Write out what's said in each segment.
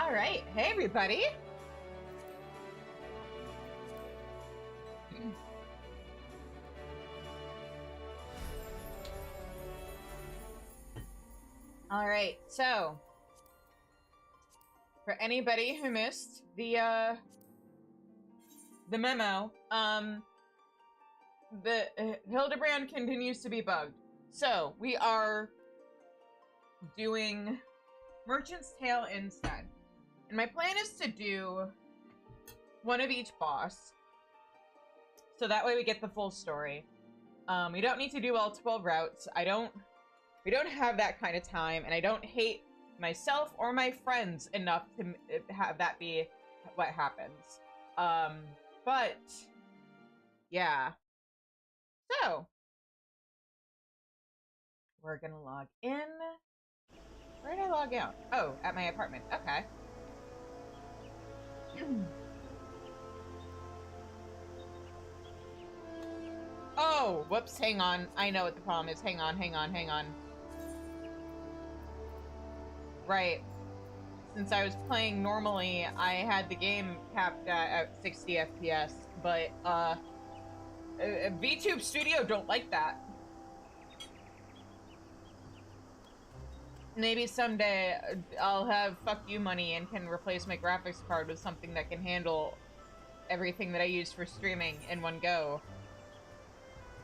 All right. Hey, everybody. All right. So, for anybody who missed the memo, the Hildebrand continues to be bugged. So, we are doing Merchant's Tale instead. And my plan is to do one of each boss. So that way we get the full story. We don't need to do all 12 routes. We don't have that kind of time, and I don't hate myself or my friends enough to have that be what happens. But yeah. So we're gonna log in. Where did I log out? Oh, at my apartment. Okay. Oh, whoops, hang on. I know what the problem is. Hang on. Right. Since I was playing normally, I had the game capped at 60 FPS, but, VTube Studio don't like that. Maybe someday I'll have fuck you money and can replace my graphics card with something that can handle everything that I use for streaming in one go.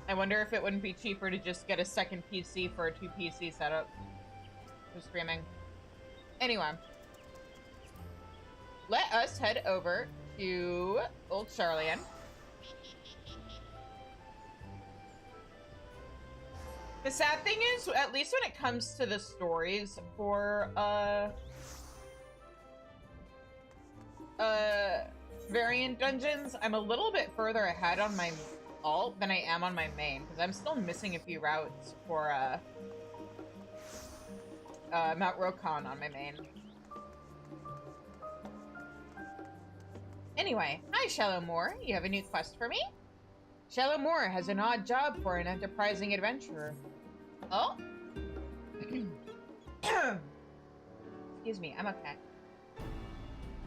I wonder if it wouldn't be cheaper to just get a second PC for a 2-PC setup for streaming. Anyway, let us head over to Old Charlian. The sad thing is, at least when it comes to the stories for, variant dungeons, I'm a little bit further ahead on my alt than I am on my main, because I'm still missing a few routes for, Mount Rokon on my main. Anyway, hi Shallow Moor, you have a new quest for me? Shallow Moor has an odd job for an enterprising adventurer. Oh? Excuse me, I'm okay.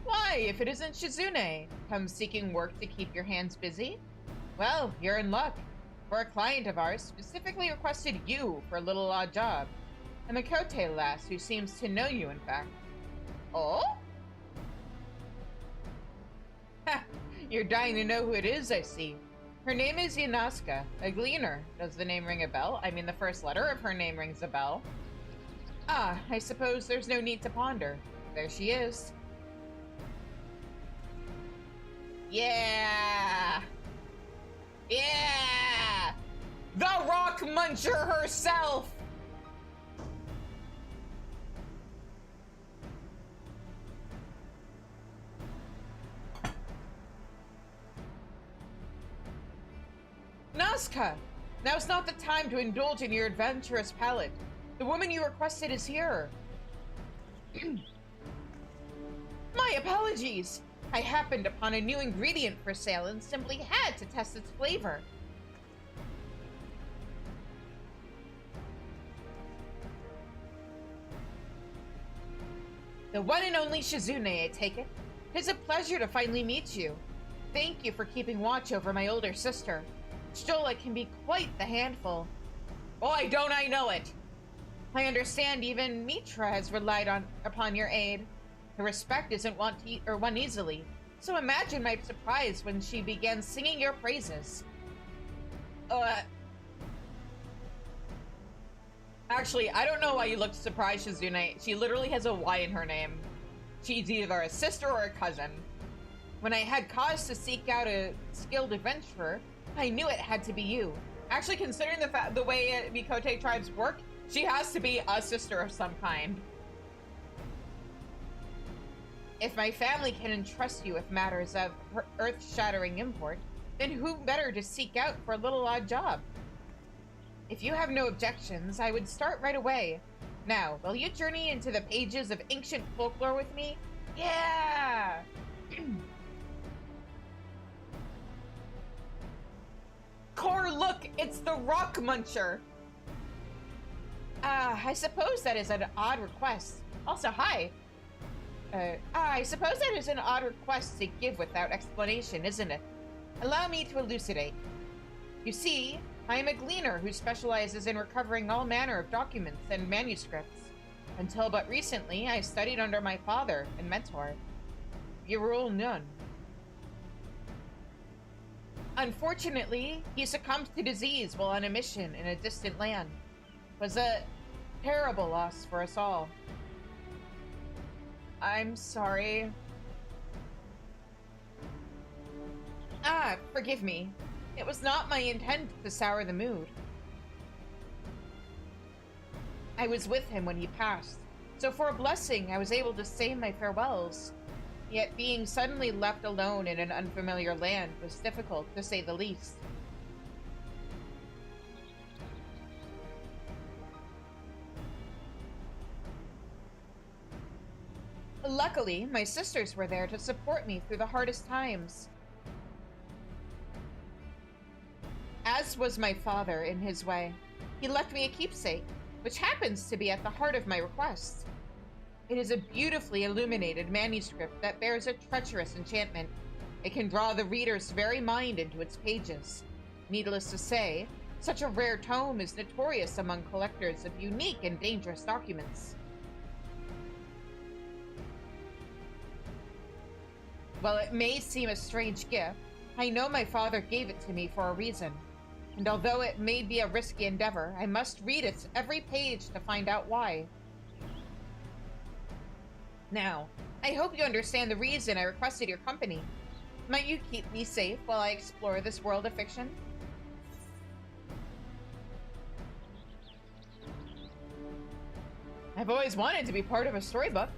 Why, if it isn't Shizune, come seeking work to keep your hands busy? Well, you're in luck. For a client of ours specifically requested you for a little odd job. A Mikote lass who seems to know you, in fact. Oh? Ha! You're dying to know who it is, I see. Her name is Yanaska, a gleaner. Does the name ring a bell? I mean, the first letter of her name rings a bell. Ah, I suppose there's no need to ponder. There she is. Yeah! Yeah! The Rock Muncher herself! Nazca! Now's not the time to indulge in your adventurous palate. The woman you requested is here. My apologies! I happened upon a new ingredient for sale and simply had to test its flavor. The one and only Shizune, I take it. 'Tis a pleasure to finally meet you. Thank you for keeping watch over my older sister. Stola can be quite the handful. Boy, don't I know it! I understand even Mitra has relied upon your aid. Her respect isn't won easily, so imagine my surprise when she began singing your praises. Actually, I don't know why you looked surprised, Shizune. She literally has a Y in her name. She's either a sister or a cousin. When I had cause to seek out a skilled adventurer, I knew it had to be you. Actually, considering the way Mikote tribes work, she has to be a sister of some kind. If my family can entrust you with matters of earth-shattering import, then who better to seek out for a little odd job? If you have no objections, I would start right away. Now, will you journey into the pages of ancient folklore with me? Yeah! Core, look! It's the Rock Muncher! I suppose that is an odd request. Also, hi! I suppose that is an odd request to give without explanation, isn't it? Allow me to elucidate. You see, I am a gleaner who specializes in recovering all manner of documents and manuscripts. Until but recently, I studied under my father and mentor, Yurul Nun. Unfortunately, he succumbed to disease while on a mission in a distant land. It was a terrible loss for us all. I'm sorry. Forgive me. It was not my intent to sour the mood. I was with him when he passed, so for a blessing I was able to say my farewells. Yet being suddenly left alone in an unfamiliar land was difficult, to say the least. Luckily, my sisters were there to support me through the hardest times. As was my father in his way. He left me a keepsake, which happens to be at the heart of my request. It is a beautifully illuminated manuscript that bears a treacherous enchantment. It can draw the reader's very mind into its pages. Needless to say, such a rare tome is notorious among collectors of unique and dangerous documents. While it may seem a strange gift, I know my father gave it to me for a reason. And although it may be a risky endeavor, I must read its every page to find out why. Now, I hope you understand the reason I requested your company. Might you keep me safe while I explore this world of fiction? I've always wanted to be part of a storybook.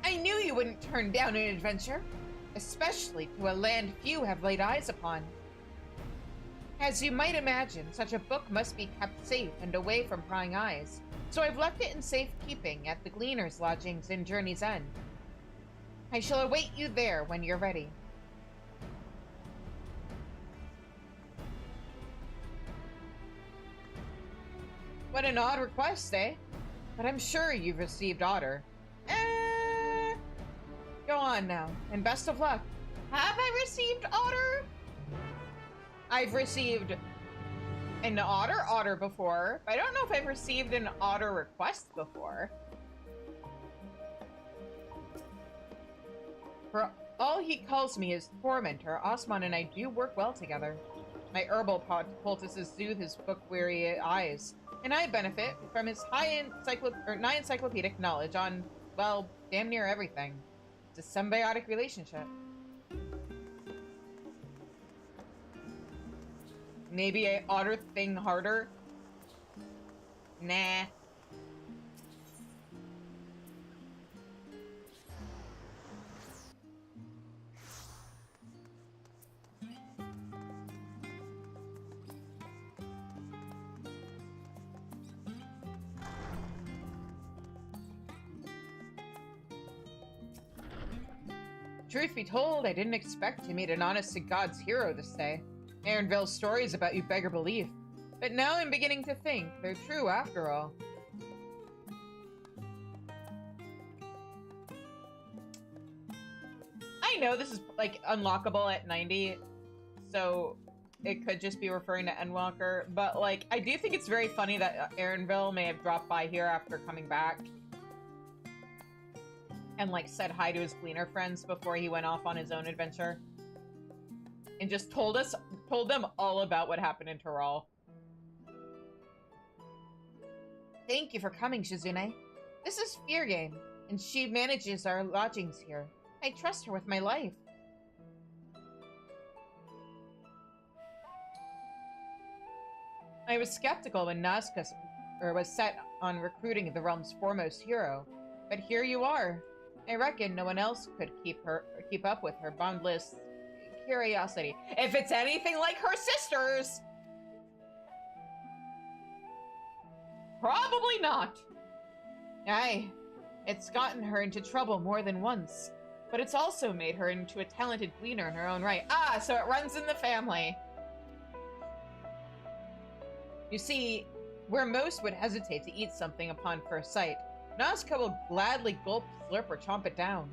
I knew you wouldn't turn down an adventure, especially to a land few have laid eyes upon. As you might imagine, such a book must be kept safe and away from prying eyes, so I've left it in safekeeping at the Gleaner's lodgings in Journey's End. I shall await you there when you're ready. What an odd request, eh? But I'm sure you've received Otter. Go on now, and best of luck. Have I received Otter? I've received an Otter before, but I don't know if I've received an Otter request before. For all he calls me his tormentor, Osman and I do work well together. My herbal poultices soothe his book-weary eyes, and I benefit from his high encyclopedic knowledge on, well, damn near everything. It's a symbiotic relationship. Maybe a Otter thing harder? Nah. Truth be told, I didn't expect to meet an honest-to-God's hero this day. Aaronville's stories about you beggar belief, but now I'm beginning to think they're true after all. I know this is, like, unlockable at 90, so it could just be referring to Endwalker, but, like, I do think it's very funny that Aaronville may have dropped by here after coming back and, like, said hi to his Gleaner friends before he went off on his own adventure. And just told them all about what happened in Tural. Thank you for coming, Shizune. This is Fear Game, and she manages our lodgings here. I trust her with my life. I was skeptical when Nazca was set on recruiting the realm's foremost hero, but here you are. I reckon no one else could keep up with her boundless curiosity. If it's anything like her sisters! Probably not. Aye, it's gotten her into trouble more than once, but it's also made her into a talented gleaner in her own right. Ah, so it runs in the family. You see, where most would hesitate to eat something upon first sight, Nazca will gladly gulp, slurp, or chomp it down.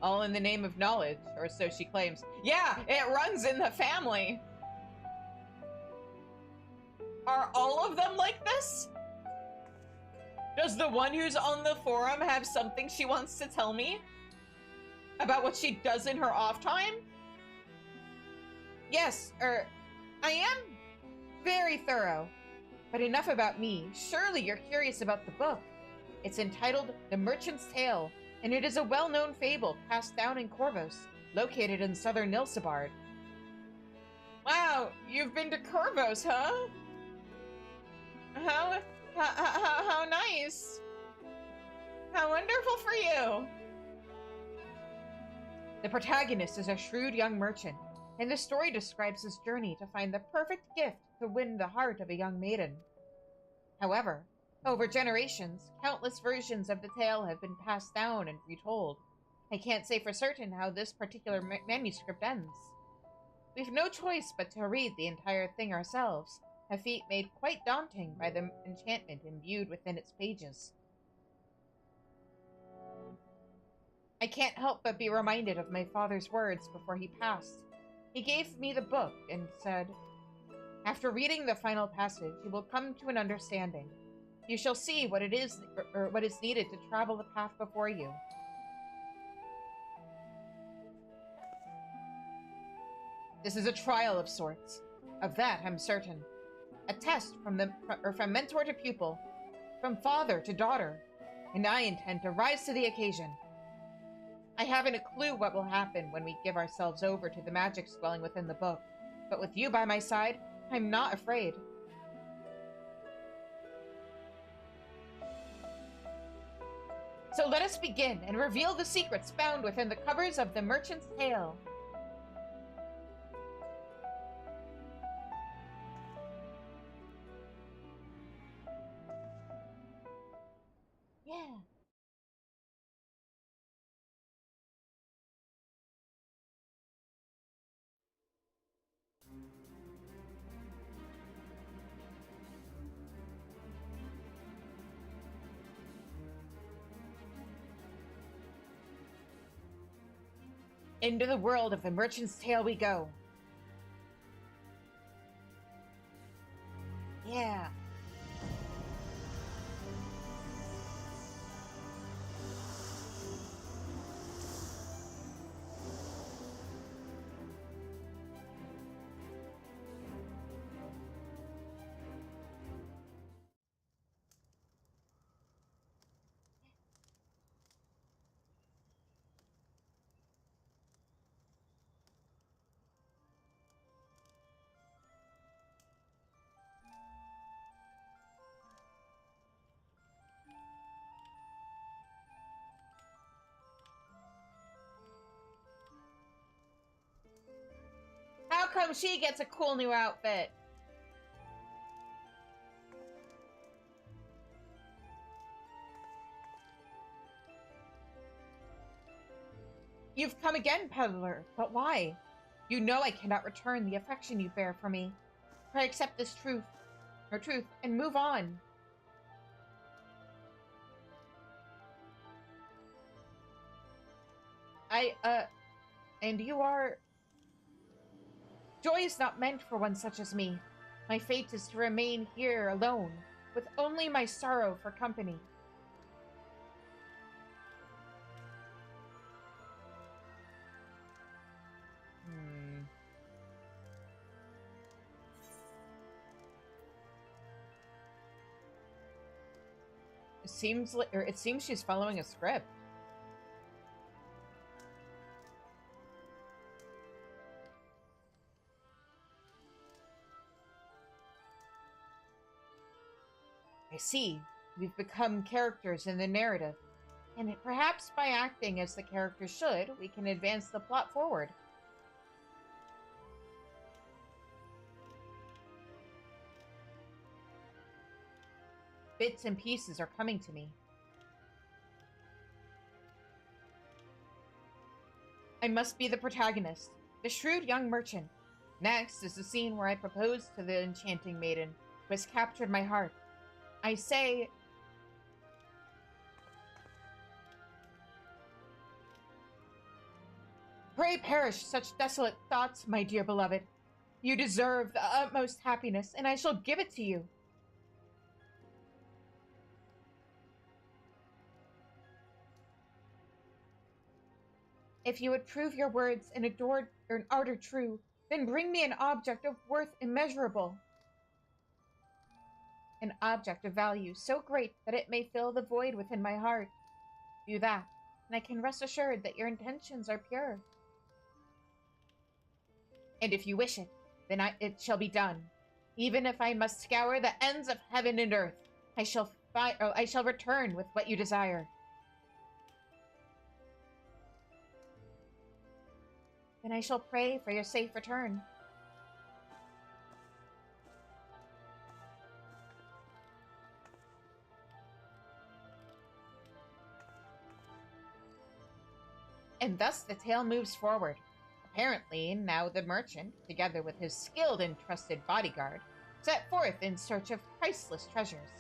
All in the name of knowledge, or so she claims. Yeah, it runs in the family! Are all of them like this? Does the one who's on the forum have something she wants to tell me? About what she does in her off time? Yes, I am very thorough. But enough about me. Surely you're curious about the book. It's entitled The Merchant's Tale, and it is a well-known fable passed down in Corvos, located in southern Nilsabard. Wow, you've been to Corvos, huh? How nice. How wonderful for you. The protagonist is a shrewd young merchant, and the story describes his journey to find the perfect gift to win the heart of a young maiden. However, over generations, countless versions of the tale have been passed down and retold. I can't say for certain how this particular manuscript ends. We've no choice but to read the entire thing ourselves, a feat made quite daunting by the enchantment imbued within its pages. I can't help but be reminded of my father's words before he passed. He gave me the book and said, "After reading the final passage, you will come to an understanding. You shall see what it is, or what is needed to travel the path before you." This is a trial of sorts. Of that, I'm certain. A test from mentor to pupil, from father to daughter, and I intend to rise to the occasion. I haven't a clue what will happen when we give ourselves over to the magics dwelling within the book, but with you by my side, I'm not afraid. So let us begin and reveal the secrets found within the covers of The Merchant's Tale. Yeah. Into the world of The Merchant's Tale we go. Yeah. How come she gets a cool new outfit? You've come again, peddler, but why? You know I cannot return the affection you bear for me. Pray accept this truth, and move on. And you are... Joy is not meant for one such as me. My fate is to remain here alone, with only my sorrow for company. It seems she's following a script. I see. We've become characters in the narrative, and perhaps by acting as the characters should, we can advance the plot forward. Bits and pieces are coming to me. I must be the protagonist, the shrewd young merchant. Next is the scene where I propose to the enchanting maiden. who has captured my heart. I say... Pray perish such desolate thoughts, my dear beloved. You deserve the utmost happiness, and I shall give it to you. If you would prove your words in ardor true, then bring me an object of worth immeasurable. An object of value so great that it may fill the void within my heart. Do that, and I can rest assured that your intentions are pure. And if you wish it, then it shall be done. Even if I must scour the ends of heaven and earth, I shall return with what you desire. Then I shall pray for your safe return. And thus the tale moves forward. Apparently, now the merchant, together with his skilled and trusted bodyguard, set forth in search of priceless treasures.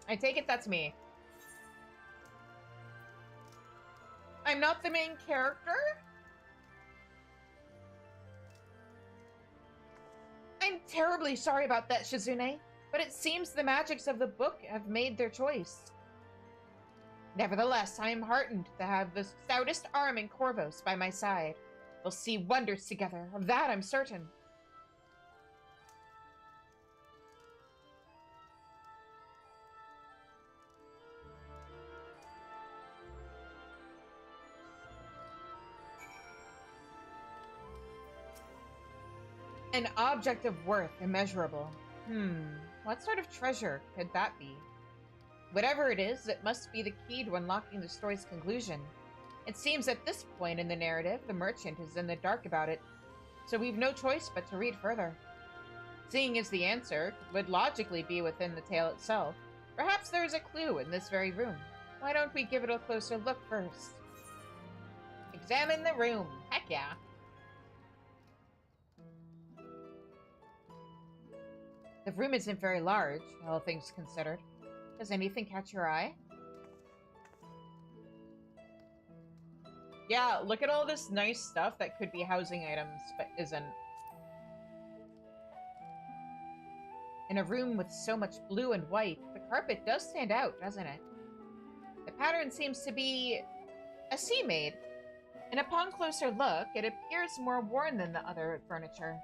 I take it that's me. I'm not the main character? I'm terribly sorry about that, Shizune, but it seems the magics of the book have made their choice. Nevertheless, I am heartened to have the stoutest arm in Corvos by my side. We'll see wonders together, of that I'm certain. An object of worth immeasurable. What sort of treasure could that be? Whatever it is, it must be the key to unlocking the story's conclusion. It seems at this point in the narrative, the merchant is in the dark about it, so we've no choice but to read further. Seeing as the answer would logically be within the tale itself, perhaps there is a clue in this very room. Why don't we give it a closer look first? Examine the room. Heck yeah. The room isn't very large, all things considered. Does anything catch your eye? Yeah, look at all this nice stuff that could be housing items, but isn't. In a room with so much blue and white, the carpet does stand out, doesn't it? The pattern seems to be a sea-made, and upon closer look, it appears more worn than the other furniture.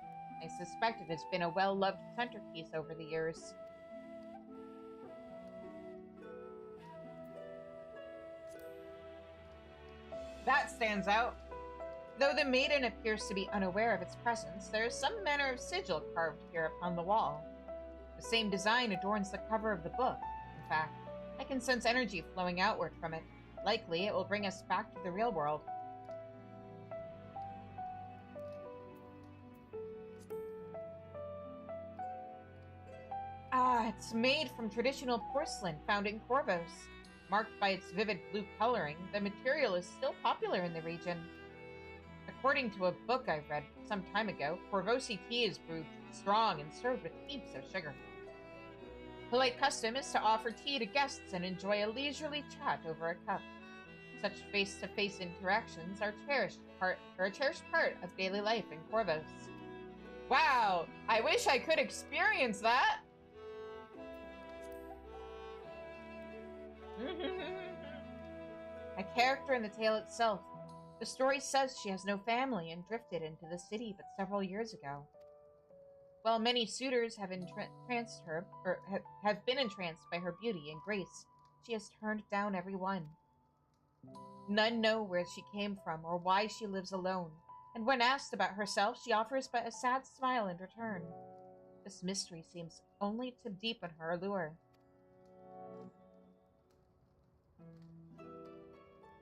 I suspect it has been a well-loved centerpiece over the years. That stands out. Though the maiden appears to be unaware of its presence, there is some manner of sigil carved here upon the wall. The same design adorns the cover of the book. In fact, I can sense energy flowing outward from it. Likely, it will bring us back to the real world. Ah, it's made from traditional porcelain found in Corvos. Marked by its vivid blue coloring, the material is still popular in the region. According to a book I read some time ago, Corvosi tea is brewed strong and served with heaps of sugar. Polite custom is to offer tea to guests and enjoy a leisurely chat over a cup. Such face-to-face interactions are a cherished part of daily life in Corvos. Wow! I wish I could experience that! A character in the tale itself. The story says she has no family and drifted into the city but several years ago. While many suitors have entranced her, or have been entranced by her beauty and grace, she has turned down every one. None know where she came from or why she lives alone, and when asked about herself, she offers but a sad smile in return. This mystery seems only to deepen her allure.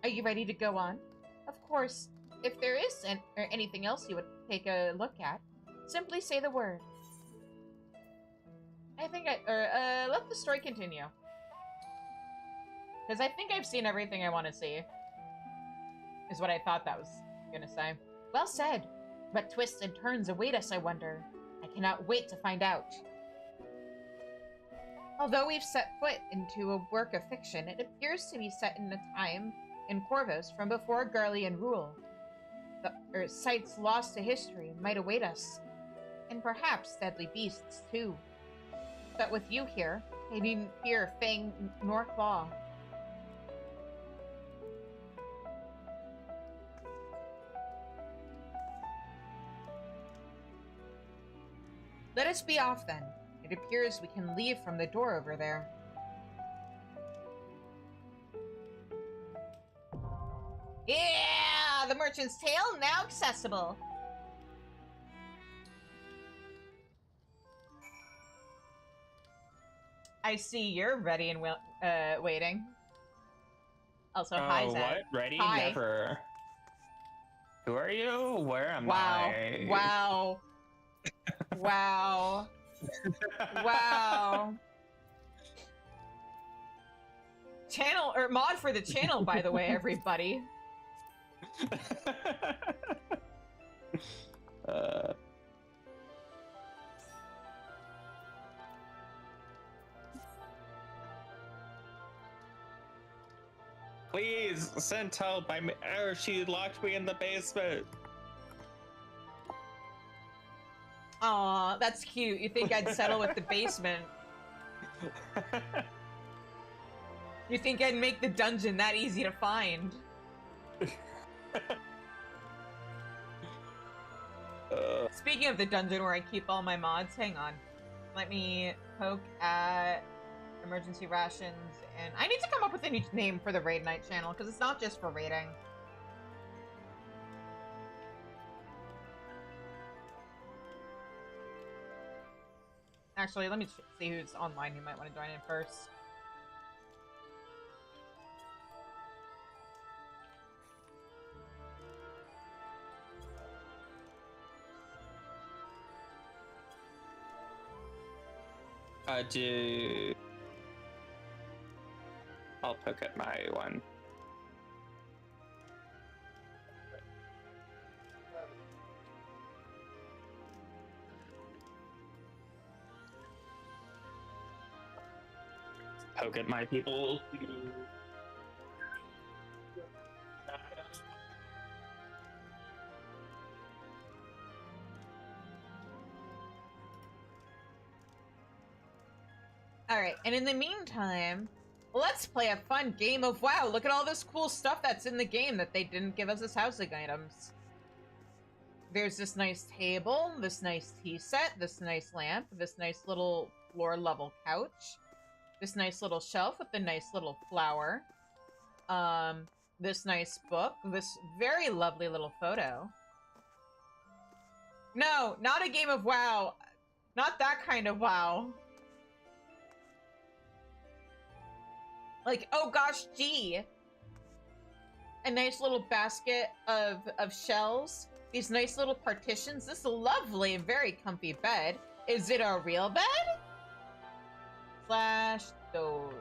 Are you ready to go on? Of course, if there is anything else you would take a look at, simply say the word. Let the story continue. Because I think I've seen everything I want to see. Is what I thought that was gonna say. Well said. What twists and turns await us, I wonder. I cannot wait to find out. Although we've set foot into a work of fiction, it appears to be set in a time in Corvus from before Garlean rule. The sites lost to history might await us, and perhaps deadly beasts too. But with you here, I needn't fear fang nor claw. Let us be off then. It appears we can leave from the door over there. Yeah! The Merchant's Tale now accessible. I see you're ready and waiting. Also, hi, Zed. What? Ready? Hi. Never. Who are you? Where am Wow. I? Wow. Wow. Wow. Channel, or mod for the channel, by the way, everybody. Please send help. She locked me in the basement. Aw, that's cute. You think I'd settle with the basement? You think I'd make the dungeon that easy to find? Speaking of the dungeon where I keep all my mods, hang on. Let me poke at emergency rations, and I need to come up with a new name for the Raid Night channel, because it's not just for raiding. Actually, let me see who's online who might want to join in first. I'll poke at my one. Poke at my people. Alright, and in the meantime, let's play a fun game of WoW. Look at all this cool stuff that's in the game that they didn't give us as housing items. There's this nice table, this nice tea set, this nice lamp, this nice little floor level couch, this nice little shelf with the nice little flower, this nice book, this very lovely little photo. No, not a game of WoW. Not that kind of WoW. Like, oh gosh, gee. A nice little basket of shells. These nice little partitions. This lovely, very comfy bed. Is it a real bed? Slash doze.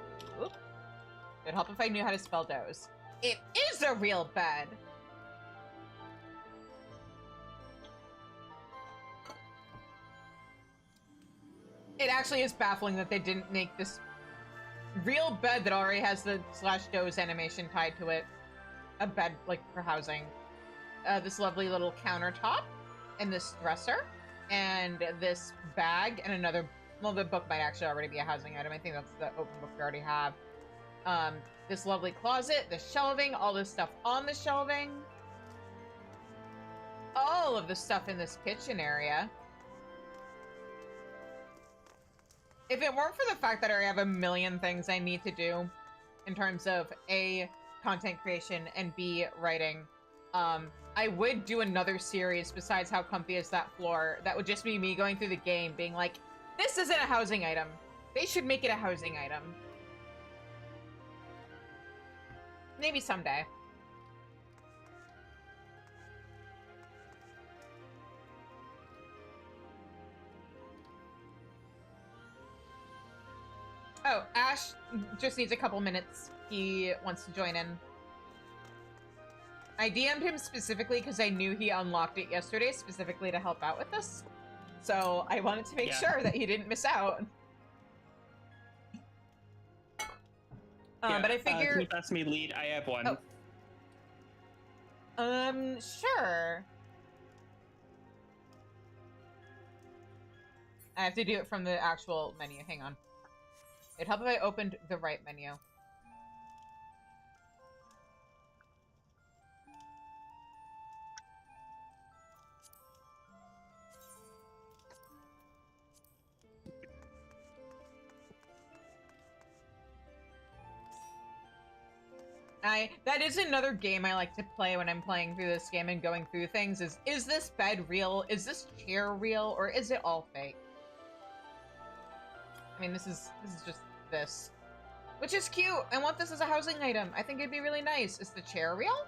It'd help if I knew how to spell doze. It is a real bed. It actually is baffling that they didn't make this real bed that already has the slash doze animation tied to it. A bed, like, for housing. This lovely little countertop, and this dresser, and this bag, and another, well, the book might actually already be a housing item. I think that's the open book we already have. This lovely closet, the shelving, all this stuff on the shelving. All of the stuff in this kitchen area. If it weren't for the fact that I have a million things I need to do in terms of A, content creation, and B, writing, I would do another series besides How Comfy Is That Floor. That would just be me going through the game being like, this isn't a housing item. They should make it a housing item. Maybe someday. Oh, Ash just needs a couple minutes. He wants to join in. I DM'd him specifically because I knew he unlocked it yesterday, specifically to help out with this. So I wanted to make sure that he didn't miss out. But I figure... Can you pass me lead? I have one. Sure. I have to do it from the actual menu. Hang on. It'd help if I opened the right menu. That is another game I like to play when I'm playing through this game and going through things is this bed real? Is this chair real? Or is it all fake? I mean, this is just this. Which is cute. I want this as a housing item. I think it'd be really nice. Is the chair real?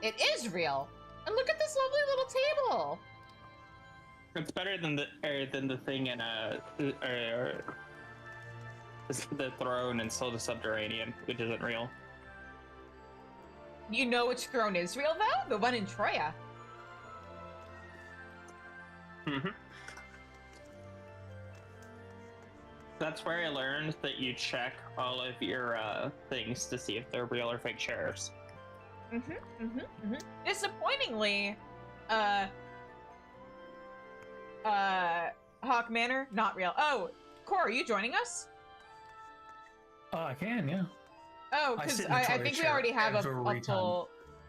It is real. And look at this lovely little table. It's better than the thing in the throne in Soul the Subterranean, which isn't real. You know which throne is real, though? The one in Troya. Mm-hmm. That's where I learned that you check all of your things to see if they're real or fake chairs. Disappointingly, Hawk Manor, not real. Oh, Core, are you joining us? I can, yeah. Oh, because I think we already have a full...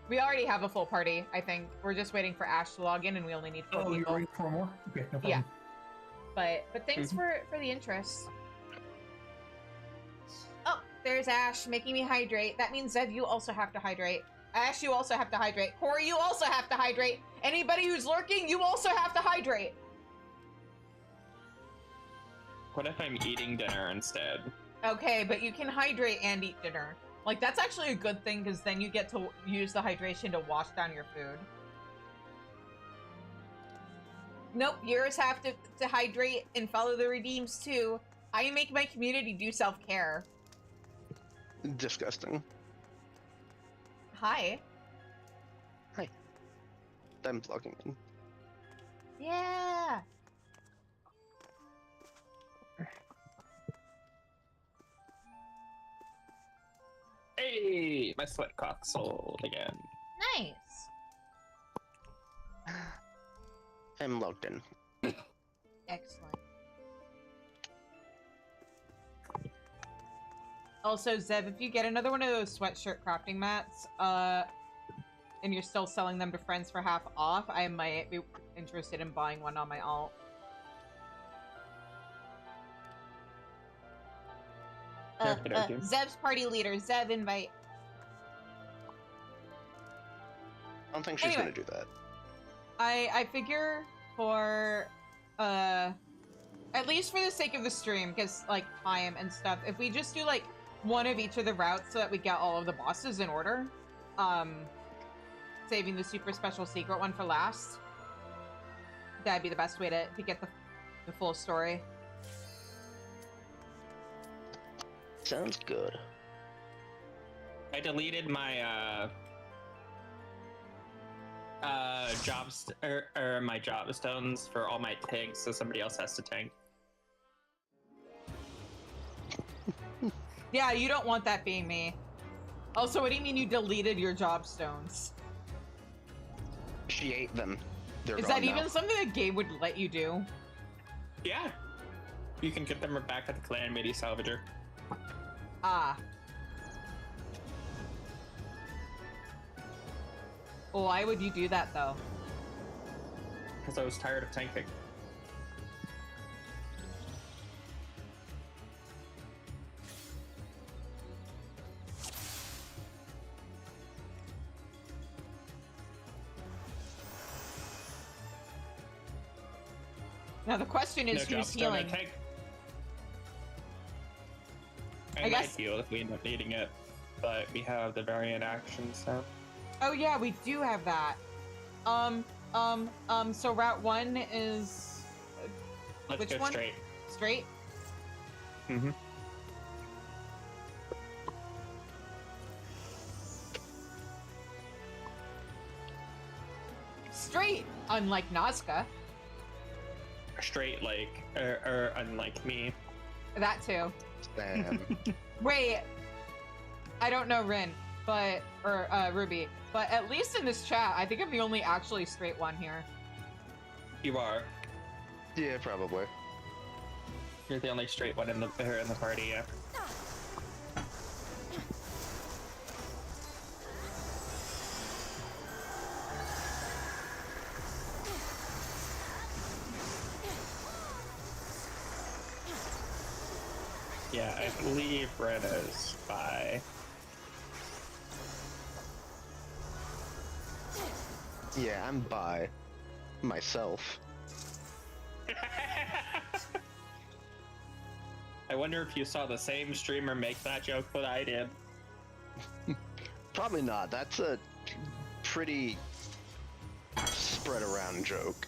We already have a full party, I think. We're just waiting for Ash to log in, and we only need 4 people. Oh, you're waiting for more? Okay, no problem. Yeah. But thanks for the interest. Oh, there's Ash making me hydrate. That means, Zev, you also have to hydrate. Ash, you also have to hydrate. Corey, you also have to hydrate. Anybody who's lurking, you also have to hydrate. What if I'm eating dinner instead? Okay, but you can hydrate and eat dinner. Like, that's actually a good thing, because then you get to use the hydration to wash down your food. Nope, yours have to hydrate and follow the redeems, too. I make my community do self-care. Disgusting. Hi. Hi. I'm logging in. Yeah. Hey, my sweat cock sold again. Nice. I'm logged in. Excellent. Also, Zev, if you get another one of those sweatshirt crafting mats, and you're still selling them to friends for half off, I might be interested in buying one on my alt. Zev's party leader. Zev, invite. I don't think she's gonna do that. I figure for, at least for the sake of the stream, because, like, time and stuff, if we just do, like, one of each of the routes so that we get all of the bosses in order, saving the super special secret one for last, that'd be the best way to get the full story. Sounds good. I deleted my my job stones for all my tanks, so somebody else has to tank. Yeah, you don't want that being me. Also, what do you mean you deleted your job stones? She ate them. They're Is gone that even now. something the game would let you do? Yeah. You can get them back at the clan midi salvager. Ah. Why would you do that, though? Because I was tired of tanking. Now the question is, who's healing? I might heal if we end up needing it, but we have the variant action, so. Oh yeah, we do have that. So route 1 is... Let's which go one? straight. Straight? Mm-hmm. straight, unlike Nazca. Straight like, or unlike me. That too. Damn. Wait, I don't know Rin, but or Ruby, but at least in this chat, I think I'm the only actually straight one here. You are. Yeah, probably. You're the only straight one in the party, yeah. Yeah, I believe Rena's bi. Yeah, I'm bi. Myself. I wonder if you saw the same streamer make that joke that I did. Probably not. That's a pretty spread around joke.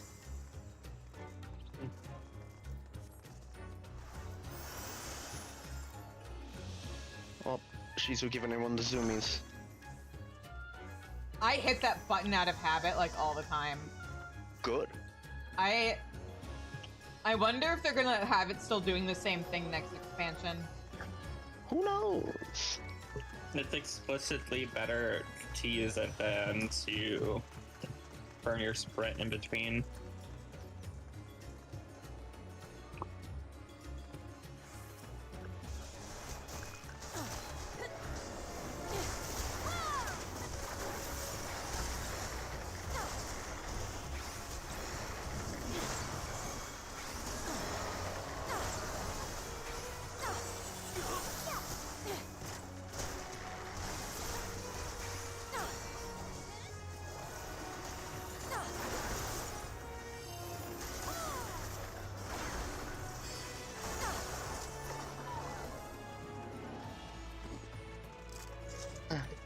Well, she's giving everyone the zoomies. I hit that button out of habit like all the time. Good. I wonder if they're gonna have it still doing the same thing next expansion. Who knows? It's explicitly better to use it than to burn your sprint in between.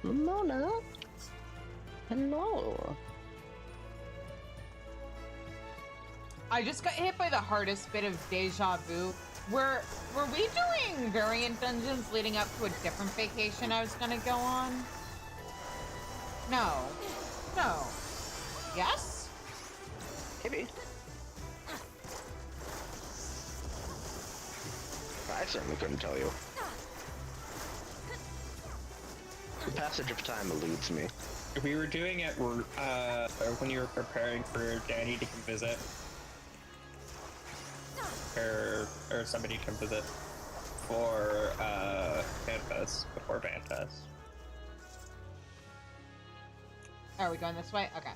Mona? Hello. I just got hit by the hardest bit of deja vu. Were we doing variant dungeons leading up to a different vacation I was gonna go on? No. No. Yes? Maybe. I certainly couldn't tell you. The passage of time eludes me. We were doing it when you were preparing for Danny to come visit. Or somebody come visit for FanFest, before FanFest. Are we going this way? Okay.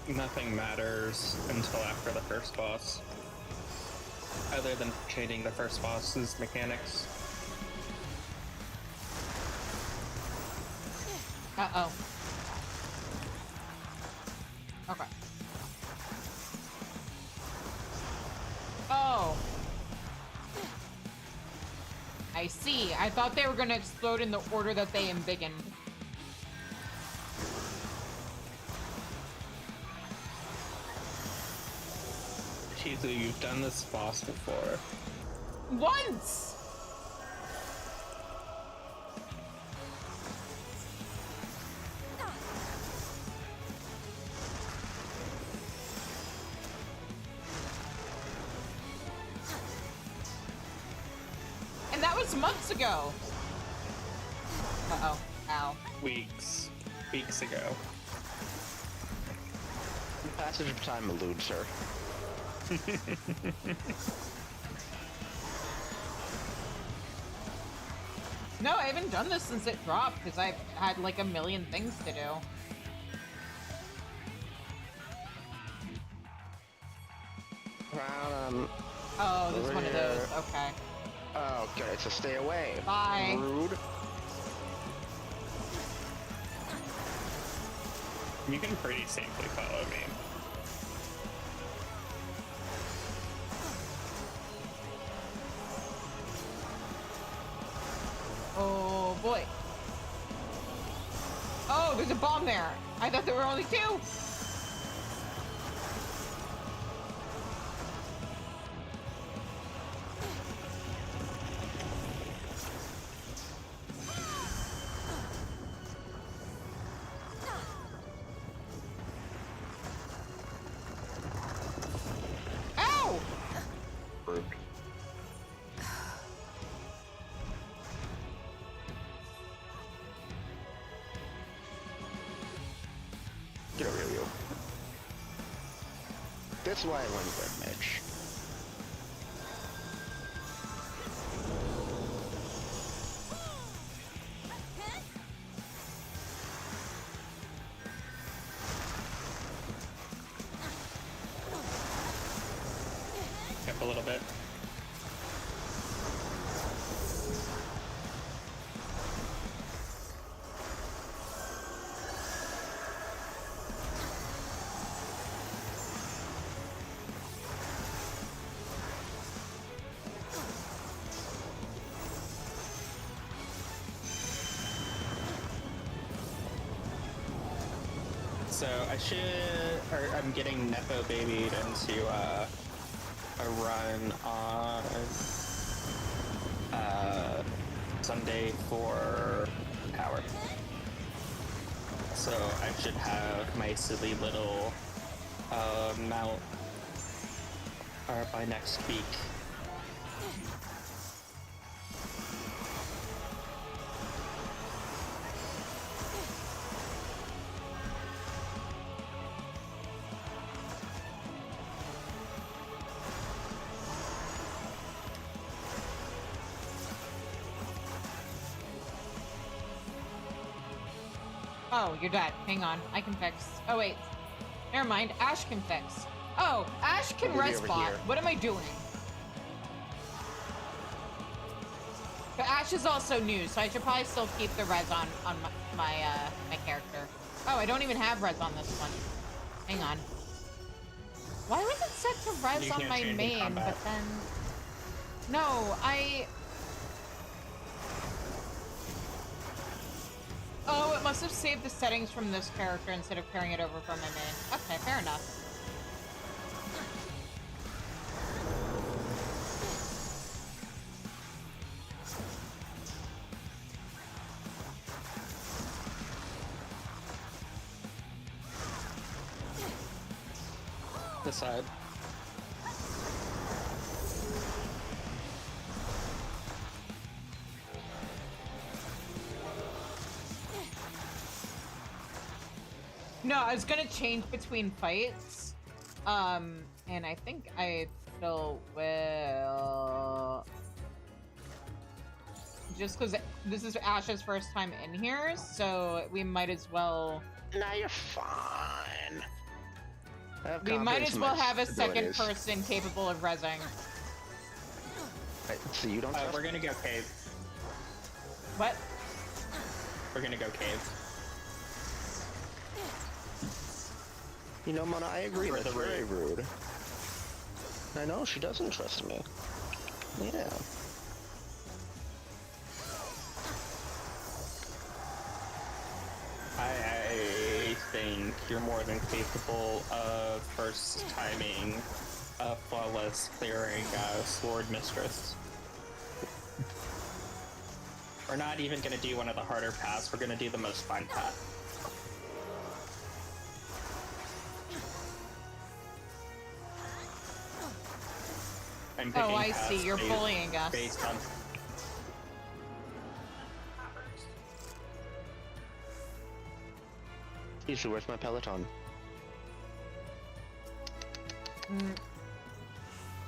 Nothing matters until after the first boss. Other than changing the first boss's mechanics. Uh-oh. Okay. Oh. I see. I thought they were gonna explode in the order that they embiggened. Shizu, you've done this boss before. Once! And that was months ago. Uh-oh. Ow. Weeks ago. The passage of time eludes her. No, I haven't done this since it dropped, because I've had like a million things to do. Oh, this is one of those. Okay. Oh, okay, so stay away. Bye. Rude. You can pretty safely follow me. Oh boy. Oh, there's a bomb there. I thought there were only two. Ow! Rude. Get over here, you. That's why I went with Mitch. Up a little bit. So I'm getting Nepo babied into a run on Sunday for power. So I should have my silly little mount by next week. Oh, you're dead. Hang on. I can fix. Oh, wait. Never mind. Ash can fix. Oh, Ash can Maybe res over bot. here. What am I doing? But Ash is also new, so I should probably still keep the res on my character. Oh, I don't even have res on this one. Hang on. Why was it set to res You on can't my change in main, combat. but then... No, Oh, it must have saved the settings from this character instead of carrying it over from my main. Okay, fair enough. This side. No, I was gonna change between fights. And I think I still will. Just because this is Ash's first time in here, so we might as well. Nah, you're fine. I have We might confidence as in well my have a second abilities. person capable of rezzing. So you don't trust We're gonna go cave. What? We're gonna go cave. You know, Mona, I agree. For That's the very rude. I know, she doesn't trust me. Yeah. I think you're more than capable of first timing a flawless clearing Sword Mistress. We're not even gonna do one of the harder paths, we're gonna do the most fun path. I'm Oh, picking I paths see. You're bullying us. based on Ishu, where's my Peloton?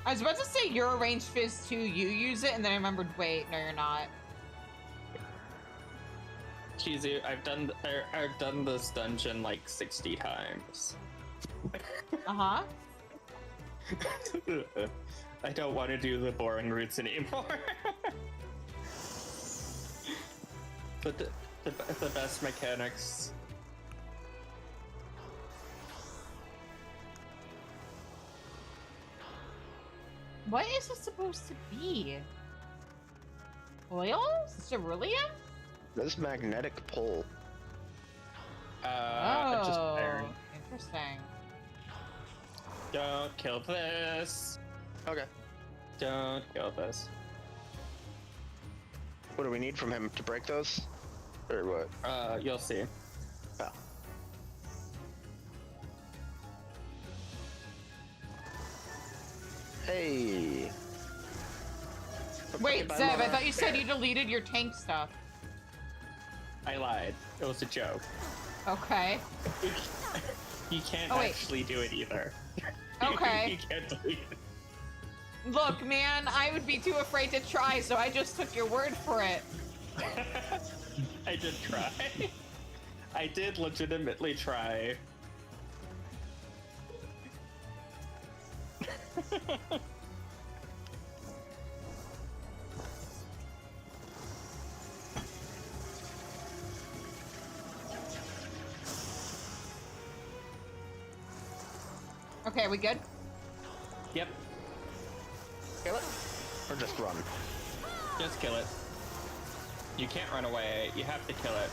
I was about to say you're a ranged fizz too. You use it, and then I remembered. Wait, no, you're not. Chizu, I've done this dungeon like 60 times. Uh huh. I don't want to do the boring routes anymore. But the best mechanics. What is this supposed to be? Oil? Cerulean? This magnetic pull. Just Oh, there. interesting. Don't kill this. Okay. Don't kill this. What do we need from him to break those? Or what? You'll see. Oh. Hey. Wait, Bye, Zeb, I Mama. thought you said you deleted your tank stuff. I lied. It was a joke. Okay. You can't Oh, wait. actually do it either. Okay. You can't delete it. Look, man, I would be too afraid to try, so I just took your word for it. I did try. I did legitimately try. Okay, we good? Yep, Kill it? Or just run? just kill it. You can't run away, you have to kill it.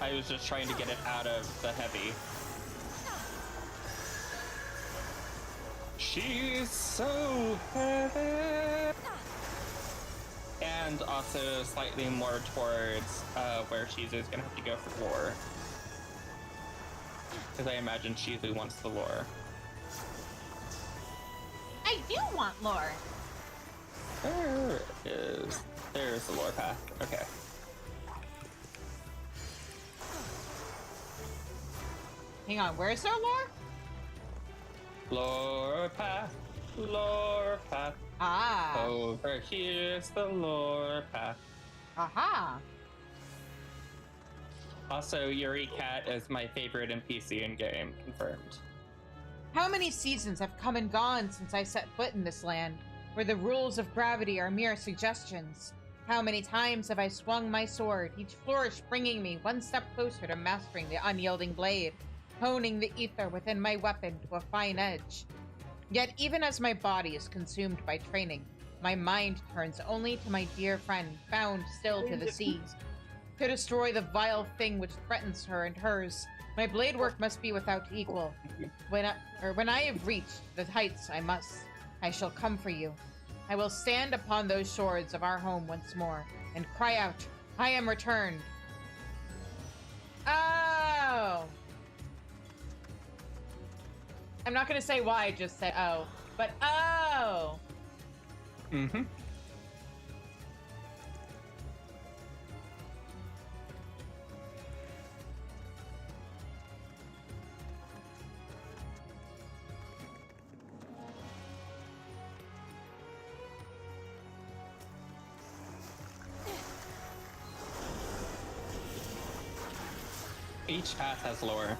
I was just trying to get it out of the heavy. She's so heavy! And also slightly more towards where Shizu's gonna have to go for lore. Because I imagine Shizu wants the lore. I do want lore. There's the lore path. Okay. Hang on, where's our lore? Lore path, lore path. Ah. Over here's the lore path. Aha. Also, Yuri Cat is my favorite NPC in game, confirmed. How many seasons have come and gone since I set foot in this land, where the rules of gravity are mere suggestions? How many times have I swung my sword, each flourish bringing me one step closer to mastering the unyielding blade, honing the ether within my weapon to a fine edge? Yet even as my body is consumed by training, my mind turns only to my dear friend, bound still to the seas. To destroy the vile thing which threatens her and hers, my blade work must be without equal. When I have reached the heights I shall come for you. I will stand upon those shores of our home once more, and cry out, I am returned. Oh! I'm not gonna say why I just said oh, but oh! Mm-hmm. Each path has lore.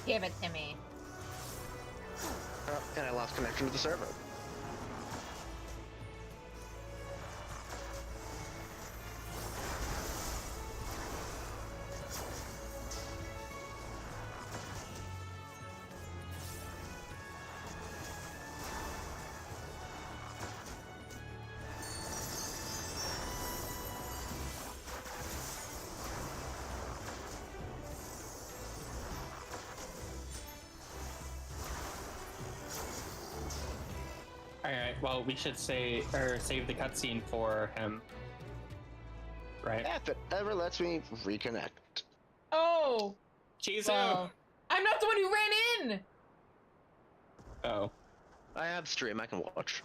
Give it to me. Oh, and I lost connection with the server. Alright, well, we should save the cutscene for him. Right? If it ever lets me reconnect. Oh! Shizu! Well, I'm not the one who ran in! Oh. I have stream, I can watch.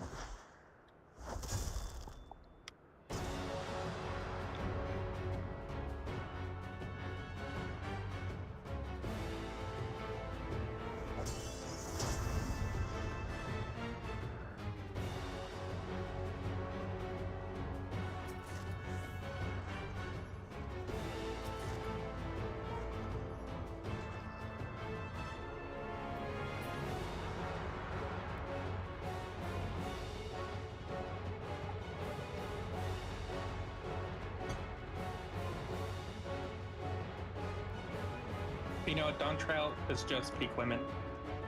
You know what, Dawn Trail is just peak women.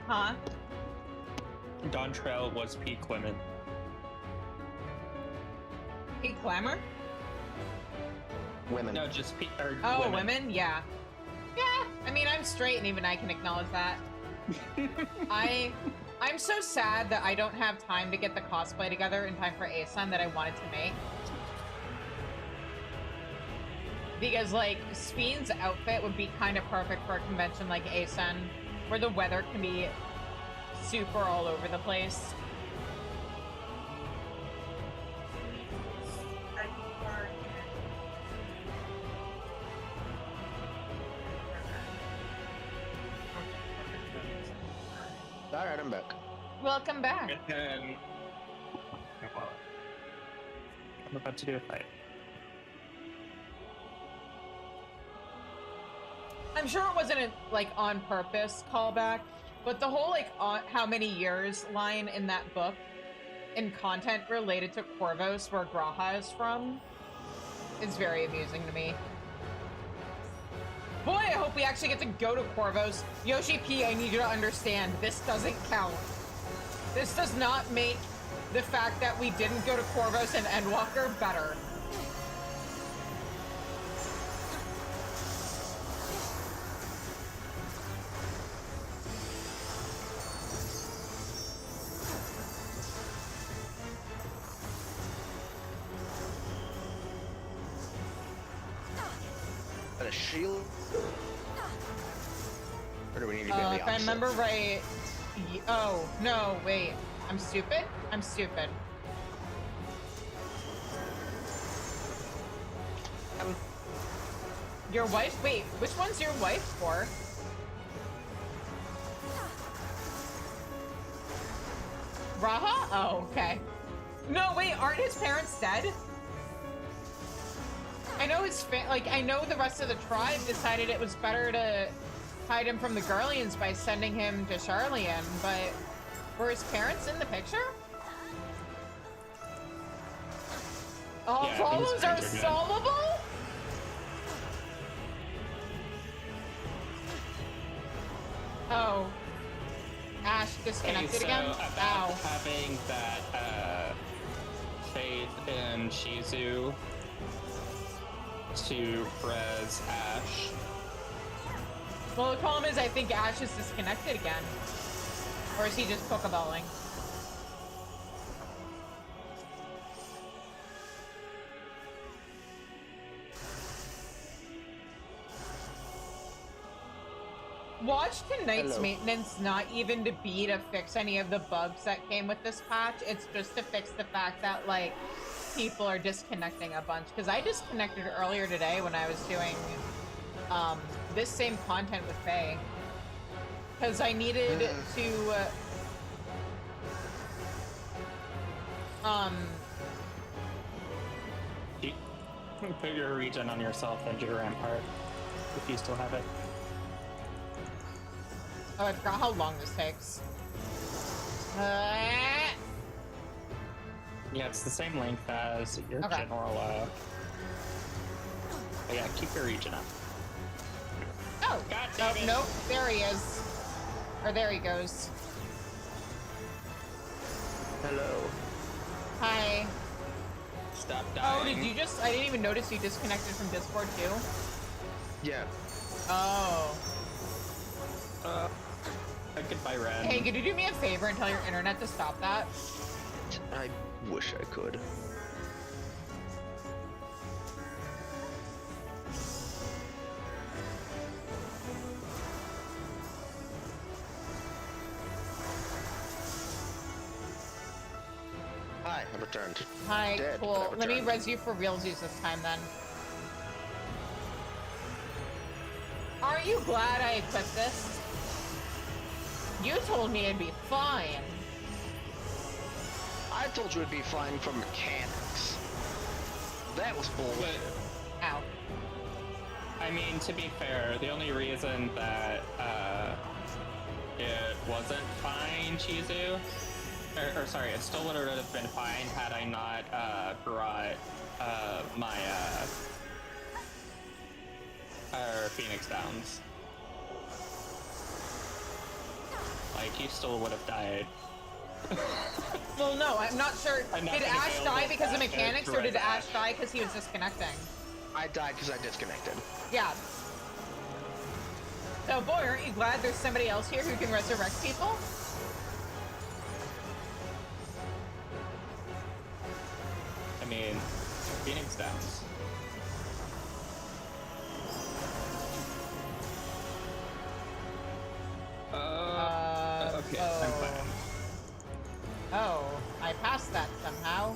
Huh? Dawn Trail was peak women. Hey, Clamor? Women. No, just Oh, women? Yeah. Yeah, I mean, I'm straight, and even I can acknowledge that. I'm so sad that I don't have time to get the cosplay together in time for ASUN that I wanted to make. Because, like, Speen's outfit would be kind of perfect for a convention like ASUN, where the weather can be super all over the place. Alright, I'm back. Welcome back. And then... I'm about to do a fight. I'm sure it wasn't a, like, on purpose callback, but the whole, like, on how many years line in that book and content related to Corvos, where Graha is from, is very amusing to me. Boy, I hope we actually get to go to Corvos. Yoshi P, I need you to understand, this doesn't count. This does not make the fact that we didn't go to Corvos and Endwalker better. A shield? Or do we need to be on the If I opposite? remember right... Oh, no, wait. I'm stupid? I'm stupid. Your wife? Wait, which one's your wife for? Raha? Oh, okay. No, wait, aren't his parents dead? I know I know the rest of the tribe decided it was better to hide him from the Gurlians by sending him to Charlian, but were his parents in the picture? All Yeah, problems these are things are good. solvable? Oh. Ash disconnected again? About Ow. having that faith in Shizu to res Ash. Well, the problem is I think Ash is disconnected again. Or is he just pokeballing? Watch tonight's Hello. maintenance not even to be to fix any of the bugs that came with this patch. It's just to fix the fact that, like, people are disconnecting a bunch. Because I disconnected earlier today when I was doing this same content with Faye. Because I needed to... Put your regen on yourself and your rampart, if you still have it. Oh, I forgot how long this takes. Yeah, it's the same length as your Okay. general, but yeah, keep your regen up. Oh! God Oh, damn it. nope. There he is. Or there he goes. Hello. Hi. Stop Oh, dying. did you just... I didn't even notice you disconnected from Discord, too. Yeah. Oh. Goodbye, Ren. Hey, could you do me a favor and tell your internet to stop that? I wish I could. Hi, I've returned. Hi, Dead, cool. but I Let me returned. res you for realsies this time, then. Aren't you glad I equipped this? You told me it'd be fine. I told you it'd be fine for mechanics. That was bullshit. Ow. I mean, to be fair, the only reason that it wasn't fine, Chizu, or sorry, it still would have been fine had I not brought my Phoenix Downs. Like, you still would have died. Well, no, I'm not sure. I'm not Did gonna Ash be die able because of to mechanics, or res did Ash Ash. die because he was disconnecting? I died because I disconnected. Yeah. So, boy, aren't you glad there's somebody else here who can resurrect people? I mean, Phoenix Downs. Okay, I'm fine. Oh, I passed that somehow.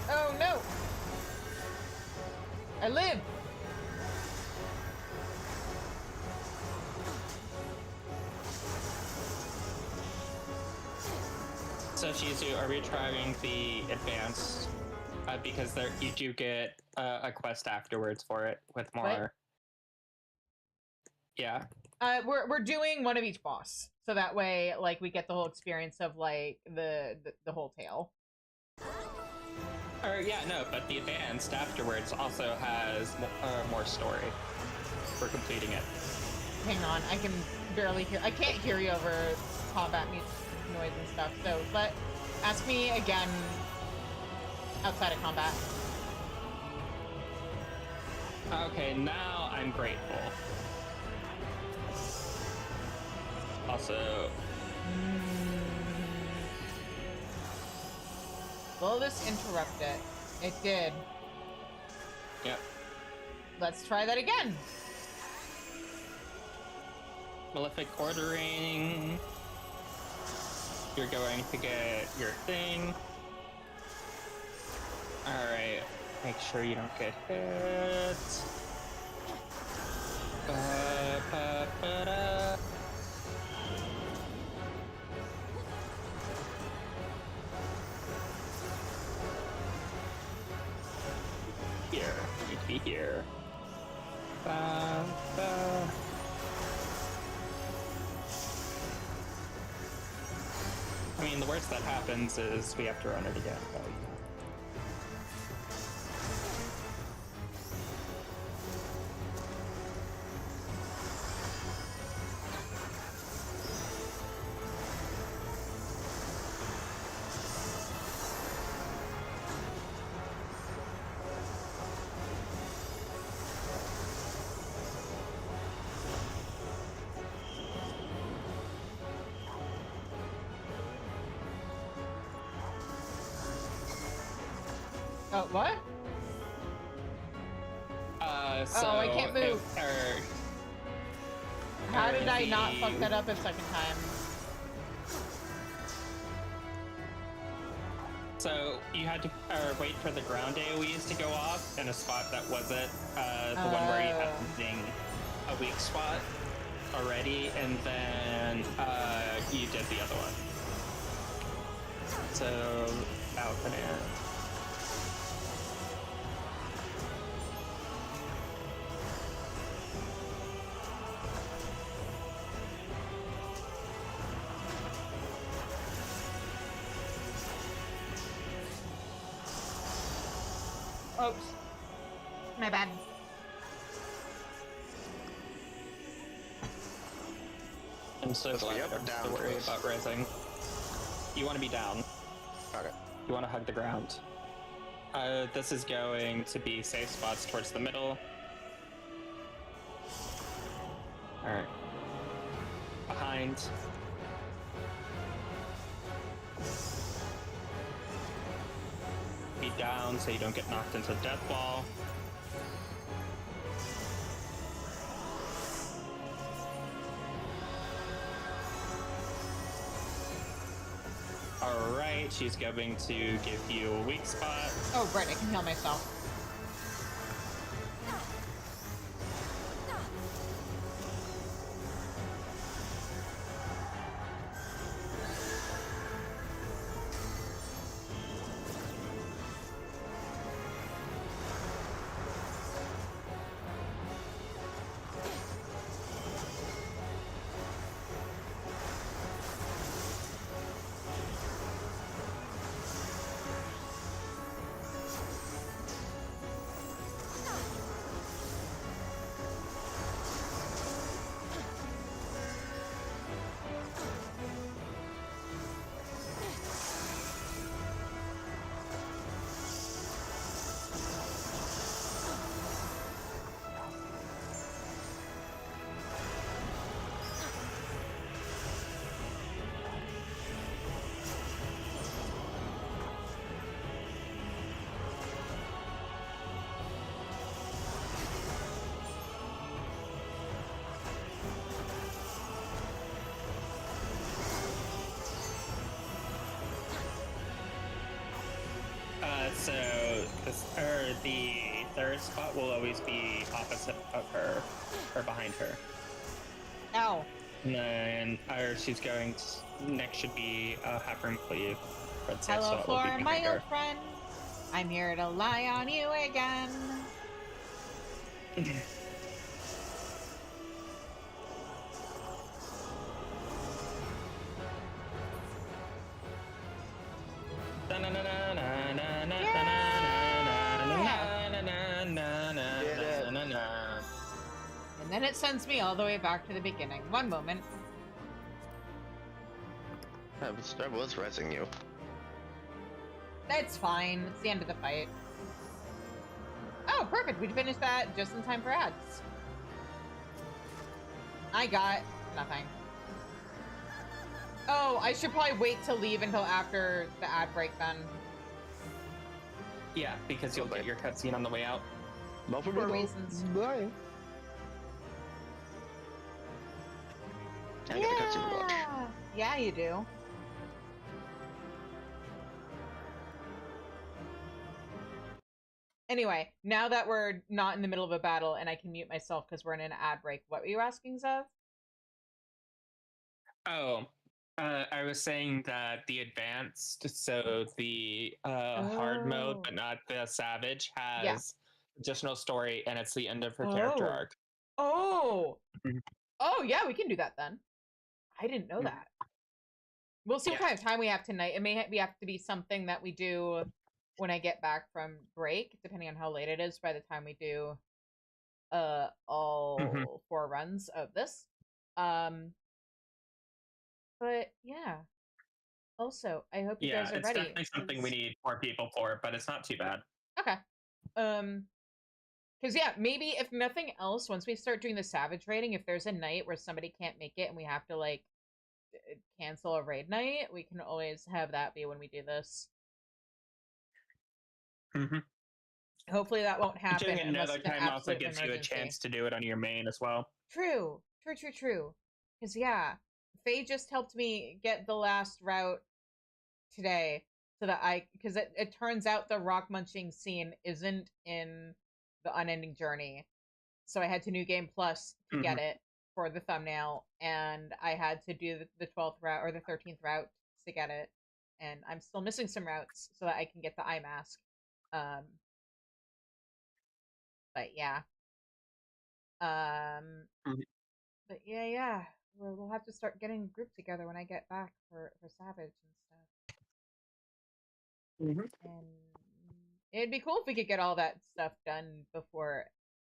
Oh no! I live! So Shizu, are we trying the advanced? Because there you do get a quest afterwards for it with more. What? Yeah. We're doing one of each boss, so that way, like, we get the whole experience of like the whole tale. Or yeah, no, but the advanced afterwards also has more story for completing it. Hang on, I can barely hear. I can't hear you over combat noise and stuff. So, but ask me again outside of combat. Okay, now I'm grateful. Also, Will this interrupt it? It did. yep. Let's try that again. Malefic ordering. You're going to get your thing. Alright, make sure you don't get hit. Ba-ba-ba-da. Here, you need to be here. Ba-ba. I mean, the worst that happens is we have to run it again, but Oh, what? so I can't move. How did I not the- fuck that up a second time? So you had to wait for the ground AoEs to go off in a spot that wasn't the one where you had something a weak spot already, and then you did the other one. So Alphanet. Oops. My bad. I'm so Let's glad be I up, don't have down, to worry close. about rising. You want to be down. Okay. You want to hug the ground. This is going to be safe spots towards the middle. Alright. Behind. Be down so you don't get knocked into death wall. Alright, she's going to give you a weak spot. Oh, right, I can heal myself. So the third spot will always be opposite of her, or behind her. Ow. And then she's going to, next should be have room for you. Hello, Flora, my old friend. I'm here to lie on you again. And then it sends me all the way back to the beginning. One moment. I was resing you. That's fine. It's the end of the fight. Oh, perfect. We finished that just in time for ads. I got nothing. Oh, I should probably wait to leave until after the ad break then. Yeah, because you'll get your cutscene on the way out. For reasons. Bye. I got a cutscene to watch. Yeah, you do. Anyway, now that we're not in the middle of a battle and I can mute myself because we're in an ad break, what were you asking, Zev? Oh, I was saying that the advanced, so the hard mode, but not the savage, has additional story, and it's the end of her character arc. Oh, yeah, we can do that then. I didn't know that. We'll see what kind of time we have tonight. It may have to be something that we do when I get back from break, depending on how late it is by the time we do all 4 runs of this. But yeah. Also, I hope you guys are ready. Yeah, it's definitely something we need more people for, but it's not too bad. Okay. Because yeah, maybe if nothing else, once we start doing the savage raiding, if there's a night where somebody can't make it and we have to like cancel a raid night, we can always have that be when we do this. Hopefully that won't happen. Doing another time also gives you a emergency. chance to do it on your main as well. True. Because yeah, Faye just helped me get the last route today, so that because it turns out the rock munching scene isn't in the Unending Journey, so I had to New Game Plus to get it for the thumbnail, and I had to do the 12th route or the 13th route to get it, and I'm still missing some routes so that I can get the eye mask. But yeah. But yeah. We'll have to start getting a group together when I get back for Savage and stuff. And it'd be cool if we could get all that stuff done before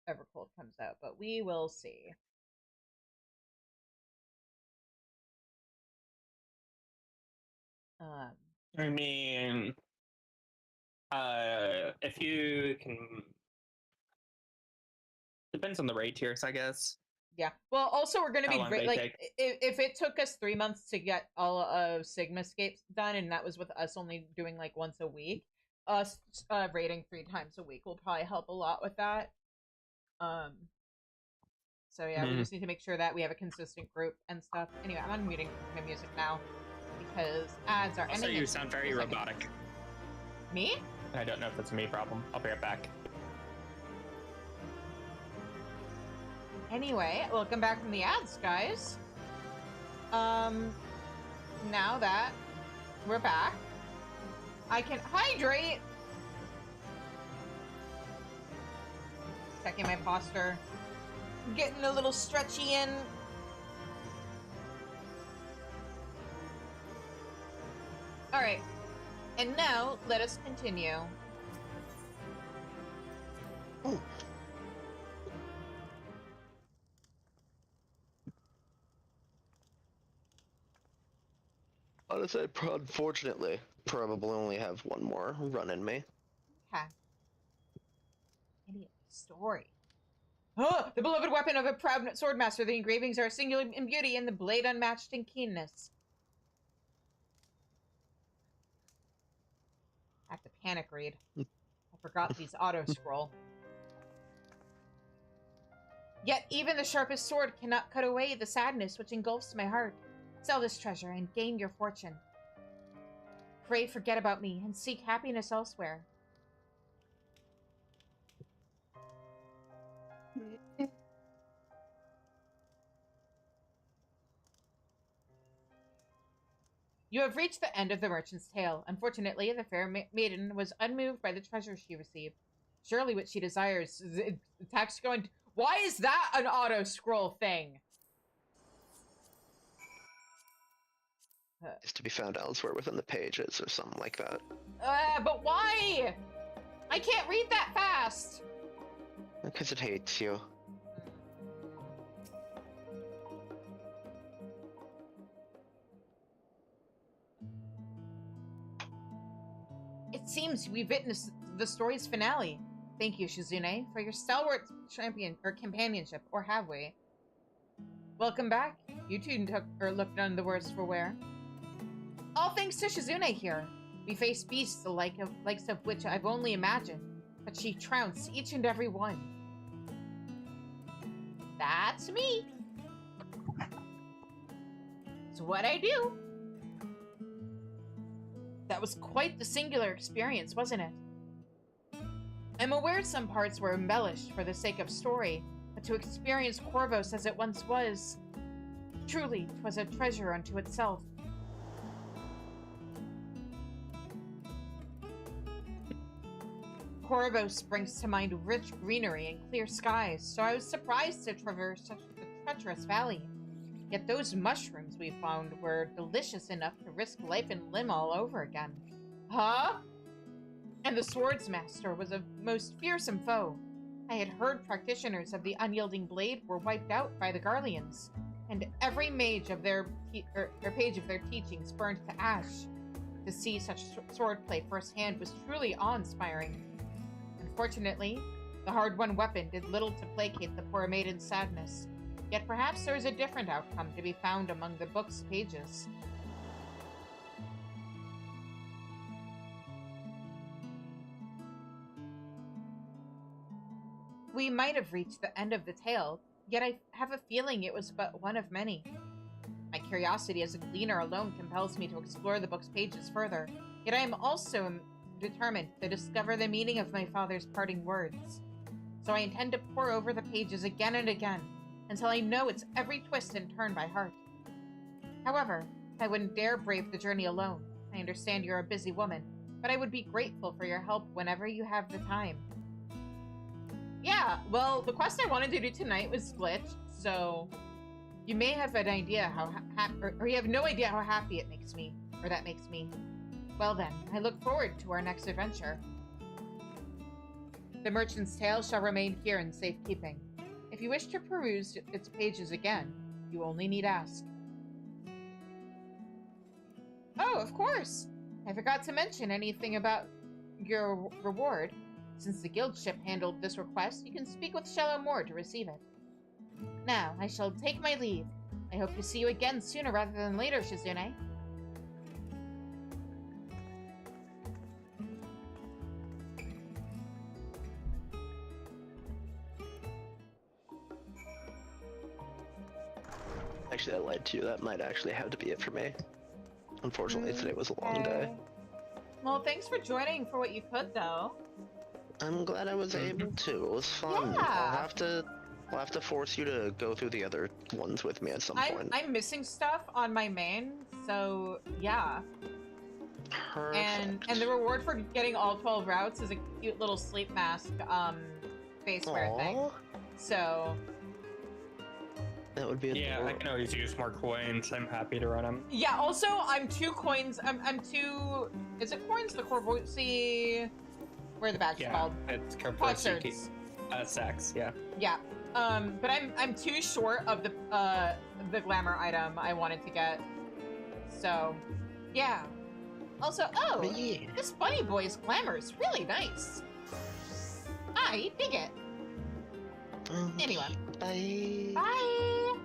Evercold comes out, but we will see. I mean, if you can, depends on the raid tiers, I guess. Yeah. Well, also we're gonna be like, if it took us 3 months to get all of Sigmascapes done, and that was with us only doing like once a week, us raiding 3 times a week will probably help a lot with that. So yeah, we just need to make sure that we have a consistent group and stuff. Anyway, I'm unmuting my music now because ads are ending. Also, you sound very robotic. Me? I don't know if it's a me problem. I'll be right back. Anyway, welcome back from the ads, guys. Now that we're back, I can hydrate. Checking my posture. Getting a little stretchy in. Alright. And now, let us continue. Ooh. Honestly, unfortunately, probably only have one more run in me. Okay. Idiot story. Oh, the beloved weapon of a proud swordmaster. The engravings are singular in beauty and the blade unmatched in keenness. I have to panic read. I forgot these auto-scroll. Yet even the sharpest sword cannot cut away the sadness which engulfs my heart. Sell this treasure and gain your fortune. Pray forget about me and seek happiness elsewhere. You have reached the end of the merchant's tale. Unfortunately, the fair maiden was unmoved by the treasure she received. Surely what she desires is the text going to... Why is that an auto-scroll thing? Is to be found elsewhere within the pages or something like that. But why? I can't read that fast. Because it hates you. It seems we've witnessed the story's finale. Thank you, Shizune, for your stalwart companionship, or have we? Welcome back. You two looked none the worse for wear. All thanks to Shizune here. We faced beasts the likes of which I've only imagined, but she trounced each and every one. That's me. It's what I do. That was quite the singular experience, wasn't it? I'm aware some parts were embellished for the sake of story, but to experience Corvos as it once was, truly, 'twas a treasure unto itself. Corvos brings to mind rich greenery and clear skies, so I was surprised to traverse such a treacherous valley. Yet those mushrooms we found were delicious enough to risk life and limb all over again. Huh? And the swordsmaster was a most fearsome foe. I had heard practitioners of the unyielding blade were wiped out by the Garleans, and every page of their teachings burned to ash. To see such swordplay firsthand was truly awe-inspiring. Unfortunately, the hard-won weapon did little to placate the poor maiden's sadness. Yet perhaps there is a different outcome to be found among the book's pages. We might have reached the end of the tale, yet I have a feeling it was but one of many. My curiosity as a gleaner alone compels me to explore the book's pages further, yet I am also determined to discover the meaning of my father's parting words. So I intend to pore over the pages again and again, until I know its every twist and turn by heart. However, I wouldn't dare brave the journey alone. I understand you're a busy woman, but I would be grateful for your help whenever you have the time. Yeah, well, the quest I wanted to do tonight was glitched, so you may have an idea how or you have no idea how happy it makes me, or that makes me. Well then, I look forward to our next adventure. The Merchant's Tale shall remain here in safekeeping. If you wish to peruse its pages again, you only need ask. Oh, of course! I forgot to mention anything about your reward. Since the guild ship handled this request, you can speak with Shallow Moore to receive it. Now, I shall take my leave. I hope to see you again sooner rather than later, Shizune. Actually, I lied to you. That might actually have to be it for me. Unfortunately, today was a long day. Well, thanks for joining for what you could, though. I'm glad I was able to. It was fun. Yeah. I'll have to force you to go through the other ones with me at some point. I'm missing stuff on my main, so yeah. Perfect. And the reward for getting all 12 routes is a cute little sleep mask face wear thing. So that would be adorable. Yeah, I can always use more coins. I'm happy to run them. yeah, also I'm 2 coins. I'm 2. Is it coins? The Corvosi. Where are the badges called? It's Potsherds. Sacks, yeah. Yeah. But I'm 2 short of the glamour item I wanted to get. So, yeah. Also, this bunny boy's glamour is really nice. I dig it. Anyway. Bye. Bye.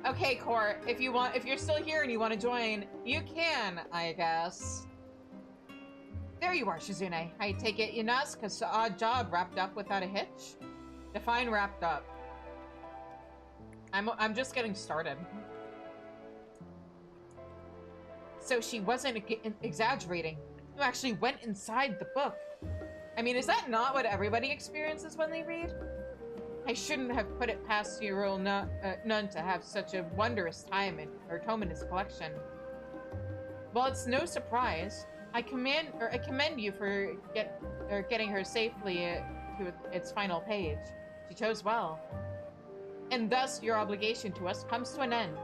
Okay, Court. If you're still here and you want to join, you can, I guess. There you are, Shizune. I take it Yunasuka's odd job wrapped up without a hitch? Define wrapped up. I'm just getting started. So she wasn't exaggerating. You actually went inside the book. I mean, is that not what everybody experiences when they read? I shouldn't have put it past your royal nun to have such a wondrous time in her tome in his collection. Well, it's no surprise. I commend you for getting her safely to its final page. She chose well. And thus, your obligation to us comes to an end.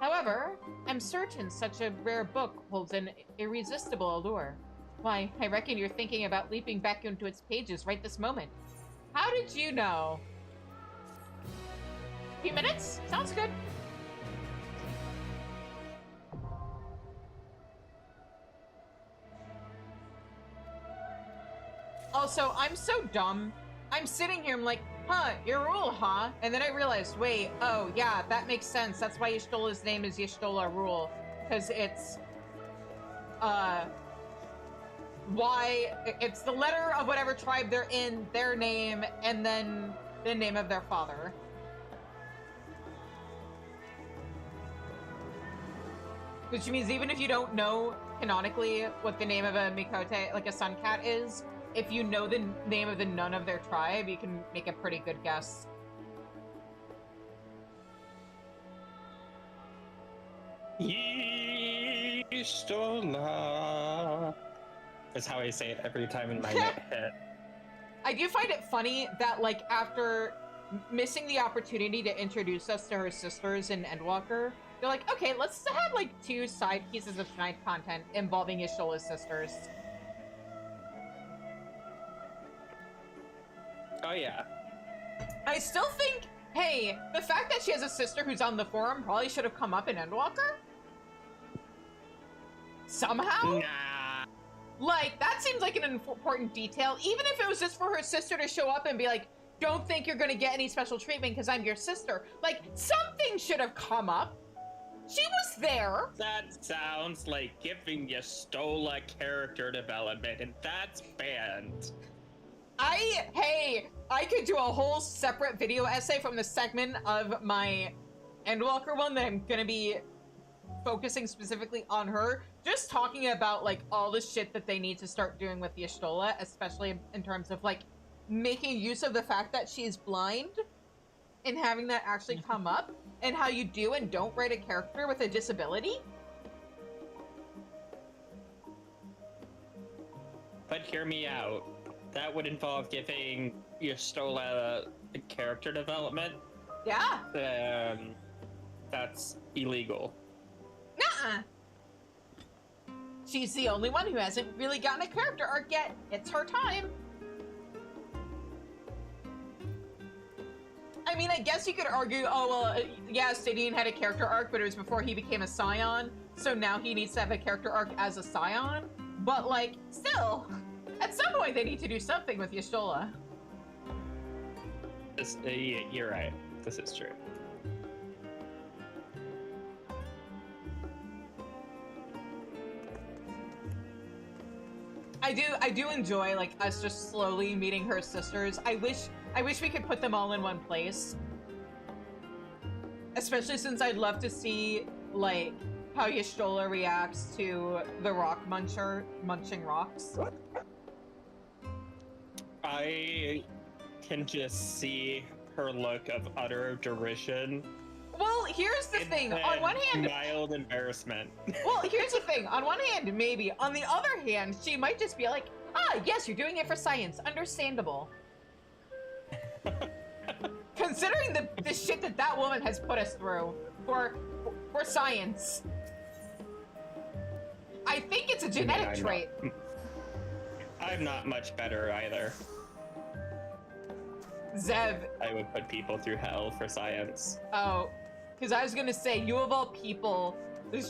However, I'm certain such a rare book holds an irresistible allure. Why, I reckon you're thinking about leaping back into its pages right this moment. How did you know? A few minutes? Sounds good. Also, I'm so dumb. I'm sitting here, I'm like, huh, your rule, huh? And then I realized, wait, oh, yeah, that makes sense. That's why Y'shtola's name is Y'shtola Rule. Because it's, it's the letter of whatever tribe they're in, their name, and then the name of their father. Which means even if you don't know canonically what the name of a Mikote, like a sun cat is, if you know the name of the nun of their tribe, you can make a pretty good guess. Y'shtola is how I say it every time in my head. I do find it funny that, like, after missing the opportunity to introduce us to her sisters in Endwalker, they're like, okay, let's have, like, 2 side pieces of side content involving Y'shtola's sisters. Oh, yeah. I still think, hey, the fact that she has a sister who's on the forum probably should have come up in Endwalker? Somehow? Nah. Like, that seems like an important detail, even if it was just for her sister to show up and be like, don't think you're gonna get any special treatment because I'm your sister. Like, something should have come up. She was there. That sounds like giving Y'shtola character development, and that's banned. Hey, I could do a whole separate video essay from the segment of my Endwalker one that I'm gonna be focusing specifically on her, just talking about, like, all the shit that they need to start doing with Y'shtola, especially in terms of, like, making use of the fact that she's blind and having that actually come up, and how you do and don't write a character with a disability. But hear me out. That would involve giving Y'shtola character development. Yeah. That's illegal. Nuh-uh. She's the only one who hasn't really gotten a character arc yet. It's her time. I mean, I guess you could argue, oh, well, yeah, Stidian had a character arc, but it was before he became a Scion, so now he needs to have a character arc as a Scion. But, like, still, at some point they need to do something with Y'shtola. You're right. This is true. I do enjoy, like, us just slowly meeting her sisters. I wish we could put them all in one place. Especially since I'd love to see, like, how Y'shtola reacts to the rock muncher munching rocks. I can just see her look of utter derision. Well, here's the thing. On one hand, mild embarrassment. Well, here's the thing. On one hand, maybe. On the other hand, she might just be like, ah, yes, you're doing it for science. Understandable. Considering the shit that woman has put us through for science. I think it's a genetic trait. I'm not much better either. Zev. I would put people through hell for science. Oh, because I was gonna say, you of all people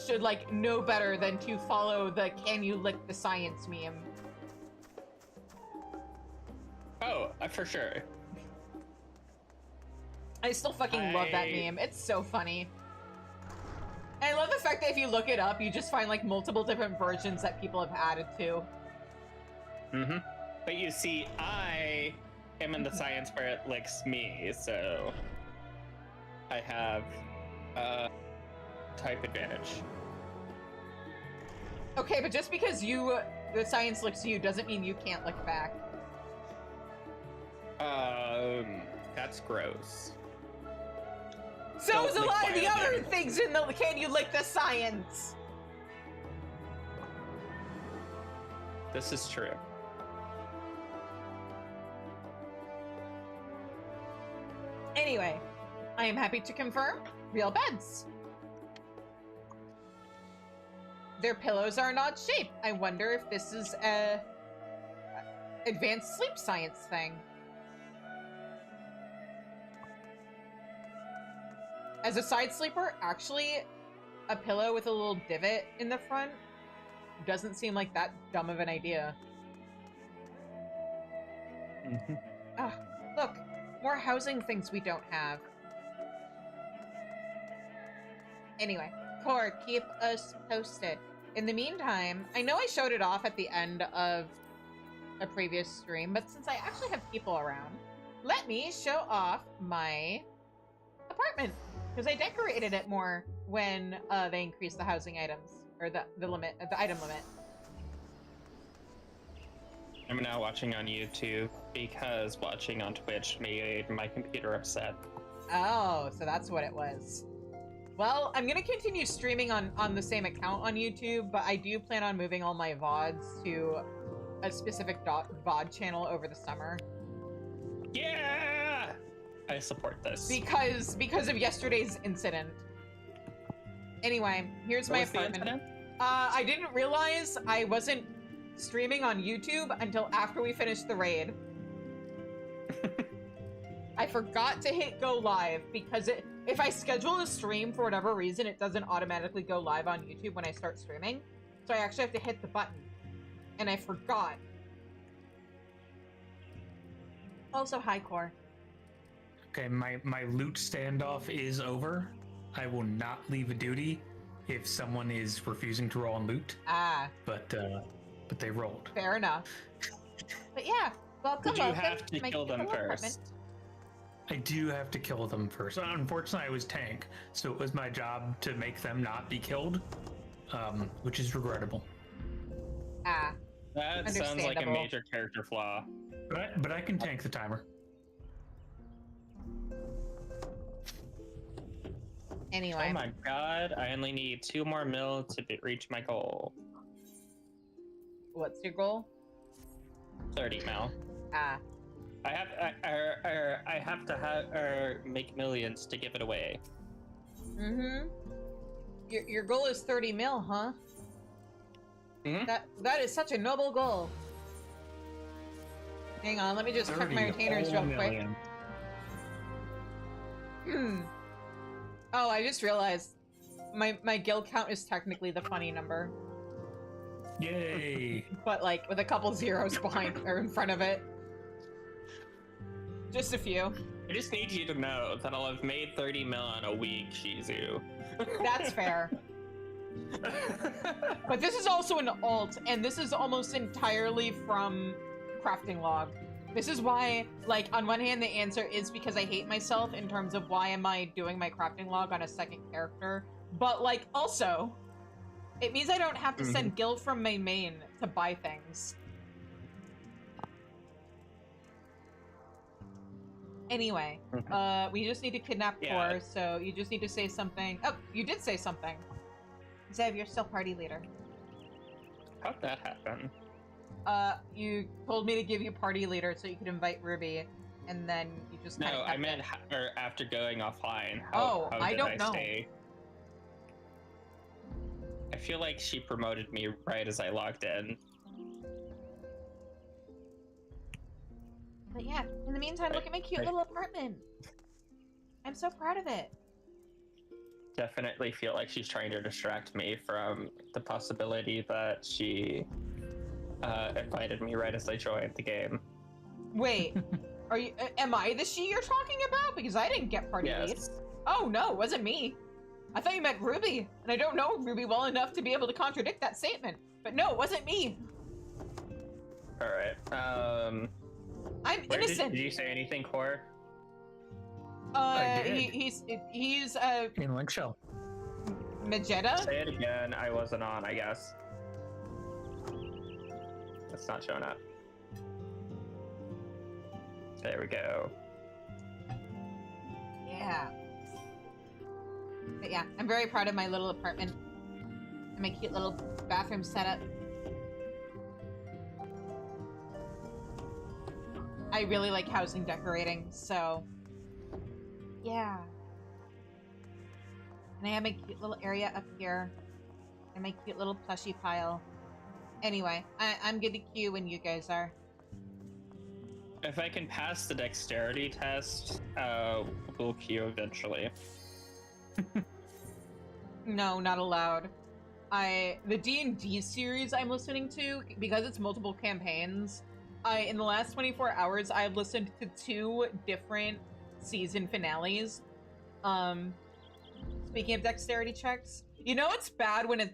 should, like, know better than to follow the "can you lick the science" meme. Oh, for sure. I still fucking love that meme. It's so funny. And I love the fact that if you look it up, you just find, like, multiple different versions that people have added to. Mm-hmm. But you see, I am in the science where it licks me, so I have type advantage. Okay, but just because the science licks you doesn't mean you can't lick back. That's gross. So is a Don't lot of lick the other biodegradable. things in the Can You Lick the Science? This is true. Anyway, I am happy to confirm real beds. Their pillows are an odd shape. I wonder if this is a advanced sleep science thing. As a side sleeper, actually, a pillow with a little divot in the front doesn't seem like that dumb of an idea. Mm-hmm. Ah, look, more housing things we don't have. Anyway, Core, keep us posted. In the meantime, I know I showed it off at the end of a previous stream, but since I actually have people around, let me show off my apartment. Because I decorated it more when they increased the housing items, or the limit, the item limit. I'm now watching on YouTube because watching on Twitch made my computer upset. Oh, so that's what it was. Well, I'm gonna continue streaming on the same account on YouTube, but I do plan on moving all my VODs to a specific VOD channel over the summer. Yeah! I support this. Because of yesterday's incident. Anyway, here's What my was the apartment. incident? I didn't realize I wasn't streaming on YouTube until after we finished the raid. I forgot to hit go live because if I schedule a stream for whatever reason, it doesn't automatically go live on YouTube when I start streaming. So I actually have to hit the button. And I forgot. Also, hi, Core. Okay, my loot standoff is over. I will not leave a duty if someone is refusing to roll on loot, Ah, but they rolled. fair enough. But yeah, welcome, Did you welcome have to my kill cute them little apartment. first? I do have to kill them first. Unfortunately, I was tank, so it was my job to make them not be killed, which is regrettable. Ah, That sounds like a Understandable. major character flaw. But I can tank the timer. anyway. Oh my god, I only need 2 more mil to reach my goal. What's your goal? 30 mil. Ah, I have to make millions to give it away. mm-hmm. Your goal is 30 mil, huh? Mhm. That is such a noble goal. Hang on, let me just check my retainers real quick. Oh, I just realized my guild count is technically the funny number, Yay! but like with a couple zeros behind or in front of it. Just a few. I just need you to know that I'll have made 30 mil in a week, Shizu. That's fair. But this is also an alt, and this is almost entirely from crafting log. This is why, like, on one hand, the answer is because I hate myself in terms of why am I doing my crafting log on a second character. But, like, also, it means I don't have to send guild from my main to buy things. Anyway, we just need to kidnap Core, so you just need to say something. Oh, you did say something. Zev, you're still party leader. How'd that happen? You told me to give you party leader so you could invite Ruby, and then you just kind No, of I meant after going offline. Oh, how I did don't know. Stay? I feel like she promoted me right as I logged in. But yeah, in the meantime, look at my cute little apartment. I'm so proud of it. Definitely feel like she's trying to distract me from the possibility that she invited me right as I joined the game. Wait, are you? Am I the she you're talking about? Because I didn't get party lead. Yes. Oh no, it wasn't me. I thought you meant Ruby, and I don't know Ruby well enough to be able to contradict that statement. But no, it wasn't me. All right. I'm innocent. Did you say anything, Core? I did. He's In Link Shell. Magetta. Say it again. I wasn't on, I guess. It's not showing up. There we go. Yeah. But yeah, I'm very proud of my little apartment and my cute little bathroom setup. I really like housing decorating, so yeah. And I have my cute little area up here and my cute little plushie pile. Anyway, I'm good to queue when you guys are. If I can pass the dexterity test, we'll queue eventually. No, not allowed. The D&D series I'm listening to, because it's multiple campaigns, in the last 24 hours, I've listened to 2 different season finales. Speaking of dexterity checks, you know it's bad when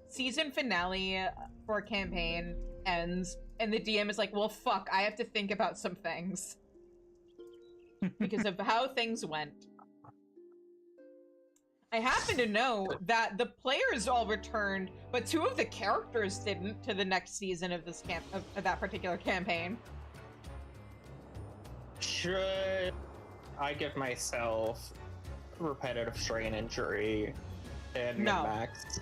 season finale for a campaign ends and the DM is like, well, fuck, I have to think about some things. Because of how things went. I happen to know that the players all returned, but 2 of the characters didn't to the next season of this of that particular campaign. Should I give myself repetitive strain injury and No. min-max?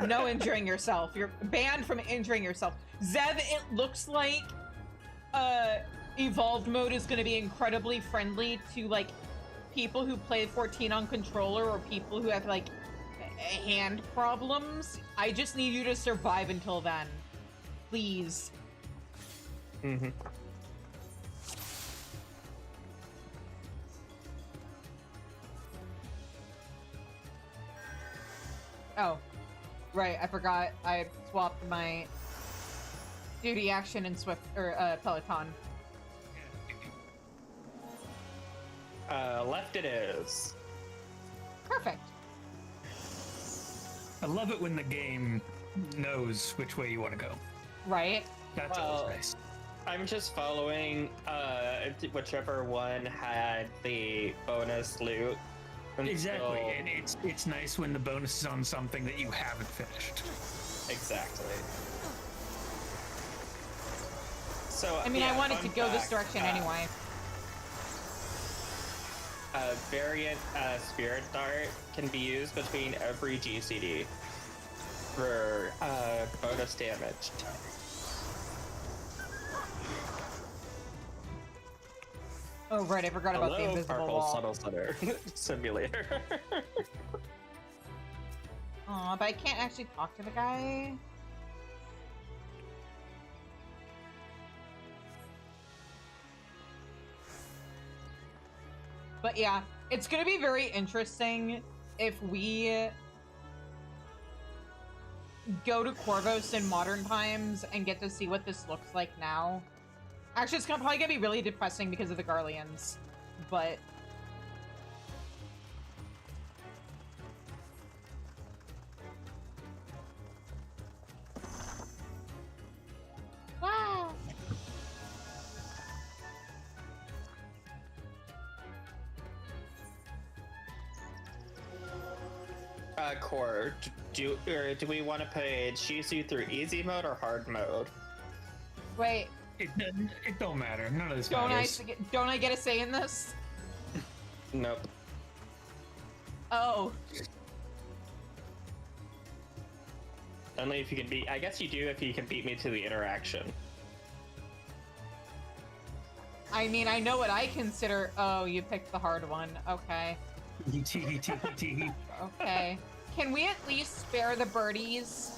No injuring yourself. You're banned from injuring yourself. Zev, it looks like evolved mode is going to be incredibly friendly to like people who play 14 on controller or people who have like hand problems. I just need you to survive until then. Please. Mm-hmm. Oh, right. I forgot. I swapped my duty action and Swift or Peloton. Left it is. Perfect. I love it when the game knows which way you want to go. Right. That's always nice. I'm just following whichever one had the bonus loot. Exactly, and it's nice when the bonus is on something that you haven't finished. Exactly. So I mean, yeah, I wanted fun to go this fact, direction anyway. Variant Spirit Dart can be used between every GCD for bonus damage. Oh, right. I forgot about the Hello, invisible Purple wall. Subtle Stutter Simulator. Aw, but I can't actually talk to the guy. But yeah, it's gonna be very interesting if we go to Corvos in modern times and get to see what this looks like now. Actually, it's probably gonna be really depressing because of the Garleans, but... Wow! Core, do we want to play Shizu through easy mode or hard mode? Wait, It don't matter. None of this don't matters. don't I get a say in this? Nope. Oh. Only if you can beat. I guess you do if you can beat me to the interaction. I mean, I know what I consider... Oh, you picked the hard one. Okay. Okay. Can we at least spare the birdies?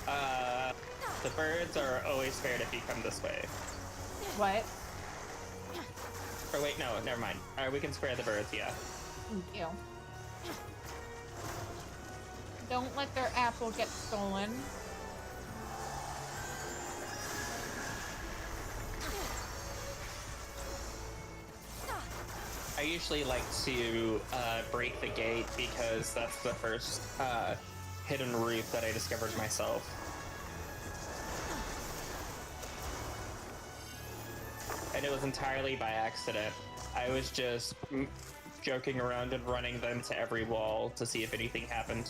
The birds are always spared if you come this way. What? Or wait, no, never mind. We can spare the birds, yeah. Thank you. Don't let their apple get stolen. I usually like to break the gate because that's the first hidden roof that I discovered myself. And it was entirely by accident. I was just joking around and running them to every wall to see if anything happened.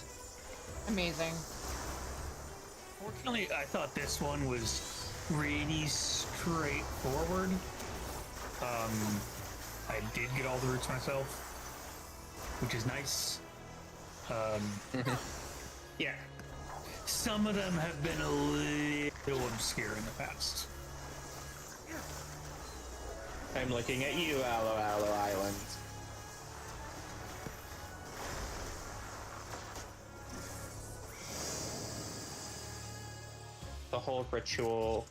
Amazing. Fortunately, I thought this one was pretty straightforward. I did get all the routes myself, which is nice. Yeah. Some of them have been a little obscure in the past. I'm looking at you, Aloe Aloe Island. The whole ritual.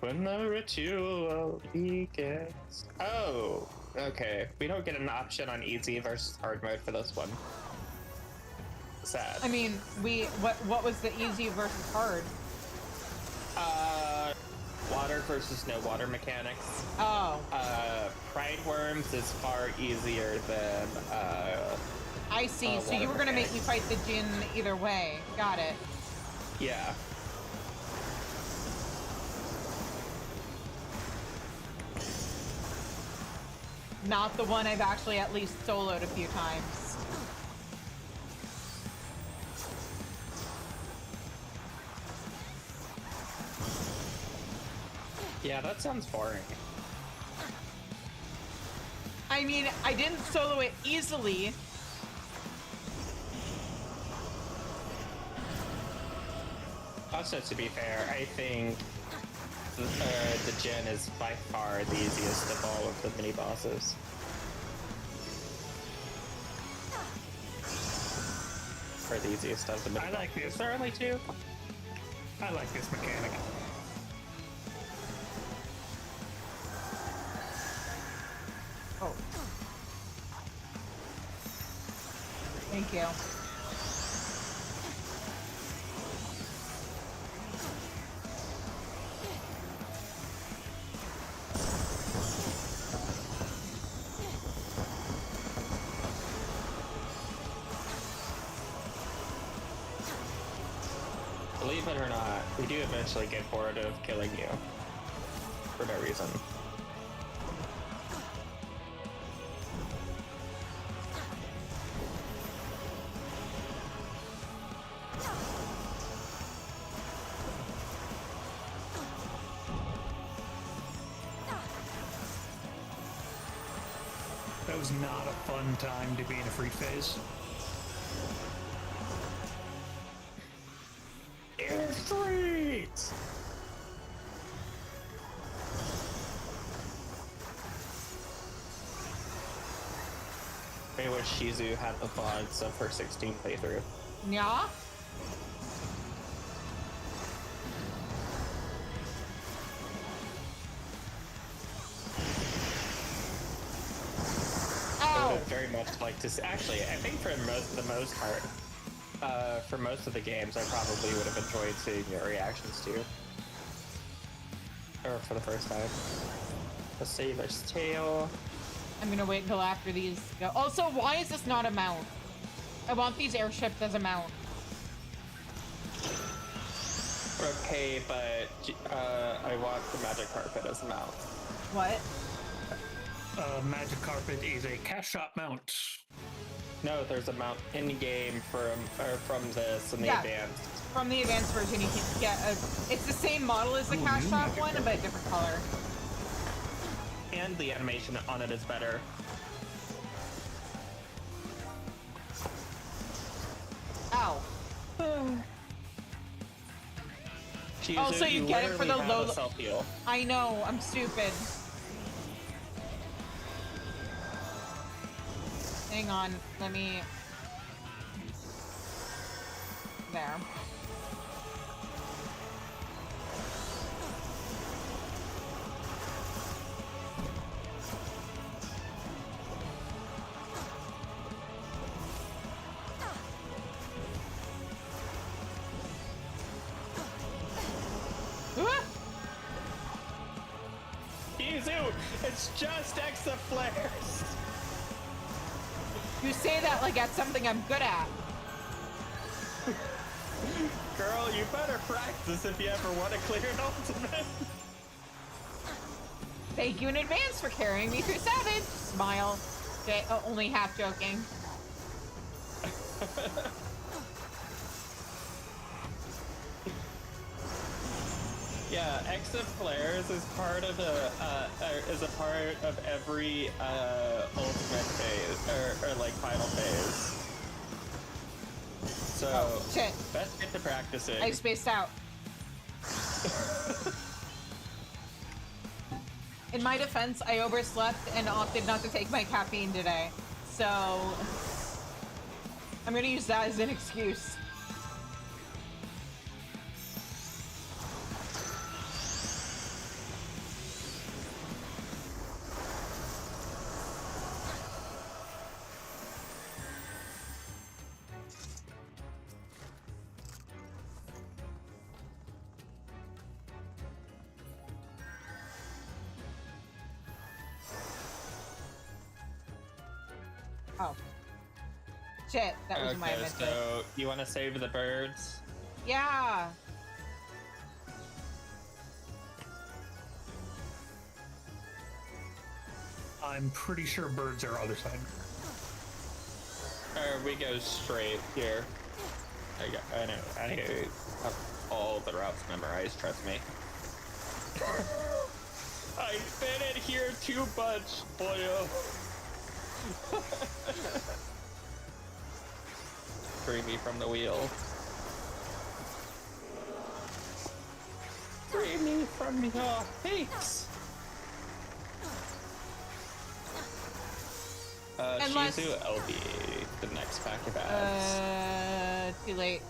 When the ritual begins. Oh, okay. We don't get an option on easy versus hard mode for this one. Sad. I mean, what was the easy versus hard? Water versus no water mechanics. Oh. Pride Worms is far easier than, I see. So you were gonna make me fight the Djinn either way. Got it. Yeah. Not the one I've actually at least soloed a few times. Yeah, that sounds boring. I mean, I didn't solo it easily. Also, to be fair, I think the Djinn is by far the easiest of all of the mini bosses. Or the easiest of the mini bosses. I like this. Is there only two? I like this mechanic. Oh. Thank you. Believe it or not, we do eventually get bored of killing you. For no reason. That was not a fun time to be in a free phase. Street! I wish Shizu had the VODs of her 16 playthrough. Yeah? I would very much like to see. Actually, I think for the most part, for most of the games, I probably would have enjoyed seeing your reactions to. Or for the first time. The Saber's Tail. I'm gonna wait until after these go. Also, why is this not a mount? I want these airships as a mount. Okay, but I want the Magic Carpet as a mount. What? Magic Carpet is a cash shop mount. No, there's a mount in-game from this in the advanced. From the advanced version, you can get a... It's the same model as the cash shop one, but a different color. And the animation on it is better. Ow. Shizu, Also, you get it for the low... self-heal. I know, I'm stupid. Hang on, let me... There. Shizu, it's just Exa flares. You say that like that's something I'm good at. Girl, you better practice if you ever want to clear an ultimate. Thank you in advance for carrying me through Savage. Smile. Okay, only half joking. Yeah, exit flares is part of is a part of every ultimate phase or like final phase. So Oh, shit. best get to practicing. I spaced out. In my defense, I overslept and opted not to take my caffeine today. So I'm gonna use that as an excuse. Oh. Shit, that was my mistake. So you want to save the birds? Yeah. I'm pretty sure birds are other side. Or we go straight here. I know. I have all the routes memorized, trust me. I've been in here too much, boyo. Free me from the wheel. Free me from your hates. Unless... Shizu LB, the next pack of ads. Too late.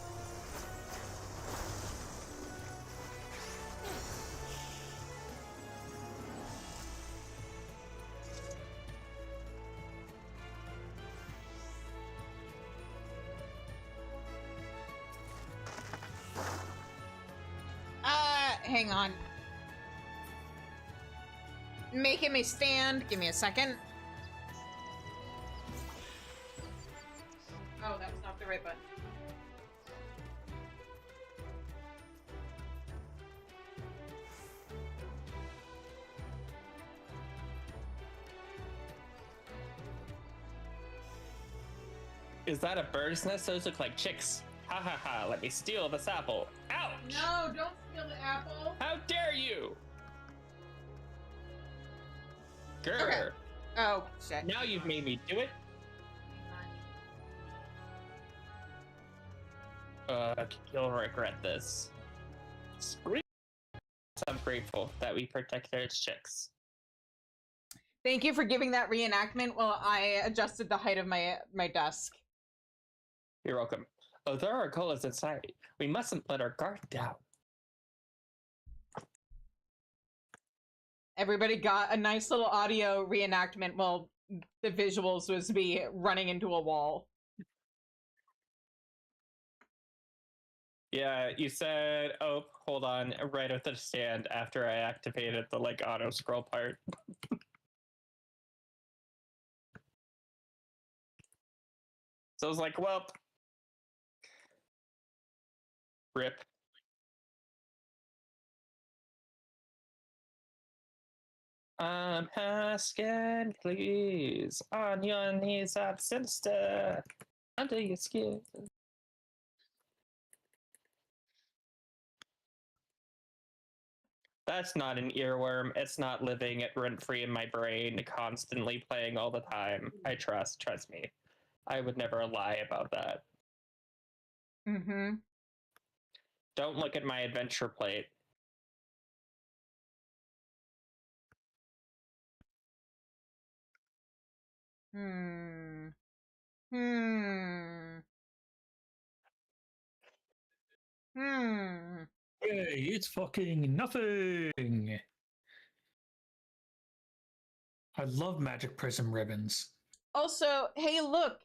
Hang on. Making me stand. Give me a second. Oh, that was not the right button. Is that a bird's nest? Those look like chicks. Ha ha ha, let me steal this apple. Ouch! No, don't steal the apple. How dare you! Grr. Okay. Oh, shit. Now you've made me do it. You'll regret this. Scream. I'm grateful that we protected its chicks. Thank you for giving that reenactment while I adjusted the height of my desk. You're welcome. Oh, there are golems inside. We mustn't let our guard down. Everybody got a nice little audio reenactment while the visuals was me running into a wall. Yeah, you said, oh, hold on, right at the stand after I activated the, like, auto-scroll part. So I was like, well, rip. I'm asking, please, on your knees, I'm sinister, under your skin. That's not an earworm. It's not living it rent-free in my brain, constantly playing all the time. I trust me. I would never lie about that. Mm-hmm. Don't look at my adventure plate. Hmm. Hey, it's fucking nothing. I love magic prism ribbons. Also, hey, look.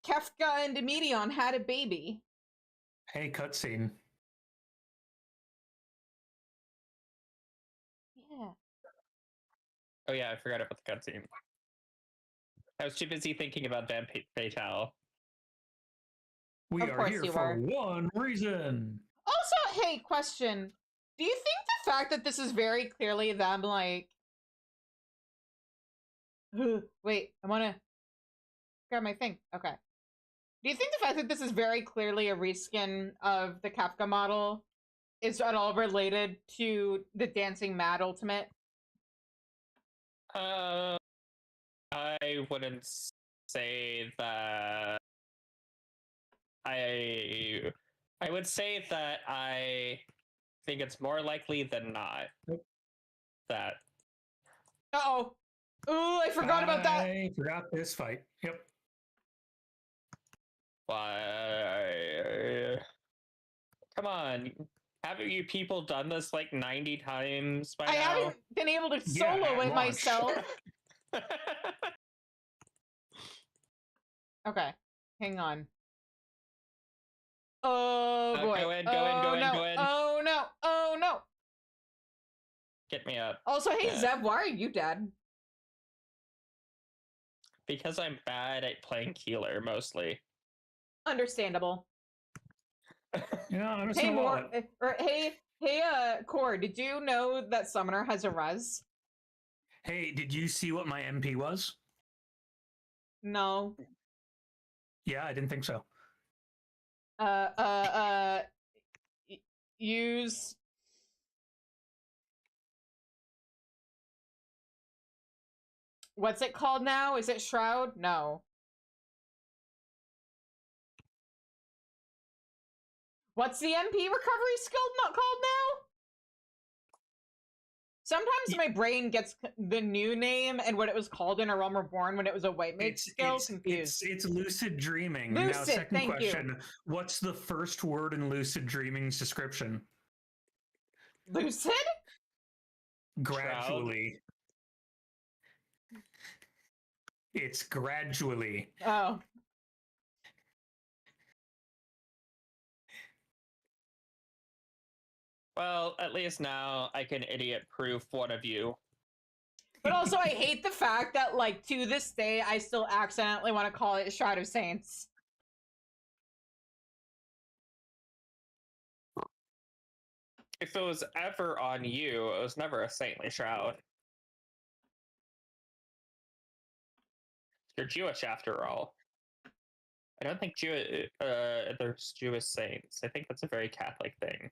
Kefka and Demedion had a baby. Hey, cutscene. Yeah. Oh yeah, I forgot about the cutscene. I was too busy thinking about Van Fatale. We are here for one reason. Also, hey, question. Do you think the fact that this is very clearly them, like... Wait, I want to grab my thing. Okay. Do you think the fact that this is very clearly a reskin of the Kafka model is at all related to the Dancing Mad Ultimate? I wouldn't say that. I would say that I think it's more likely than not that. Uh-oh. Ooh, I forgot about that. I forgot this fight. Yep. Come on. Haven't you people done this like 90 times by I now? haven't been able to Yeah, solo at it launch. myself. Okay, hang on. Oh boy. Go in, Oh no. go in. Oh no. Oh no. Get me up. Also, hey Yeah. Zeb, why are you dead? Because I'm bad at playing healer mostly. Understandable. Yeah, I'm Hey, a more. wallet. Core, did you know that Summoner has a res? Hey, did you see what my MP was? No. Yeah, I didn't think so. Use. What's it called now? Is it Shroud? No. What's the MP recovery skill not called now? Sometimes my brain gets the new name and what it was called in A Realm Reborn when it was a white mage skill confused. It's lucid dreaming. Lucid, now, second thank question: you. what's the first word in lucid dreaming's description? Lucid? Gradually. It's gradually. Oh. Well, at least now I can idiot proof one of you. But also, I hate the fact that, like, to this day, I still accidentally want to call it Shroud of Saints. If it was ever on you, it was never a saintly shroud. You're Jewish after all. I don't think there's Jewish saints. I think that's a very Catholic thing.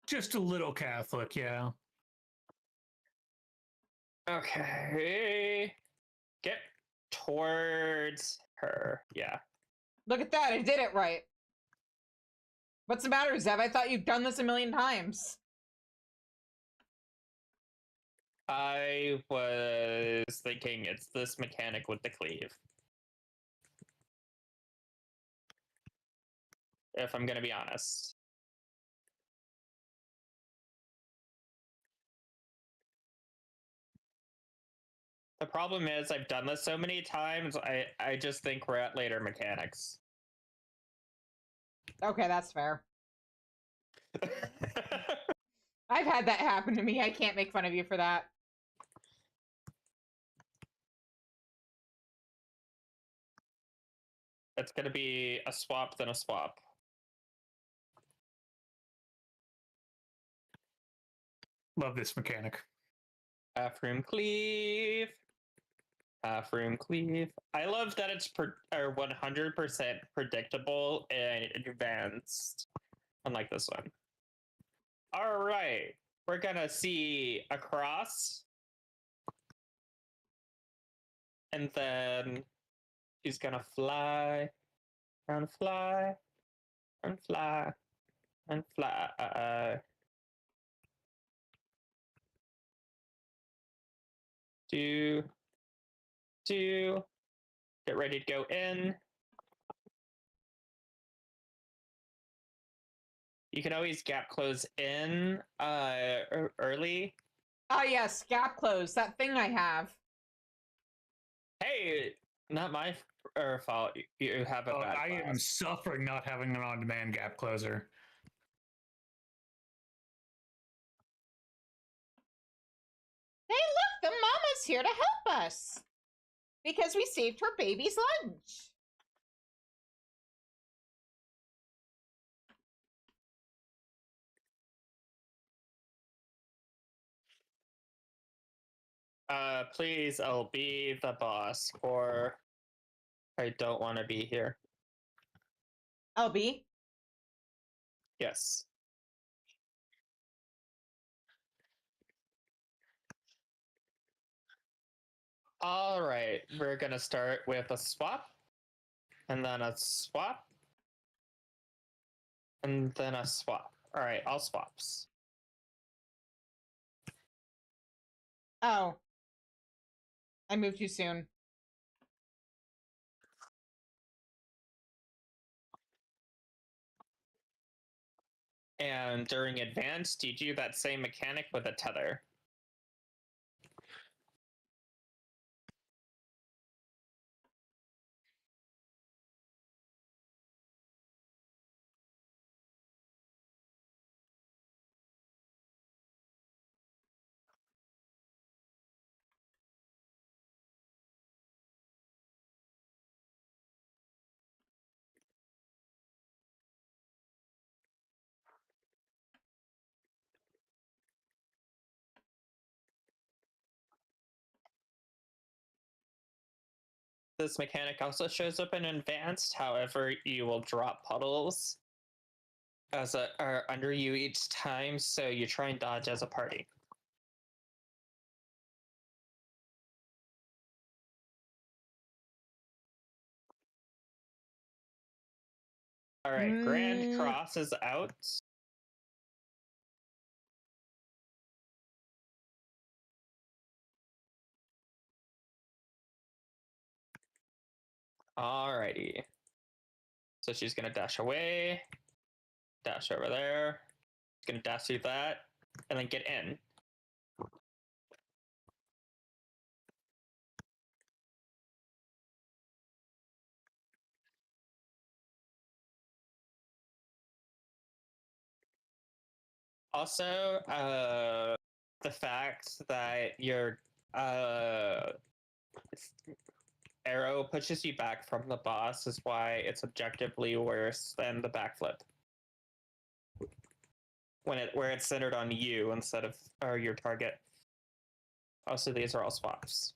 Just a little Catholic, yeah. Okay. Get towards her. Yeah. Look at that, I did it right. What's the matter, Zev? I thought you've done this a million times. I was thinking it's this mechanic with the cleave. If I'm gonna be honest. The problem is I've done this so many times, I just think we're at later mechanics. Okay, that's fair. I've had that happen to me. I can't make fun of you for that. It's gonna be a swap, then a swap. Love this mechanic. Half room cleave. Half room cleave. I love that it's 100% predictable and advanced, unlike this one. All right, we're gonna see a cross, and then he's gonna fly and fly and fly and fly. Get ready to go in. You can always gap close in early. Oh yes, gap close, that thing I have. Hey, not my fault. You have a bad I class. am suffering not having an on-demand gap closer. Hey, look, the mama's here to help us. Because we saved her baby's lunch. Please, I'll be the boss, or I don't want to be here. LB? Yes. All right, we're gonna start with a swap, and then a swap, and then a swap. All right, all swaps. Oh. I moved too soon. And during advanced, you do that same mechanic with a tether. This mechanic also shows up in advanced, however, you will drop puddles are under you each time, so you try and dodge as a party. All right, Grand Cross is out. Alrighty. So she's gonna dash away, dash over there, gonna dash through that, and then get in. Also, the fact that your arrow pushes you back from the boss is why it's objectively worse than the backflip. Where it's centered on you instead of your target. Also, these are all swaps.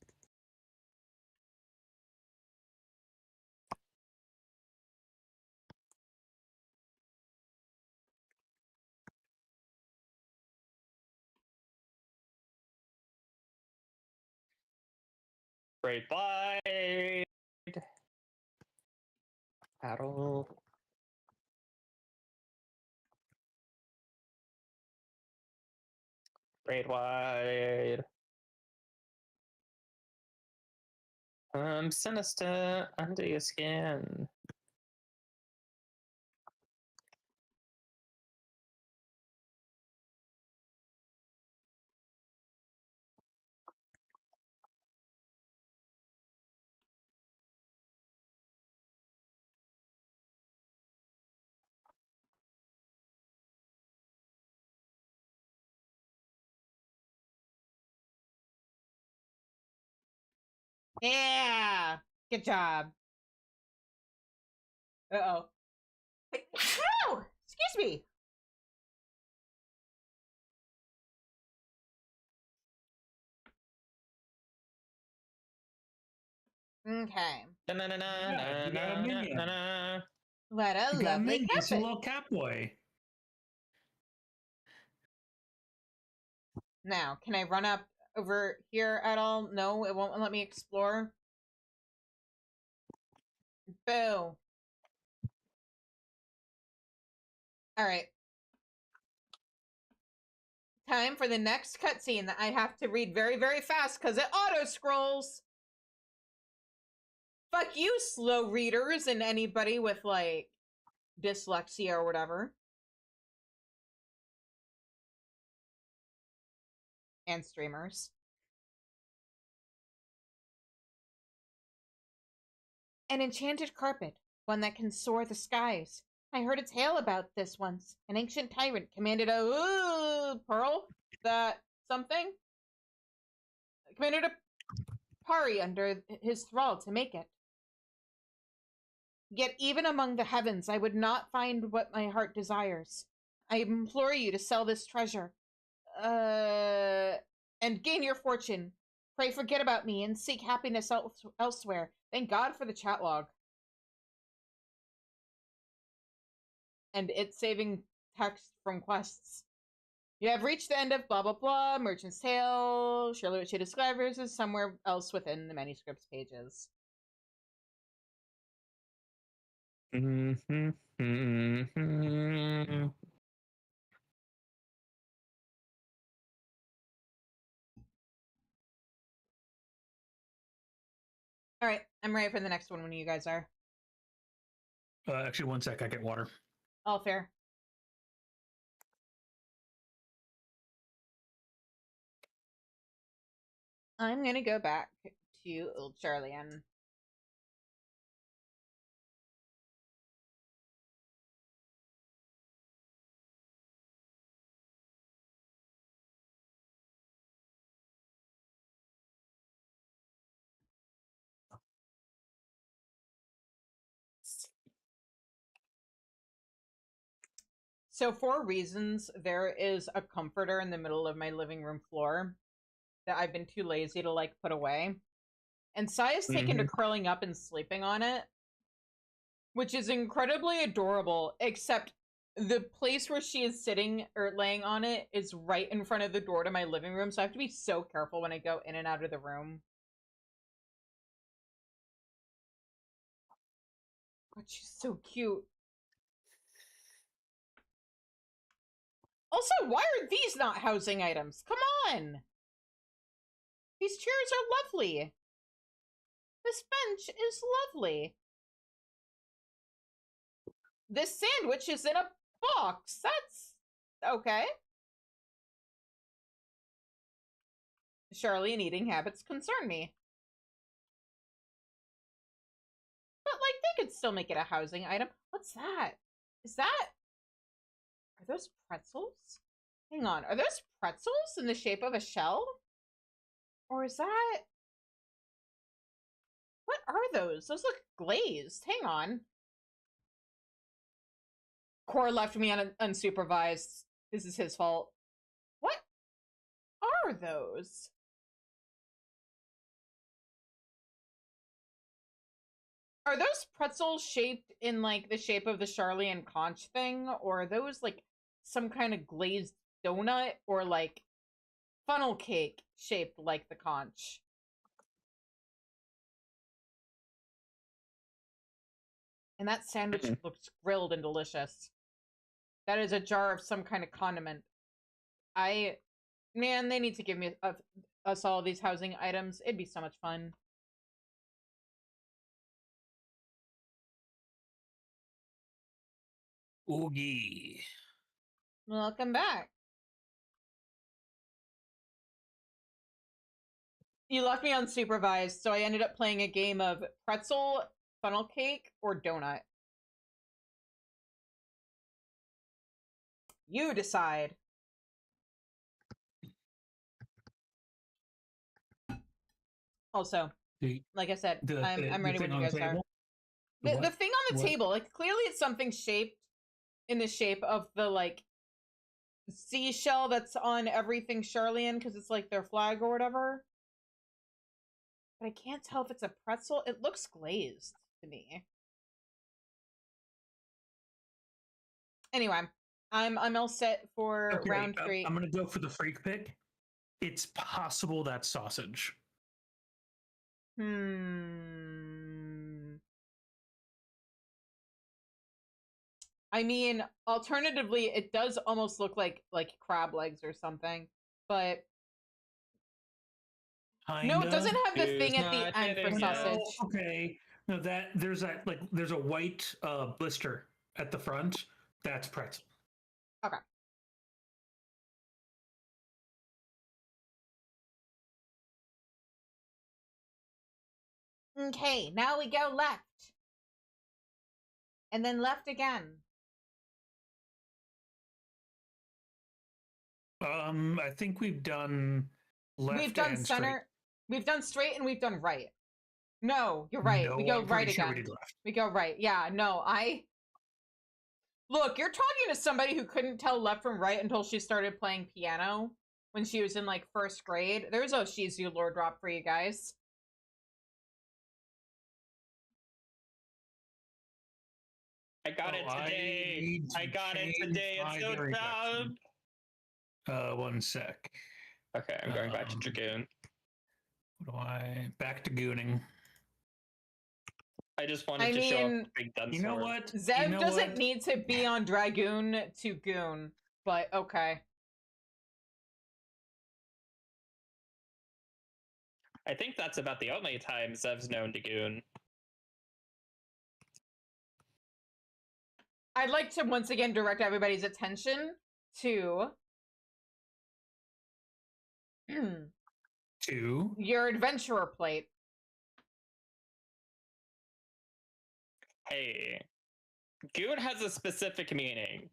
Great Blade. Battle. Great Wide. Sinister under your skin. Yeah! Good job. Uh-oh. Ow! Excuse me! Okay. Yeah, you got a minion. What a You got a lovely minion. It's a carpet. little catboy. Now, can I run up over here at all? No, it won't let me explore. Boo. Alright. Time for the next cutscene that I have to read very, very fast because it auto-scrolls. Fuck you, slow readers, and anybody with, like, dyslexia or whatever. And streamers. An enchanted carpet, one that can soar the skies. I heard a tale about this once. An ancient tyrant commanded a pearl that something commanded a pari under his thrall to make it. Yet even among the heavens, I would not find what my heart desires. I implore you to sell this treasure, and gain your fortune. Pray forget about me and seek happiness elsewhere. Thank God for the chat log. And it's saving text from quests. You have reached the end of blah blah blah, Merchant's Tale. Surely what she describes is somewhere else within the manuscript's pages. Alright, I'm ready for the next one when you guys are. Actually, one sec, I get water. All fair. I'm gonna go back to Old Charlian. So for reasons, there is a comforter in the middle of my living room floor that I've been too lazy to like put away. And Saya's taken to curling up and sleeping on it, which is incredibly adorable, except the place where she is sitting or laying on it is right in front of the door to my living room, so I have to be so careful when I go in and out of the room. God, she's so cute. Also, why are these not housing items? Come on! These chairs are lovely. This bench is lovely. This sandwich is in a box. That's okay. Charlie and eating habits concern me. But, like, they could still make it a housing item. What's that? Is that... Are those pretzels? Hang on. Are those pretzels in the shape of a shell? Or is that... What are those? Those look glazed. Hang on. Core left me unsupervised. This is his fault. What are those? Are those pretzels shaped in, like, the shape of the Charlie and Conch thing? Or are those, like, some kind of glazed donut? Or, like, funnel cake shaped like the conch? And that sandwich looks grilled and delicious. That is a jar of some kind of condiment. Man, they need to give me us all these housing items. It'd be so much fun. Oogie. Welcome back. You left me unsupervised, so I ended up playing a game of pretzel, funnel cake, or donut. You decide. Also, like I said, I'm ready when you guys are. The thing on the table, like, clearly it's something shaped in the shape of the, like, seashell that's on everything Charlian, because it's, like, their flag or whatever. But I can't tell if it's a pretzel. It looks glazed to me. Anyway, I'm all set for round 3. I'm gonna go for the freak pick. It's possible that's sausage. I mean, alternatively, it does almost look like crab legs or something, but no, it doesn't have the thing at the end for sausage. Okay, no, there's a white blister at the front. That's pretzel. Okay. Okay, now we go left. And then left again. I think we've done left. We've done center. Straight. We've done straight and we've done right. No, you're right. No, we go I'm right sure again. we did left. We go right. Yeah, no, Look, you're talking to somebody who couldn't tell left from right until she started playing piano when she was in, like, 1st grade. There's a Shizu lore drop for you guys. I got it today. I got it today. It's so proud. 1 sec. Okay, I'm going back to Dragoon. What do I... Back to gooning. I just wanted to show off Big Gun You know sword. what? Zev doesn't need to be on Dragoon to goon, but okay. I think that's about the only time Zev's known to goon. I'd like to once again direct everybody's attention to your adventurer plate. Hey, goon has a specific meaning.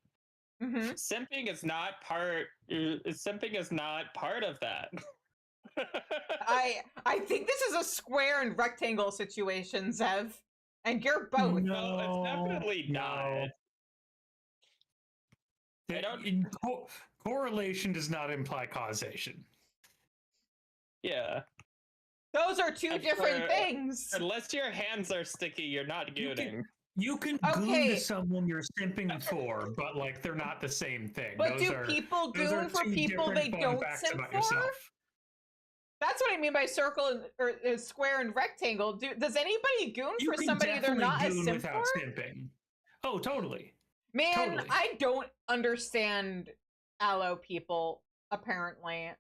Mm-hmm. Simping is not part. Simping is not part of that. I think this is a square and rectangle situation, Zev, and you're both. No, it's definitely not. I don't. Correlation does not imply causation. Yeah. Those are two different things. Unless your hands are sticky, you're not gooning. You can goon to someone you're simping for, but like they're not the same thing. But do people goon for people they don't simp for? That's what I mean by circle or square and rectangle. Does anybody goon for somebody they're not a simp for? Simping. Oh, totally. Man, totally. I don't understand allo people, apparently.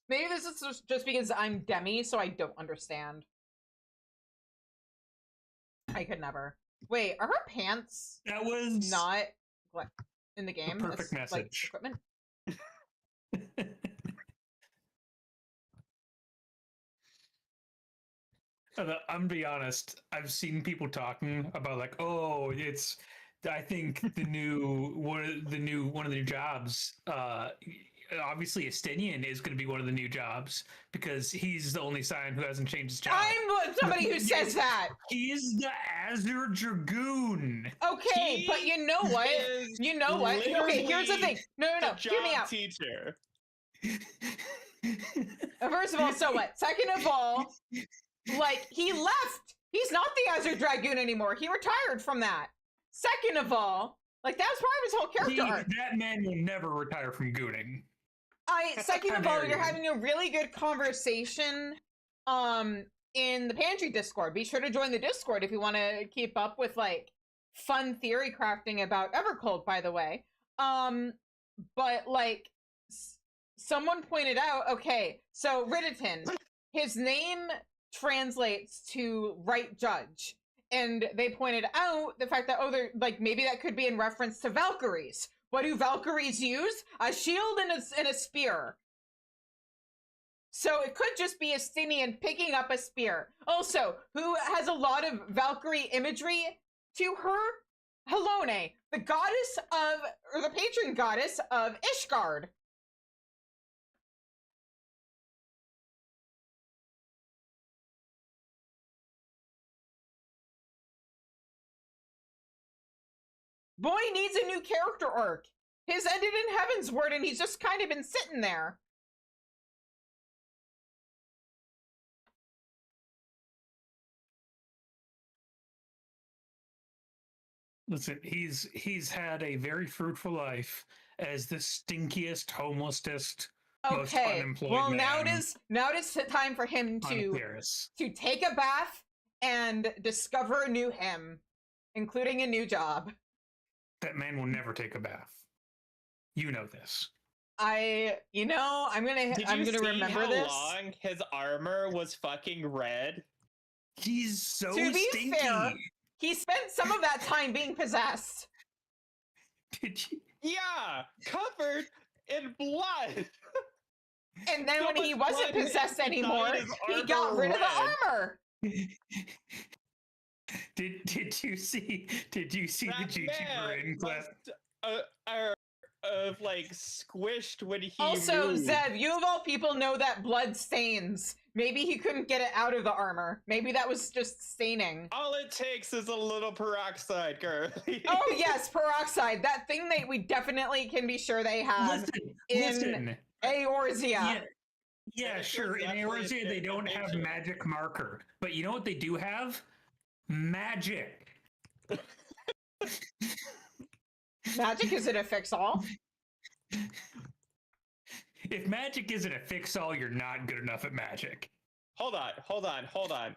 Maybe this is just because I'm Demi, so I don't understand. I could never. Wait, are her pants that was not what in the game? Perfect message. Like, equipment? I'm gonna be honest. I've seen people talking about like, oh, it's. I think one of the new jobs. Obviously, Estinian is going to be one of the new jobs because he's the only Scion who hasn't changed his job. I'm somebody who says that. He's the Azure Dragoon. Okay, but you know what? You know what? Okay, here's the thing. No. Hear me out. Teacher. First of all, so what? Second of all, like, he left. He's not the Azure Dragoon anymore. He retired from that. Second of all, like, that was part of his whole character arc. That man will never retire from gooning. Second of all, you're having a really good conversation in the Pantry Discord. Be sure to join the Discord if you want to keep up with, like, fun theory crafting about Evercold, by the way. But, like, someone pointed out, okay, so Ridditon, his name translates to right judge. And they pointed out the fact that, oh, they're like, maybe that could be in reference to Valkyries. What do Valkyries use? A shield and a spear. So it could just be Estinian picking up a spear. Also, who has a lot of Valkyrie imagery to her? Helone, the goddess of, or the patron goddess of Ishgard. Boy needs a new character arc. His ended in Heavensward and he's just kind of been sitting there. Listen, he's had a very fruitful life as the stinkiest, homelessest, most unemployed man. Now it is time for him to take a bath and discover a new him, including a new job. That man will never take a bath. You know this. I'm gonna remember this. How long his armor was fucking red? He's so to be stinky. Fair, he spent some of that time being possessed. Did you? Yeah, covered in blood. And then when he wasn't possessed anymore, he got rid of the armor. Did you see the GG Marin clip? Like squished when he also moved. Zev, you of all people know that blood stains. Maybe he couldn't get it out of the armor. Maybe that was just staining. All it takes is a little peroxide, girlie. Oh yes, peroxide. That thing that we definitely can be sure they have in Eorzea. Yeah, sure. In Eorzea they don't have magic marker, but you know what they do have? Magic. Magic isn't a fix-all. If magic isn't a fix-all, you're not good enough at magic. Hold on.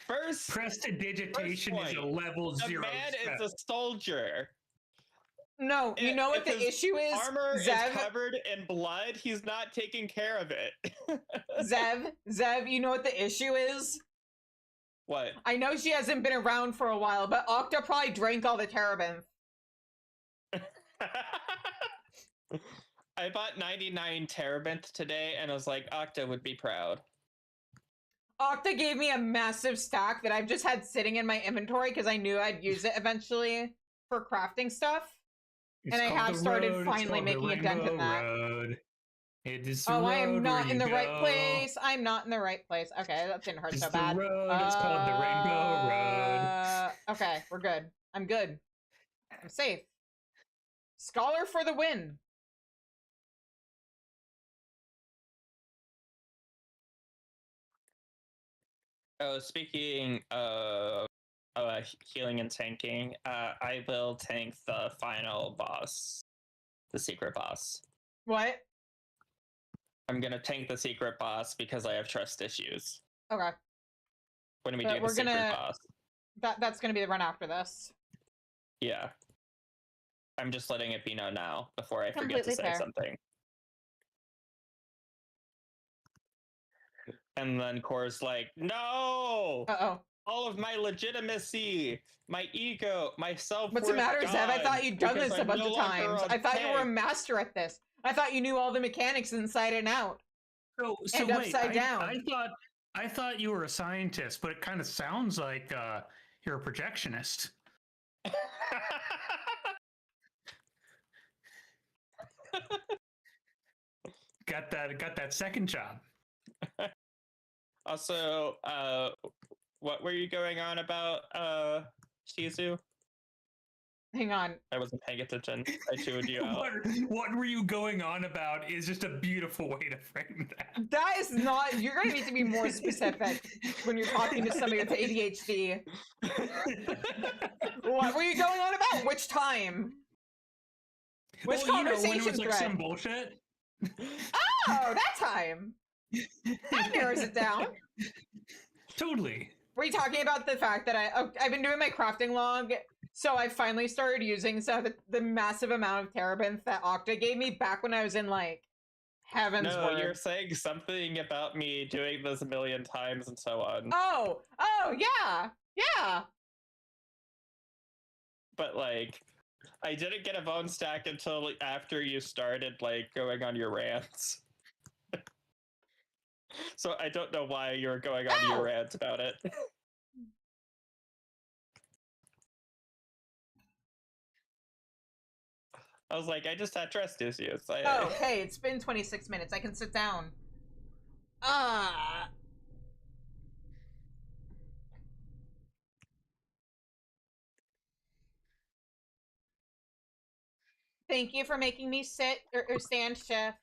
First Prestidigitation is a level the 0 man step. is a soldier. No, you know what If the his issue is? Armor Zev, is covered in blood. He's not taking care of it. Zev, you know what the issue is? What? I know she hasn't been around for a while, but Octa probably drank all the Terebinth. I bought 99 Terebinth today, and I was like, Octa would be proud. Octa gave me a massive stack that I've just had sitting in my inventory because I knew I'd use it eventually for crafting stuff. It's And I called have the started road, finally it's called making the a dent in Rainbow that. Road. It is the Oh, I road am not where in you the right go. place. I'm not in the right place. Okay, that didn't hurt It's so the bad. road, it's called the Rainbow Road. Okay, we're good. I'm good. I'm safe. Scholar for the win. Oh, speaking of healing and tanking, I will tank the final boss, the secret boss. What? I'm gonna tank the secret boss because I have trust issues. Okay. When we But do we're the secret gonna- boss. That's gonna be the run after this. Yeah. I'm just letting it be known now before I forget Completely to say fair. something. And then Core's like, no! Uh-oh. All of my legitimacy, my ego, my self-worth. What's the matter, Zev? I thought you'd done because this a I'm bunch no of longer times. a I thought you were a tank." master at this. I thought you knew all the mechanics inside and out. So And wait, upside down. I thought you were a scientist, but it kind of sounds like you're a projectionist. Got that second job. Also, what were you going on about, Shizu? Hang on. I wasn't paying attention. I tuned you out. What were you going on about is just a beautiful way to frame that. That is not... You're going to need to be more specific when you're talking to somebody with ADHD. What were you going on about? Which time? Which conversation when it was like thread? some bullshit. Oh, that time. That narrows it down. Totally. Were you talking about the fact that I've been doing my crafting log, so I finally started using the massive amount of Terebinth that Octa gave me back when I was in, like, Heaven's No, Word. you're saying something about me doing this a million times and so on. Oh, yeah. But, like, I didn't get a bone stack until after you started, like, going on your rants. So I don't know why you were going on your rant about it. I was like, I just had trust issues. Oh, hey, it's been 26 minutes. I can sit down. Thank you for making me sit or stand shift.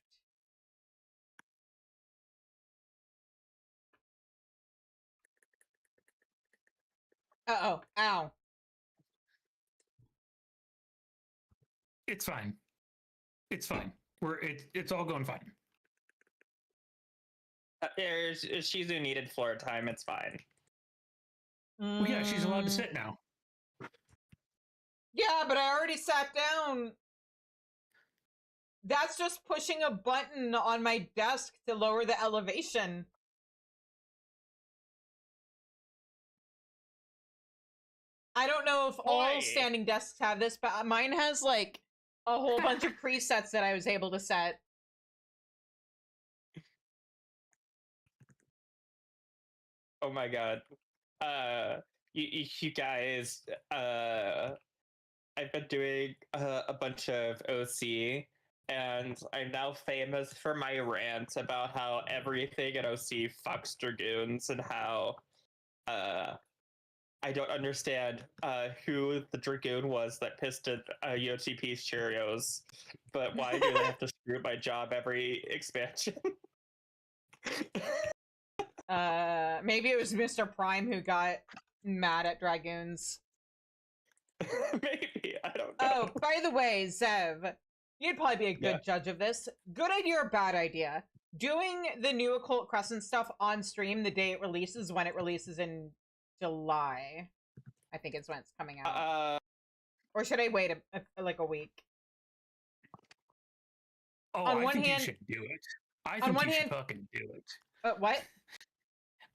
Uh-oh. Ow. It's fine. It's fine. It's all going fine. Shizu needed floor time. It's fine. Well, yeah, she's allowed to sit now. Yeah, but I already sat down. That's just pushing a button on my desk to lower the elevation. I don't know if all standing desks have this, but mine has, like, a whole bunch of presets that I was able to set. Oh my god. You guys, I've been doing a bunch of OC, and I'm now famous for my rant about how everything in OC fucks Dragoons and how I don't understand who the Dragoon was that pissed at UOTP's Cheerios, but why do they have to screw my job every expansion? Maybe it was Mr. Prime who got mad at dragoons. Maybe, I don't know. Oh, by the way, Zev, you'd probably be a good judge of this. Good idea or bad idea? Doing the new Occult Crescent stuff on stream the day it releases, when it releases in July. I think it's when it's coming out. Or should I wait like a week? Oh, On I one think hand- you should do it. I on think one you hand- should fucking do it. What?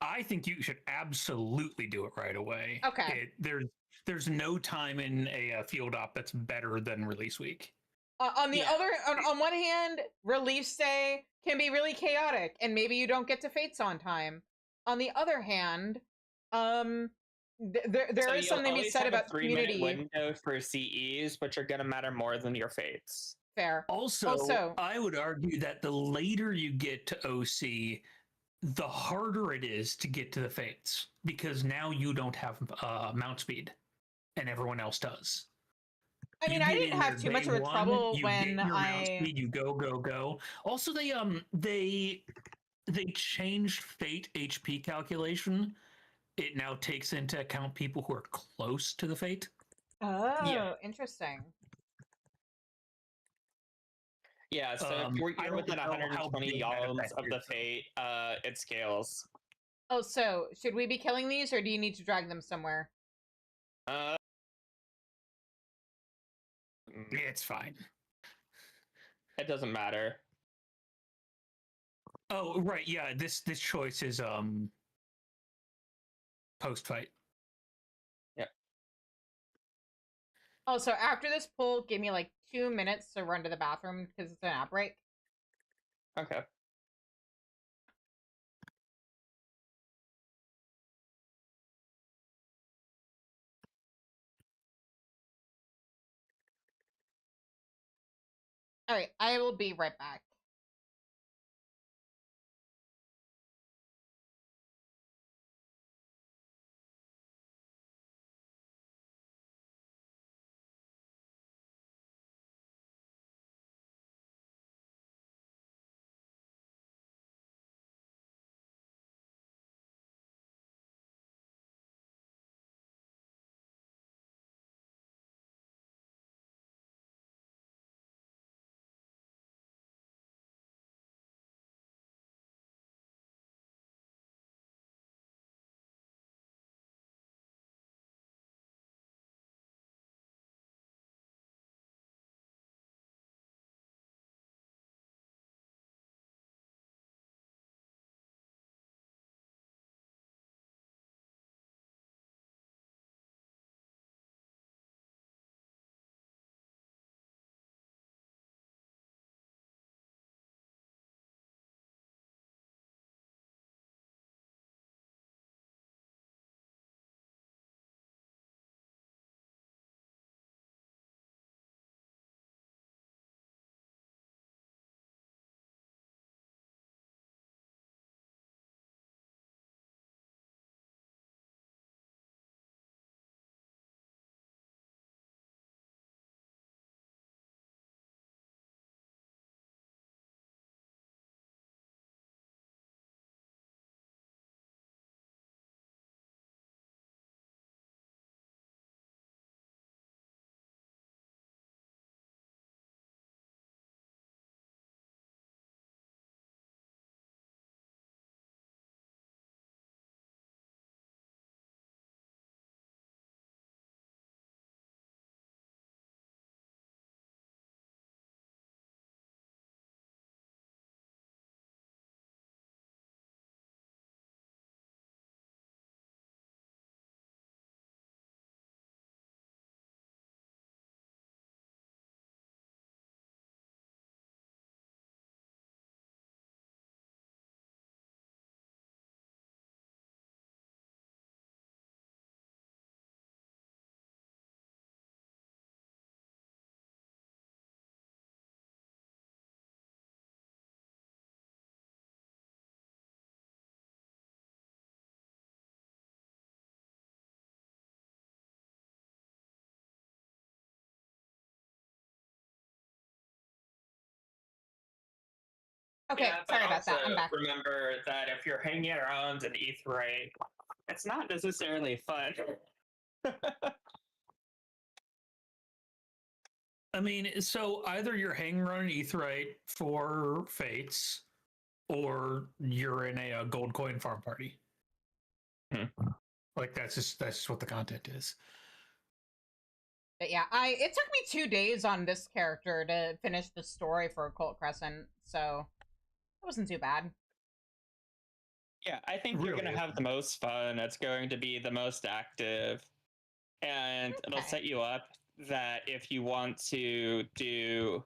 I think you should absolutely do it right away. Okay. There's no time in a field op that's better than release week. On one hand, release day can be really chaotic, and maybe you don't get to Fates on time. On the other hand, there is something to be said about community. Window for CEs, which are going to matter more than your Fates. Fair. Also, I would argue that the later you get to OC, the harder it is to get to the Fates, because now you don't have mount speed, and everyone else does. I mean, I didn't have too much of a trouble when speed, you go. Also, they changed Fate HP calculation. It now takes into account people who are close to the Fate. Oh, yeah. Interesting. Yeah, so if you're within 120 yalms of the Fate, it scales. Oh, so should we be killing these, or do you need to drag them somewhere? It's fine. It doesn't matter. Oh, right, yeah, this choice is post-fight. Yep. Oh, so after this pull, give me like 2 minutes to run to the bathroom because it's an outbreak. Okay. All right, I will be right back. Okay, yeah, sorry about that. I'm back. Remember that if you're hanging around an Aetheryte It's not necessarily fun. I mean, so either you're hanging around an Aetheryte for Fates, or you're in a gold coin farm party. Hmm. Like that's just what the content is. But yeah, it took me 2 days on this character to finish the story for Occult Crescent, so it wasn't too bad. Yeah, I think you're Really? going to have the most fun. It's going to be the most active. And it'll Okay. set you up that if you want to do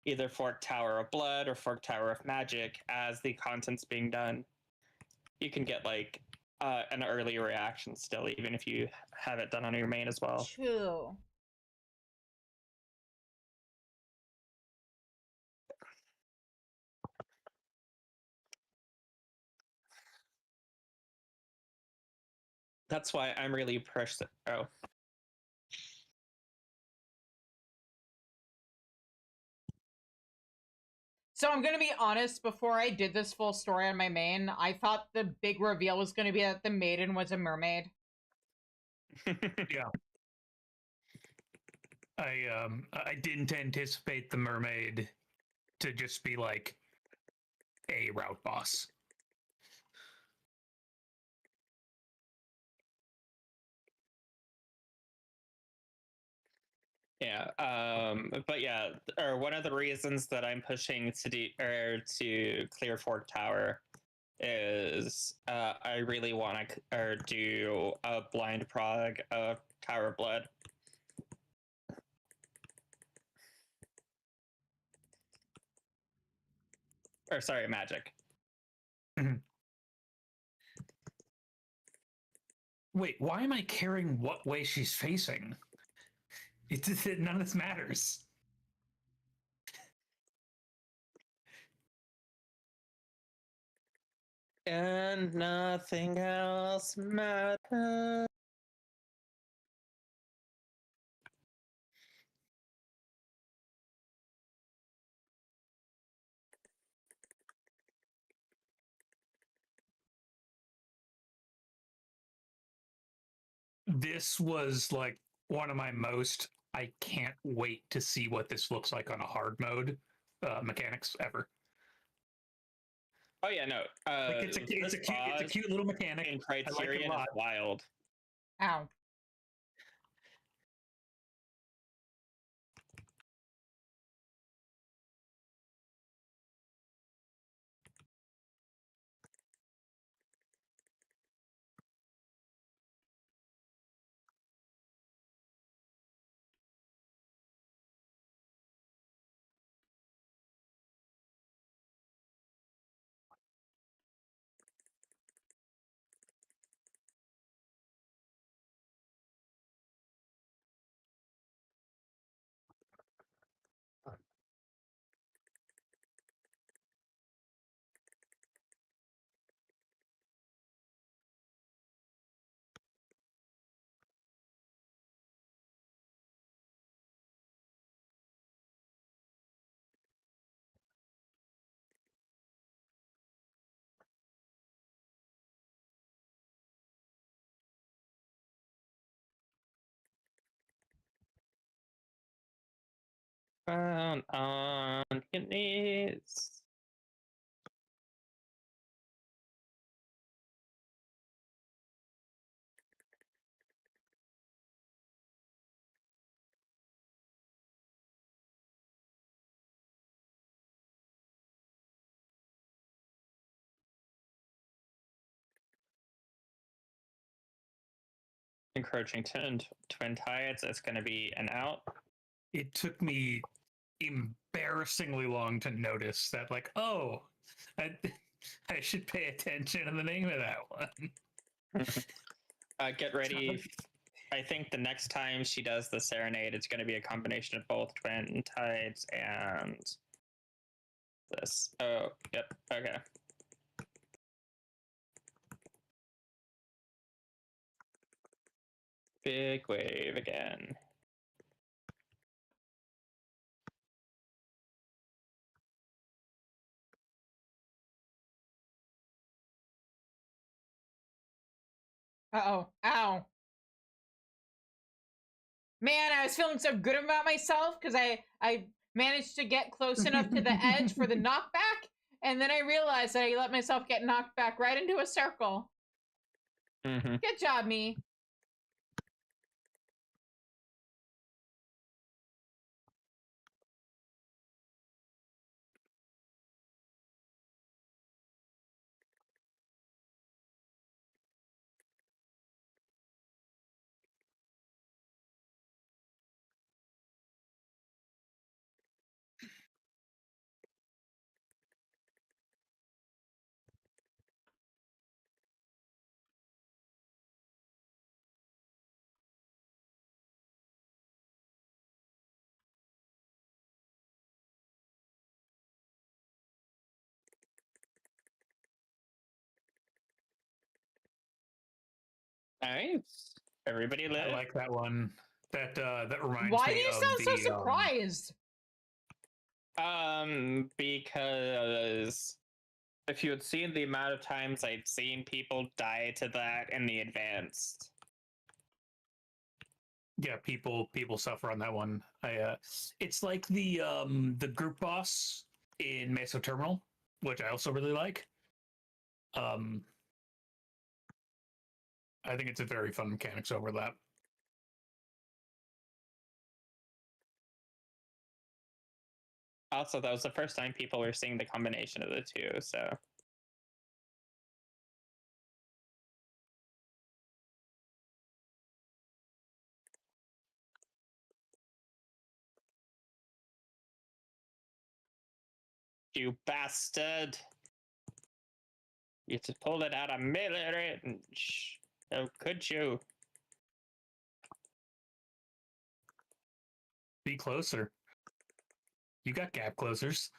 either Fork Tower of Blood or Fork Tower of Magic as the content's being done, you can get like an early reaction still, even if you have it done on your main as well. True. That's why I'm really pushed. Oh, So I'm gonna be honest, before I did this full story on my main, I thought the big reveal was gonna be that the maiden was a mermaid. Yeah. I didn't anticipate the mermaid to just be like a route boss. yeah. But yeah, or one of the reasons that I'm pushing to do or to clear Fork Tower is I really want to do a blind prog of Tower of Blood. Or sorry, Magic. Wait, why am I caring what way she's facing? None of this matters. And nothing else matters. This was like one of my most. I can't wait to see what this looks like on a hard mode mechanics ever. Oh yeah, no. Like it's a cute little mechanic. In I like it a Criterion lot. is wild. Ow. Down on your knees. Encroaching twin tides. It's going to be an out. It took me embarrassingly long to notice that, like, oh, I, I should pay attention to the name of that one. Get ready. I think the next time she does the serenade, it's going to be a combination of both twin tides and this. Oh, yep. Okay. Big wave again. Uh-oh. Ow. Man, I was feeling so good about myself because I managed to get close enough to the edge for the knockback, and then I realized that I let myself get knocked back right into a circle. Mm-hmm. Good job, me. Nice. Everybody I live. like that one. That reminds Why do me you of sound so the surprised? Because if you had seen the amount of times I've seen people die to that in the advanced. yeah, people suffer on that one. It's like the group boss in Meso Terminal, which I also really like. Um, I think it's a very fun mechanics overlap. Also, that was the first time people were seeing the combination of the two, so. You bastard! You just pulled it out of military. Oh, could you? Be closer. You got gap closers.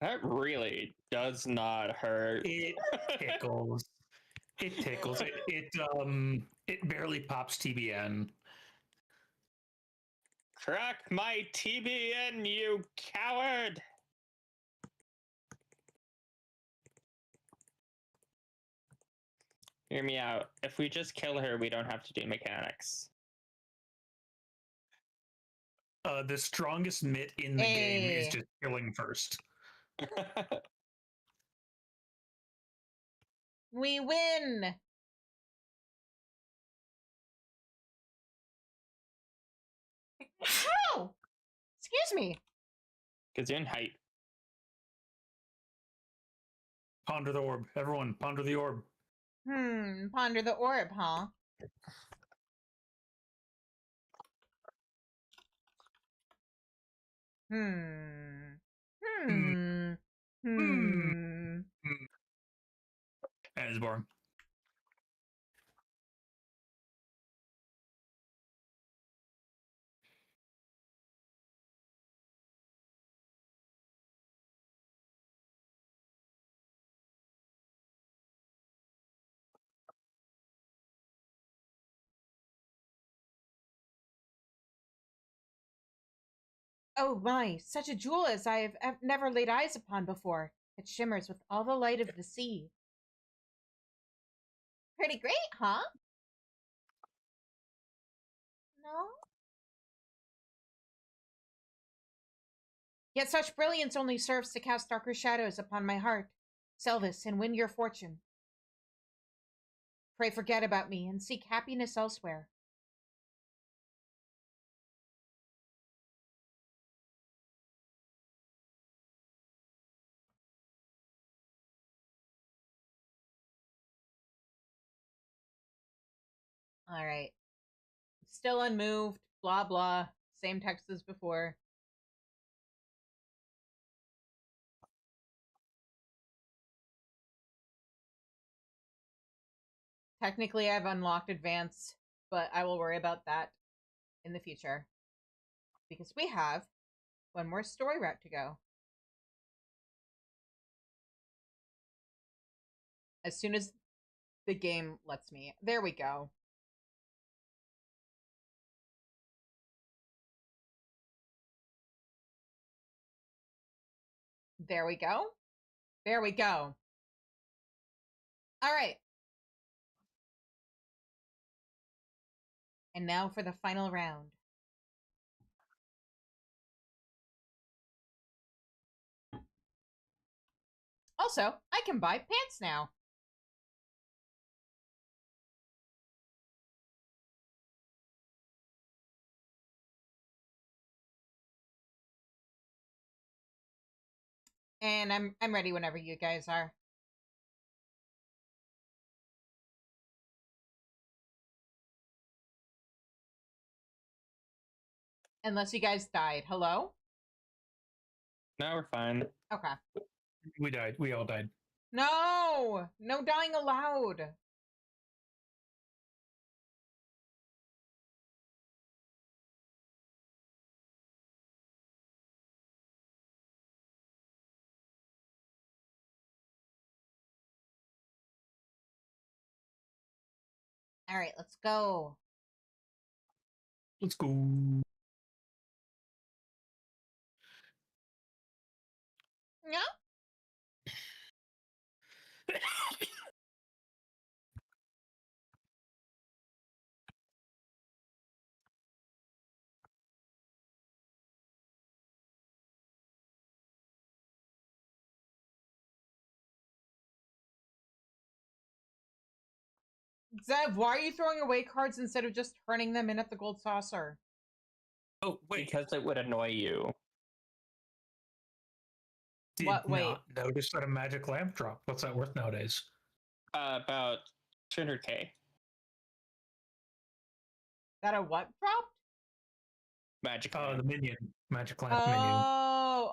That really does not hurt. It tickles. It tickles. It barely pops TBN. Crack my TBN, you coward! Hear me out. If we just kill her, we don't have to do mechanics. The strongest mitt in the game is just killing first. We win! How? Excuse me. Because you're in height. Ponder the orb. Everyone, ponder the orb. Ponder the orb, huh? Hmm. That is boring. Oh my, such a jewel as I've never laid eyes upon before. It shimmers with all the light of the sea. Pretty great, huh? No? Yet such brilliance only serves to cast darker shadows upon my heart. Sell this and win your fortune. Pray forget about me and seek happiness elsewhere. Alright. Still unmoved, blah blah. Same text as before. Technically, I've unlocked advanced, but I will worry about that in the future. Because we have one more story route to go. As soon as the game lets me. There we go. There we go. There we go. All right. And now for the final round. Also, I can buy pants now. And I'm ready whenever you guys are. Unless you guys died. Hello? No, we're fine. Okay. We died. We all died. No! No dying allowed. All right, let's go. Let's go. Yeah? Zev, why are you throwing away cards instead of just turning them in at the gold saucer? Oh, wait. Because it would annoy you. Did What? Wait. not notice that a magic lamp dropped. What's that worth nowadays? About 200k. That a what dropped? Magic. The minion. Magic lamp minion.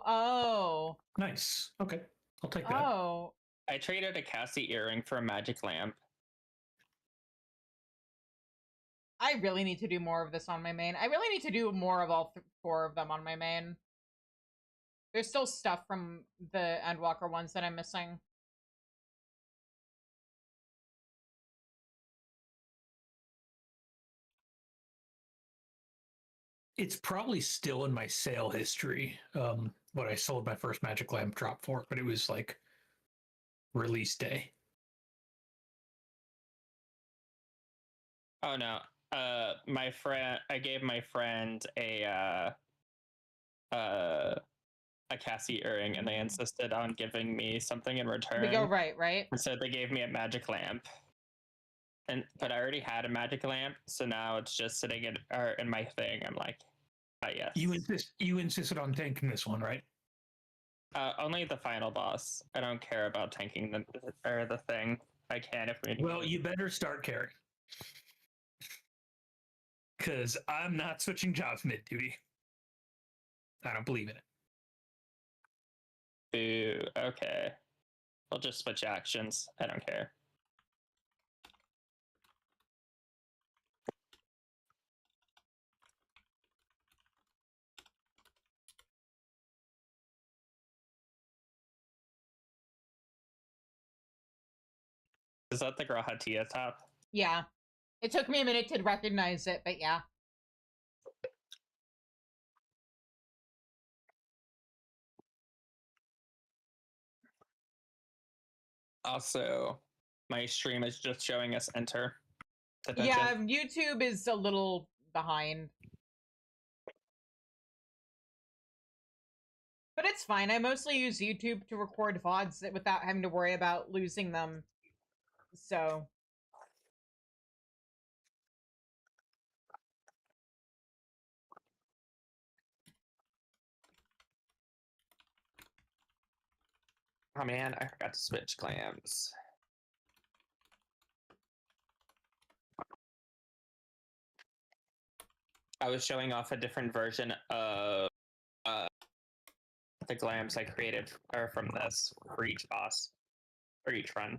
Oh. Nice. Okay. I'll take that. Oh. I traded a Cassie earring for a magic lamp. I really need to do more of this on my main. I really need to do more of all 4 of them on my main. There's still stuff from the Endwalker ones that I'm missing. It's probably still in my sale history, what I sold my first magic lamp drop for, but it was like release day. Oh no. My friend, I gave my friend a Cassie earring, and they insisted on giving me something in return. We go right? So they gave me a magic lamp, but I already had a magic lamp, so now it's just sitting in my thing. I'm like, yes. You insisted on tanking this one, right? Only the final boss. I don't care about tanking the thing. I can if we need. Well, you better start caring. Because I'm not switching jobs mid-duty. I don't believe in it. Boo. Okay. I'll just switch actions. I don't care. Is that the Grahatia top? Yeah. It took me a minute to recognize it, but yeah. Also, my stream is just showing us enter. Yeah, YouTube is a little behind. But it's fine. I mostly use YouTube to record VODs without having to worry about losing them. So... Oh man, I forgot to switch clams. I was showing off a different version of the glams I created from this for each boss, or each run.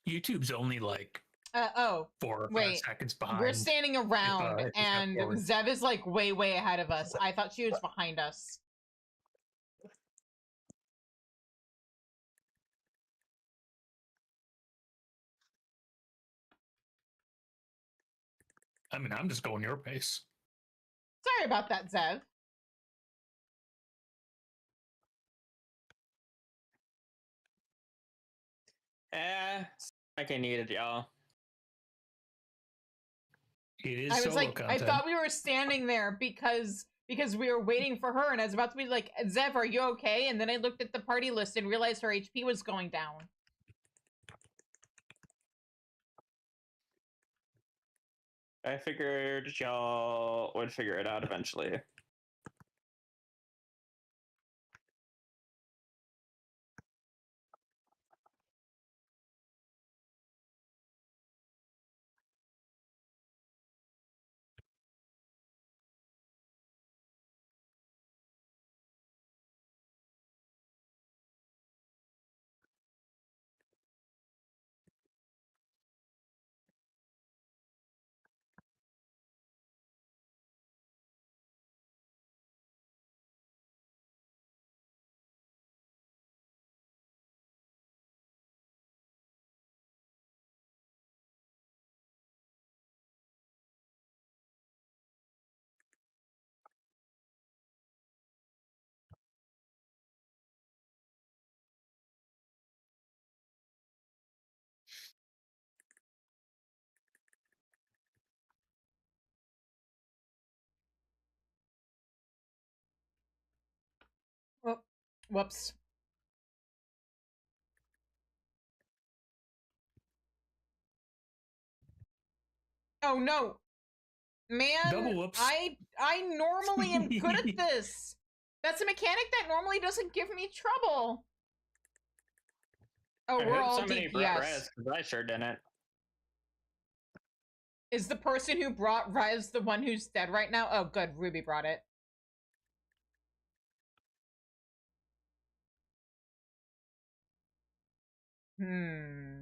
YouTube's only like Oh, 4 or 5 wait. seconds behind. We're standing around, if you step and forward. Zev is like way, way ahead of us. I thought she was behind us. I mean, I'm just going your pace. Sorry about that, Zev. Like I needed y'all. It is I was solo like, content. I thought we were standing there because we were waiting for her, and I was about to be like, Zev, are you okay? And then I looked at the party list and realized her HP was going down. I figured y'all would figure it out eventually. Oh, whoops. Oh no, man! Double whoops. I normally am good at this. That's a mechanic that normally doesn't give me trouble. Oh, I we're hope all somebody brought DPS. Rez, because I sure didn't. Is the person who brought Rez the one who's dead right now? Oh, good. Ruby brought it. Hmm.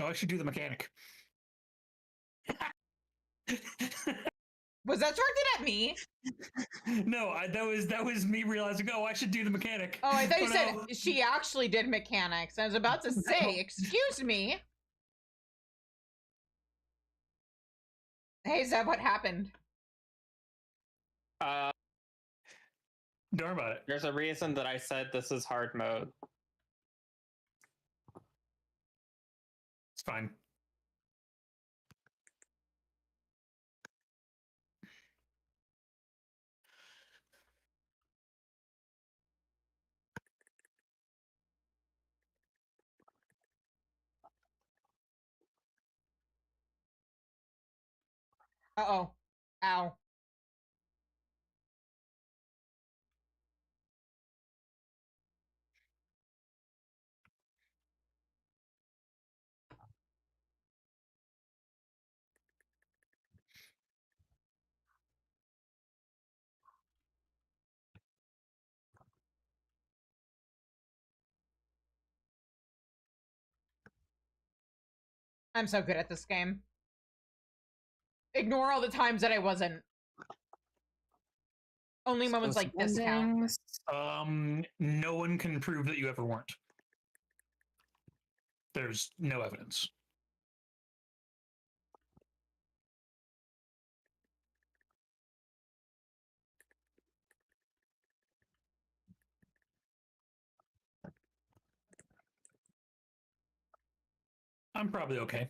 Oh, I should do the mechanic. Was that directed at me? No, that was me realizing. Oh, I should do the mechanic. Oh, I thought you said no. she actually did mechanics. I was about to say, excuse me. Hey, Zeb, what happened? Uh, Don't worry about it. there's a reason that I said this is hard mode. It's fine. Uh-oh. Ow. I'm so good at this game. Ignore all the times that I wasn't. Only moments like this count. No one can prove that you ever weren't. There's no evidence. I'm probably okay.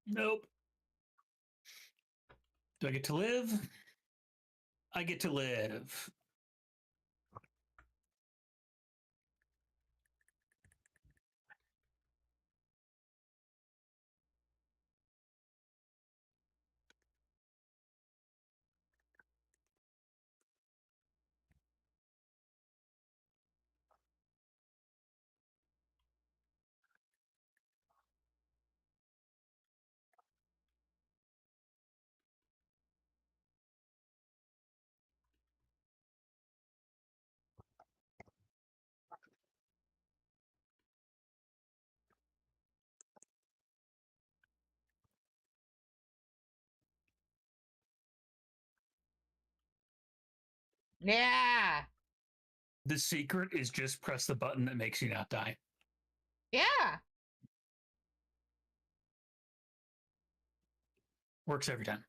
Nope. Do I get to live? I get to live. Yeah. The secret is just press the button that makes you not die. Yeah. Works every time.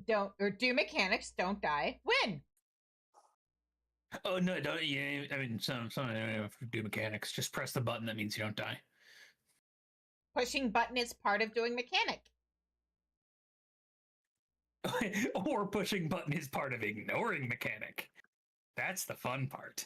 Don't or do mechanics, don't die. Win. Oh no, don't. Yeah, I mean, some do mechanics. Just press the button that means you don't die. Pushing button is part of doing mechanic. Or pushing button is part of ignoring mechanic. That's the fun part.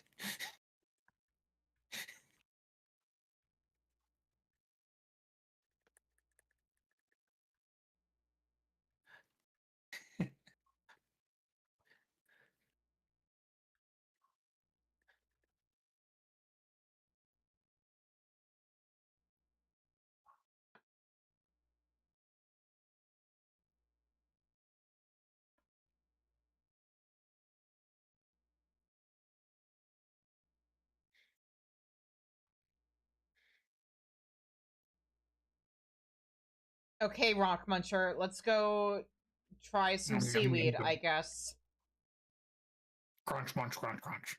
Okay, Rock Muncher, let's go try some seaweed, I guess. Crunch, crunch, crunch, crunch.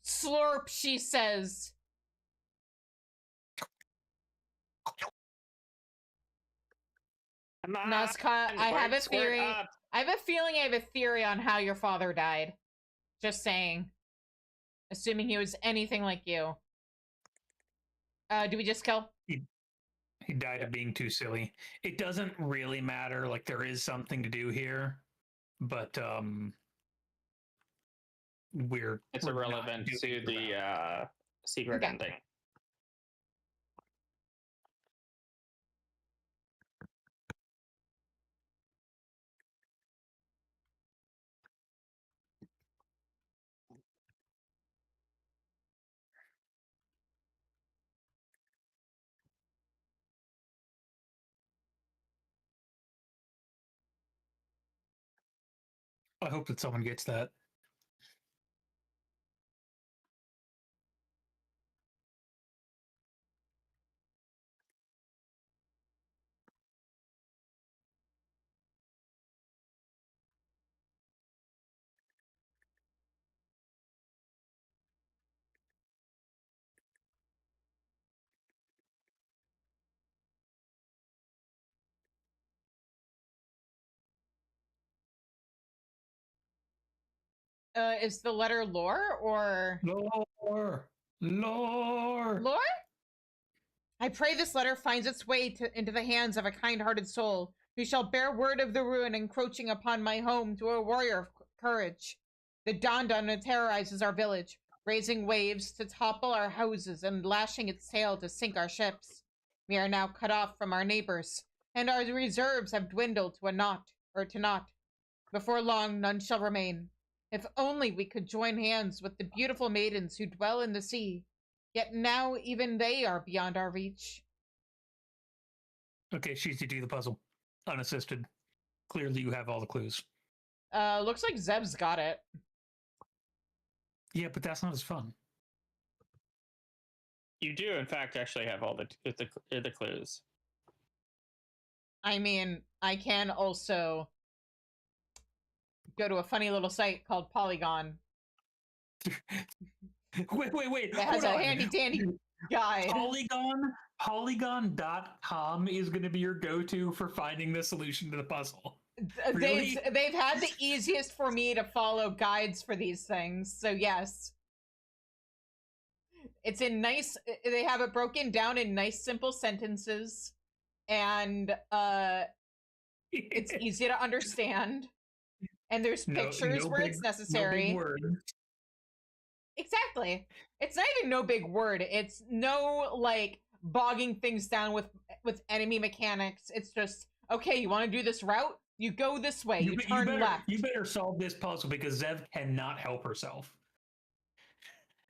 Slurp, she says. Come on, Nazca, I have a squirt theory. up. I have a feeling I have a theory on how your father died. Just saying. Assuming he was anything like you. Do we just kill? He died of being too silly. It doesn't really matter. Like, there is something to do here, but It's we're irrelevant not to doing the secret Okay. ending. I hope that someone gets that. Is the letter lore or Lore! Lore! lore? I pray this letter finds its way into the hands of a kind-hearted soul who shall bear word of the ruin encroaching upon my home to a warrior of courage. The Dondon terrorizes our village, raising waves to topple our houses and lashing its tail to sink our ships. We are now cut off from our neighbors, and our reserves have dwindled to naught. Before long, none shall remain. If only we could join hands with the beautiful maidens who dwell in the sea. Yet now even they are beyond our reach. Okay, Shizu, do the puzzle. unassisted. Clearly, you have all the clues. Looks like Zeb's got it. Yeah, but that's not as fun. You do, in fact, actually have all the clues. I mean, I can also go to a funny little site called Polygon. Wait. It has a handy dandy guide. Polygon.com is going to be your go-to for finding the solution to the puzzle. Really? They've had the easiest for me to follow guides for these things, so yes. It's in nice, they have it broken down in nice simple sentences, and it's easy to understand, and there's pictures where it's necessary. No big word. Exactly. It's not even no big word. It's no like bogging things down with enemy mechanics. It's just, okay, you want to do this route? You go this way. You turn left. You better solve this puzzle because Zev cannot help herself.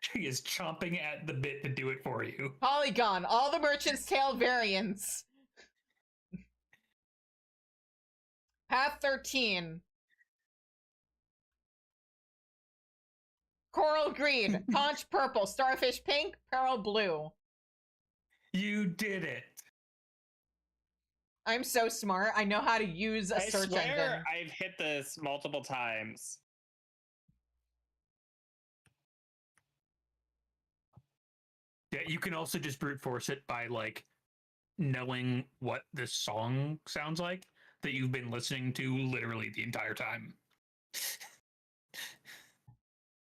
She is chomping at the bit to do it for you. Polygon, all the Merchant's Tale variants. Path 13. Coral green, conch purple, starfish pink, pearl blue. You did it. I'm so smart. I know how to use a search engine. I've hit this multiple times. Yeah, you can also just brute force it by like knowing what this song sounds like that you've been listening to literally the entire time.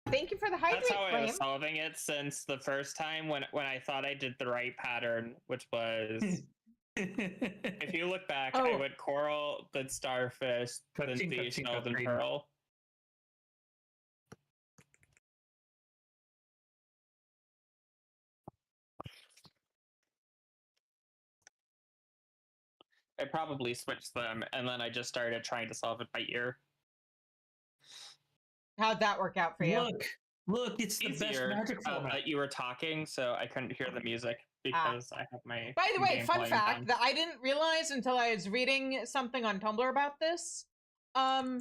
Thank you for the hydrate. That's how I was solving it since the first time when I thought I did the right pattern, which was if you look back, I went coral, then starfish, then seashell, then pearl. I probably switched them, and then I just started trying to solve it by ear. How'd that work out for you? Look, it's the best magic format. But you were talking, so I couldn't hear the music because I have my. By the way, fun fact that I didn't realize until I was reading something on Tumblr about this. Because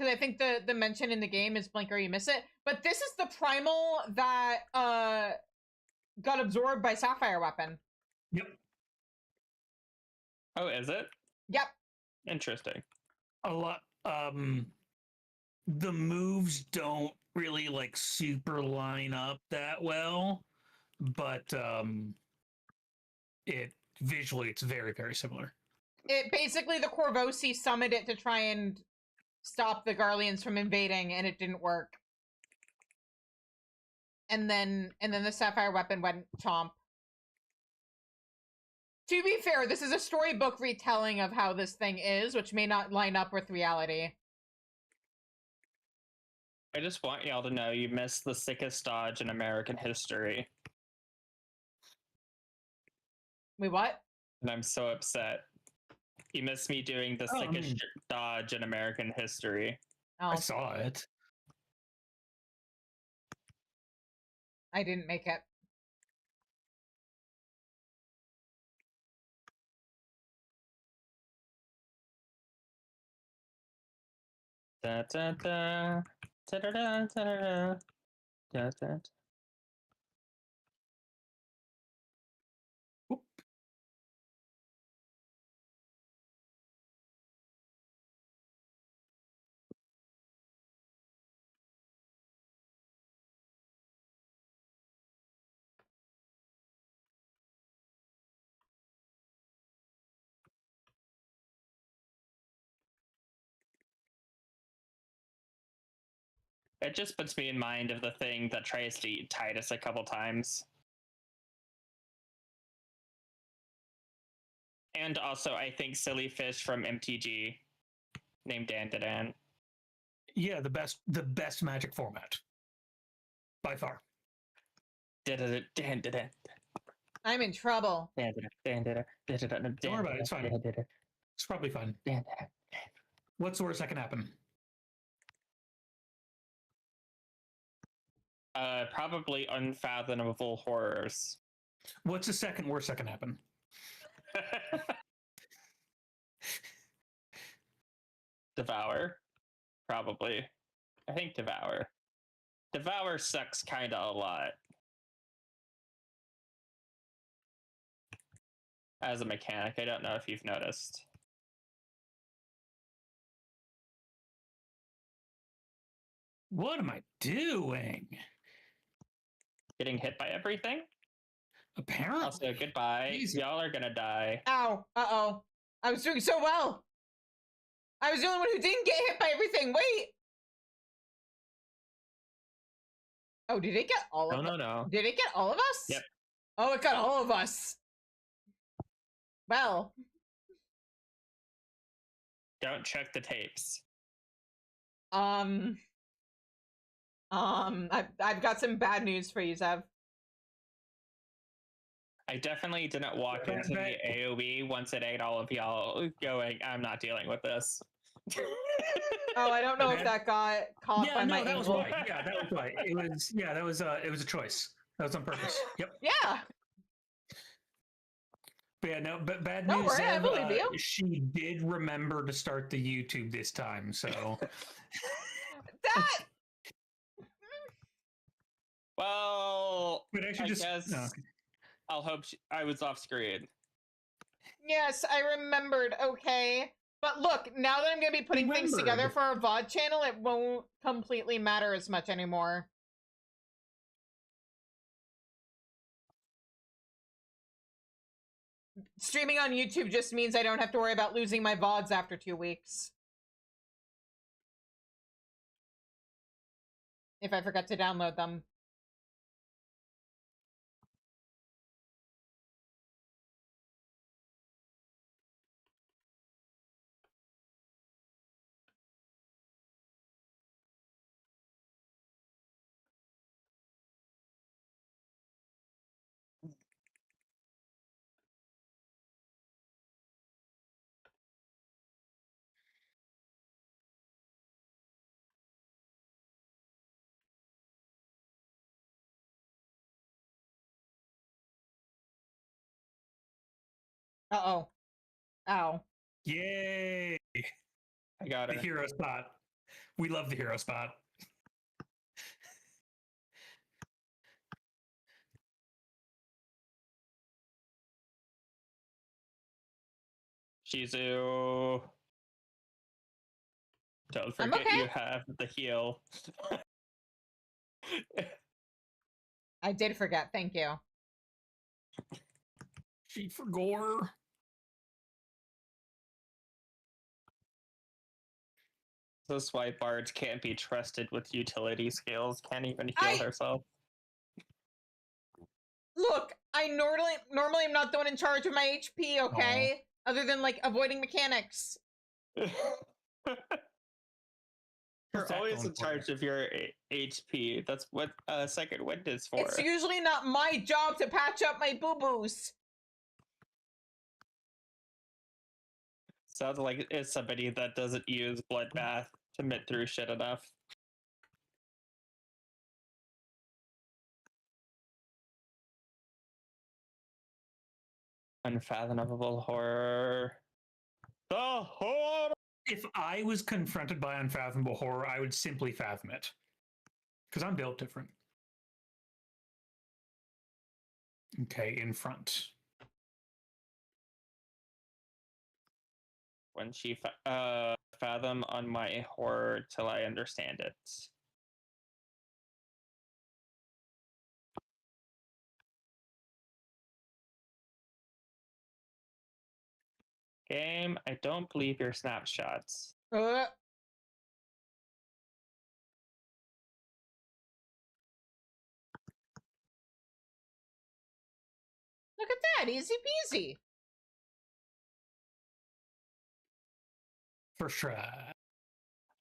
I think the mention in the game is blink or you miss it. But this is the primal that got absorbed by Sapphire Weapon. Yep. Oh, is it? Yep. Interesting. A lot. The moves don't really like super line up that well, but it visually it's very, very similar. It basically, the Corvosi summoned it to try and stop the Garleans from invading, and it didn't work. And then the Sapphire Weapon went chomp. To be fair, this is a storybook retelling of how this thing is, which may not line up with reality. I just want y'all to know you missed the sickest dodge in American history. Wait, what? And I'm so upset. You missed me doing the sickest dodge in American history. Oh. I saw it. I didn't make it. Da, da, da. Da, da, da, da, da, da, da. It just puts me in mind of the thing that tries to eat Titus a couple times. And also, I think Silly Fish from MTG, named Dan. Yeah, the best magic format. By far. Dan. I'm in trouble. Don't worry about it, it's fine. It's probably fine. What's the worst that can happen? Probably unfathomable horrors. What's the second worst that can happen? Devour, probably. I think Devour. Devour sucks kind of a lot as a mechanic. I don't know if you've noticed. What am I doing? Getting hit by everything? Apparently. Also, goodbye. Jesus. Y'all are gonna die. Ow. Uh-oh. I was doing so well. I was the only one who didn't get hit by everything. Wait. Oh, did it get all of us? No. Did it get all of us? Yep. Oh, it got all of us. Well. Don't check the tapes. I've got some bad news for you, Zev. I definitely didn't walk into the AoE once it ate all of y'all going, I'm not dealing with this. Oh, I don't know if that got caught by my that was angle. why. Yeah, that was why. It was a choice. That was on purpose. Yep. Yeah. But yeah, no, but bad Don't news. worry, I believe you. She did remember to start the YouTube this time, so That. Well, but actually I just guess no. I'll hope I was off screen. Yes, I remembered. Okay. But look, now that I'm going to be putting things together for our VOD channel, it won't completely matter as much anymore. Streaming on YouTube just means I don't have to worry about losing my VODs after 2 weeks. If I forget to download them. Uh-oh. Ow. Yay! I got her. The hero spot. We love the hero spot. Shizu. Don't I'm forget okay. you have the heal. I did forget. Thank you. She for gore. This is why bards can't be trusted with utility skills. Can't even heal herself. Look, I normally am not the one in charge of my HP, okay? Other than, like, avoiding mechanics. You're always in charge of your HP. That's what second wind is for. It's usually not my job to patch up my boo-boos. Sounds like it's somebody that doesn't use bloodbath to get through shit enough. Unfathomable horror. The horror! If I was confronted by unfathomable horror, I would simply fathom it. Because I'm built different. Okay, in front. When she fathom on my horror till I understand it. Game, I don't believe your snapshots. Look at that, easy peasy. For sure. I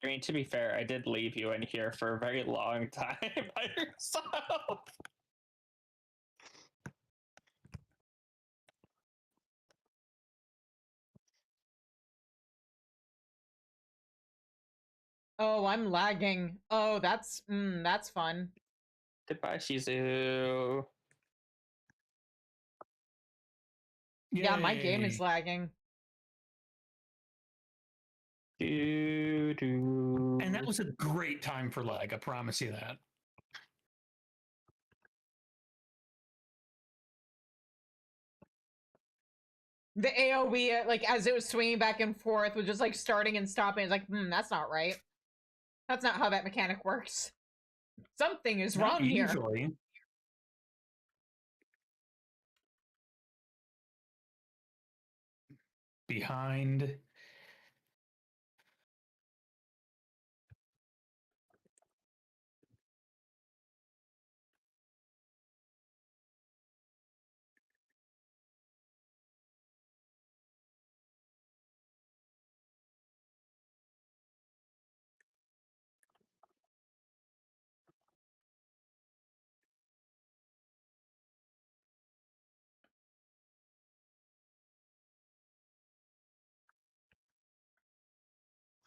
mean, to be fair, I did leave you in here for a very long time by yourself. Oh, I'm lagging. Oh, that's fun. Goodbye, Shizu. Yeah, my game is lagging. And that was a great time for lag. I promise you that. The AoE, like, as it was swinging back and forth, was just, like, starting and stopping. It's like, that's not right. That's not how that mechanic works. Something is Not wrong here. usually. Behind.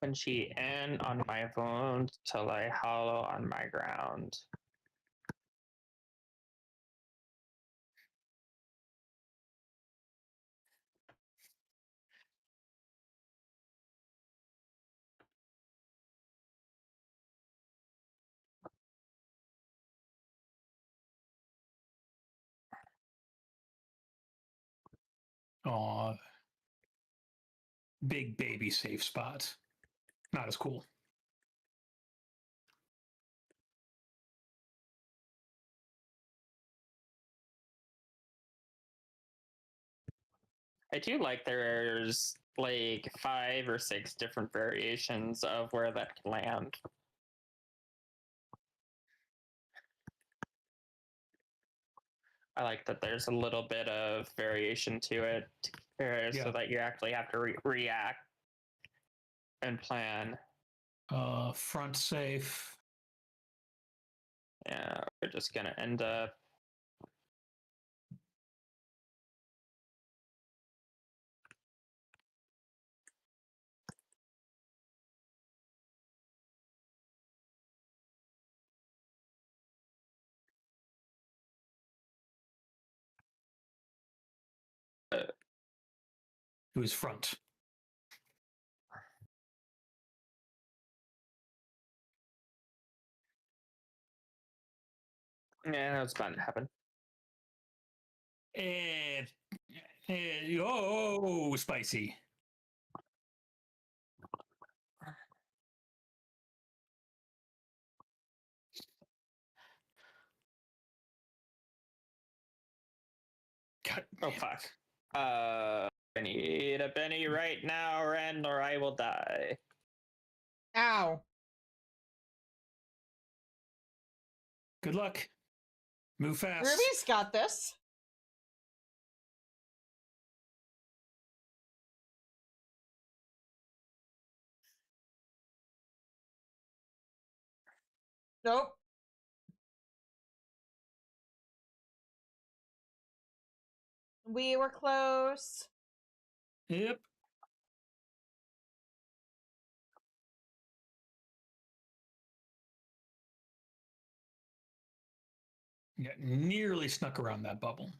Punchy in on my wound till I hollow on my ground. Aw. Big baby safe spot. Not as cool. I do like there's like 5 or 6 different variations of where that can land. I like that there's a little bit of variation to it so that you actually have to react and plan. Front safe. Yeah, we're just gonna end up Who's front? yeah, that's bound to happen. Oh, spicy. God, oh fuck. I need a Benny right now, Ren, or I will die. Ow. good luck. Move fast. Ruby's got this. Nope. We were close. Yep. Yeah, nearly snuck around that bubble.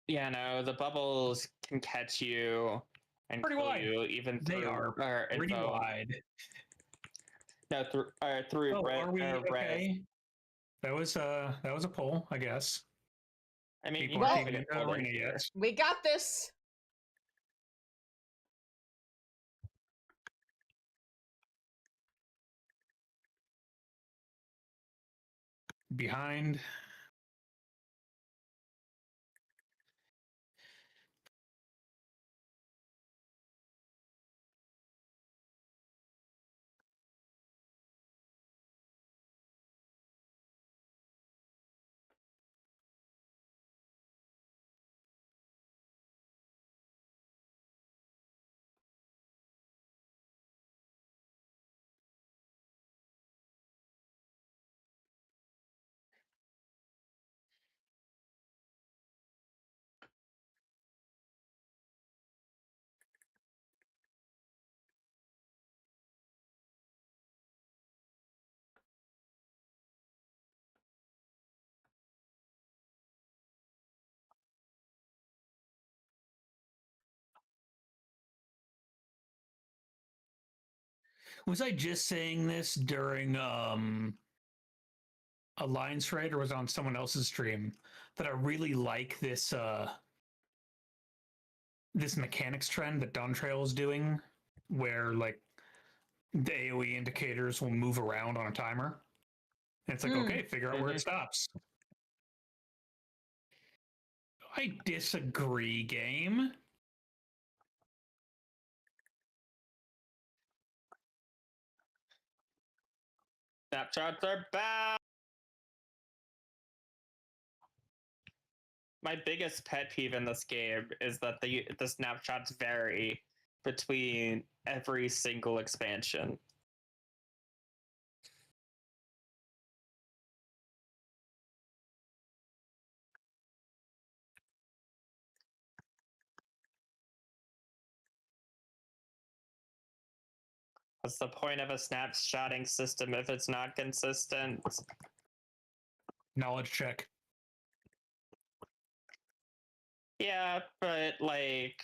Yeah, no, the bubbles can catch you and Pretty kill wide. you even They through are pretty info. wide. No, through Oh, red. are we red. okay? That was a pull, I guess. I mean, People you aren't can even get into the pulled in arena here. yet. We got this. Behind. Was I just saying this during Alliance Raid, or was it on someone else's stream, that I really like this mechanics trend that Dawn Trail is doing, where like the AoE indicators will move around on a timer. And it's like, okay, figure out where it stops. I disagree, game. Snapshots are bad. My biggest pet peeve in this game is that the snapshots vary between every single expansion. What's the point of a snapshotting system if it's not consistent? Knowledge check. Yeah, but like,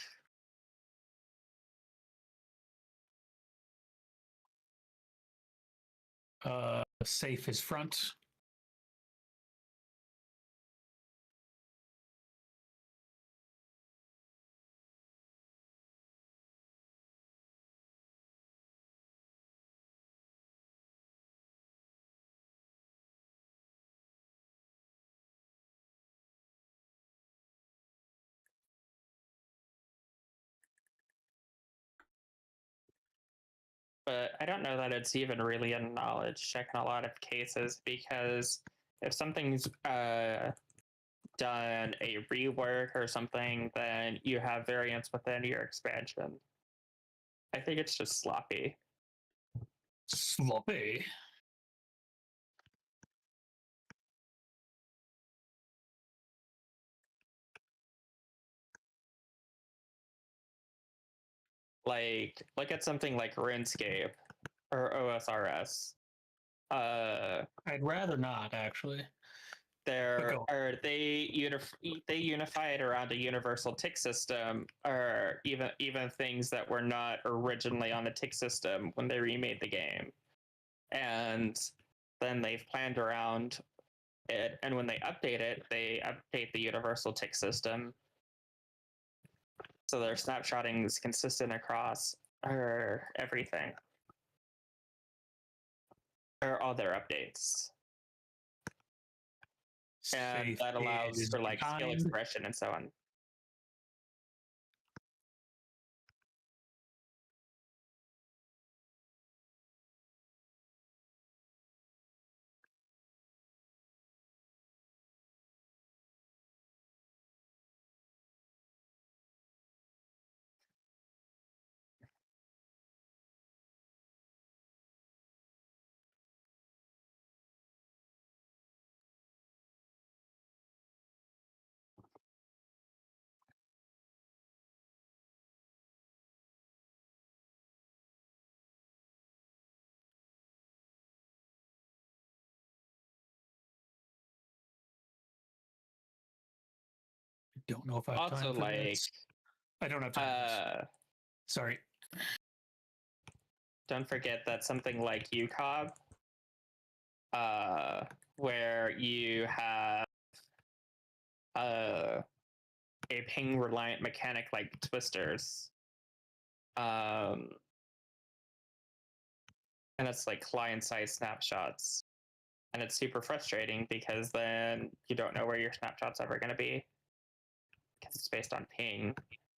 safe is front. but I don't know that it's even really a knowledge check in a lot of cases, because if something's done a rework or something, then you have variants within your expansion. I think it's just sloppy. Sloppy. Like, look at something like RuneScape or OSRS. I'd rather not, actually. They unify it around a universal tick system, or even things that were not originally on the tick system when they remade the game, and then they've planned around it, and when they they update the universal tick system, so their snapshotting is consistent across everything, or all their updates. And that allows for like skill expression and so on. Don't know if I have also time for like this. I don't have time. Sorry. Don't forget that something like UCOB, where you have a ping reliant mechanic like twisters, and it's like client side snapshots, and it's super frustrating because then you don't know where your snapshot's ever going to be, because it's based on ping,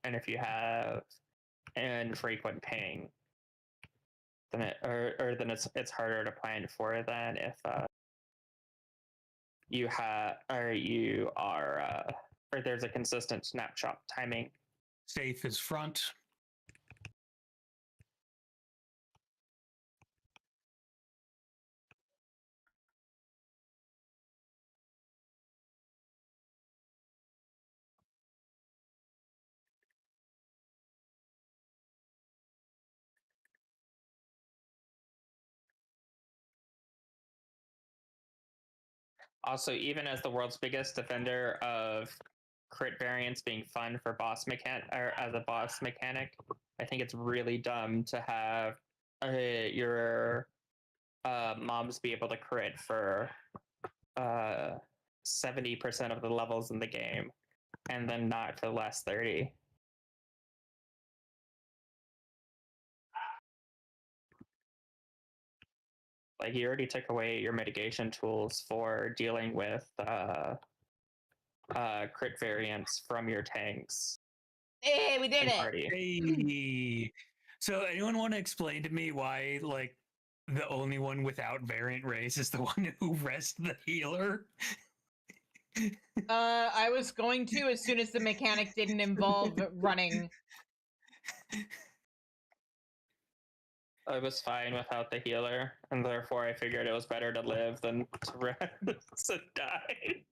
and if you have an infrequent ping, then it's harder to plan for than if you have or there's a consistent snapshot timing. Safe is front. Also, even as the world's biggest defender of crit variants being fun for boss mechanic, or as a boss mechanic, I think it's really dumb to have your mobs be able to crit for 70% of the levels in the game, and then not for the last 30. Like, you already took away your mitigation tools for dealing with crit variants from your tanks. Hey, we did and it! party. Hey. So anyone want to explain to me why, like, the only one without variant race is the one who rests the healer? I was going to as soon as the mechanic didn't involve running. I was fine without the healer, and therefore I figured it was better to live than to res and die.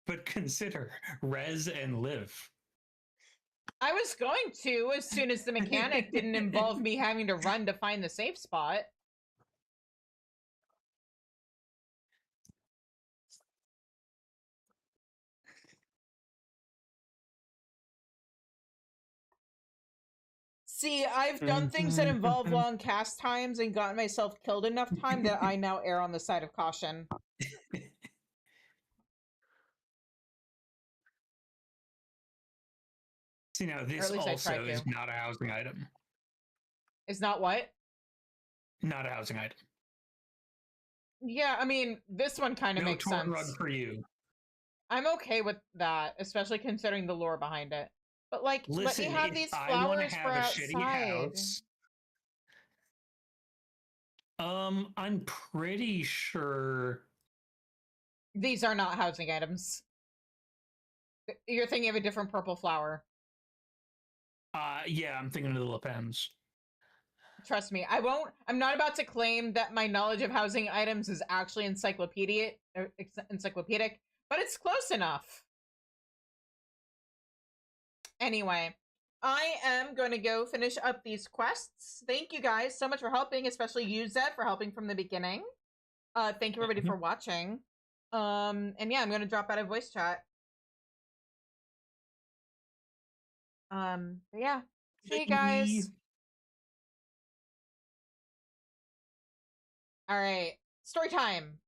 But consider res and live. I was going to as soon as the mechanic didn't involve me having to run to find the safe spot. See, I've done things that involve long cast times and gotten myself killed enough time that I now err on the side of caution. See, now this at least I try also is to. not a housing item. It's not what? Not a housing item. Yeah, I mean, this one kind of No makes torn sense. rug for you. I'm okay with that, especially considering the lore behind it. But, like, Listen, let me have if these I want to flowers for have a shitty outside. house, I'm pretty sure. These are not housing items. You're thinking of a different purple flower. Yeah, I'm thinking of the lapens. Trust me, I'm not about to claim that my knowledge of housing items is actually encyclopedic, but it's close enough. Anyway, I am going to go finish up these quests. Thank you guys so much for helping, especially you, Zed, for helping from the beginning. Thank you everybody for watching. And yeah, I'm going to drop out of voice chat. But yeah, see you guys. All right, story time.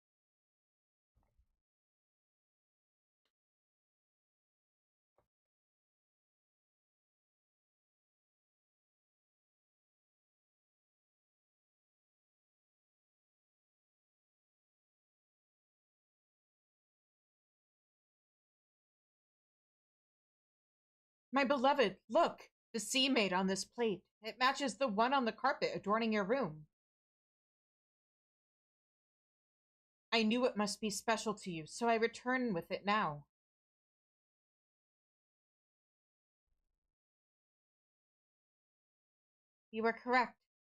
My beloved, look! The sea made on this plate. It matches the one on the carpet adorning your room. I knew it must be special to you, so I return with it now. You are correct.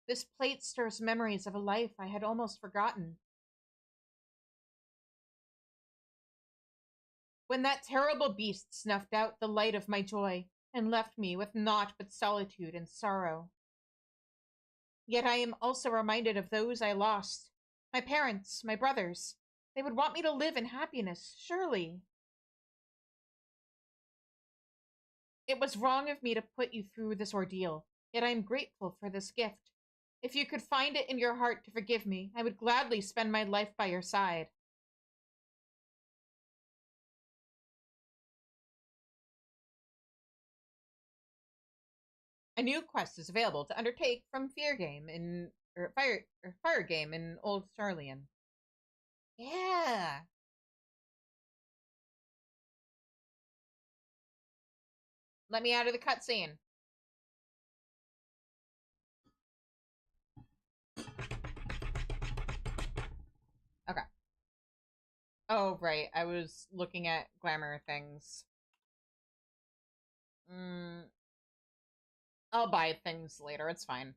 This plate stirs memories of a life I had almost forgotten. When that terrible beast snuffed out the light of my joy and left me with naught but solitude and sorrow. Yet I am also reminded of those I lost. My parents, my brothers. They would want me to live in happiness, surely. It was wrong of me to put you through this ordeal, yet I am grateful for this gift. If you could find it in your heart to forgive me, I would gladly spend my life by your side. A new quest is available to undertake from Fire Game in Old Charlian. Yeah. Let me out of the cutscene. Okay. Oh, right. I was looking at glamour things. I'll buy things later. It's fine.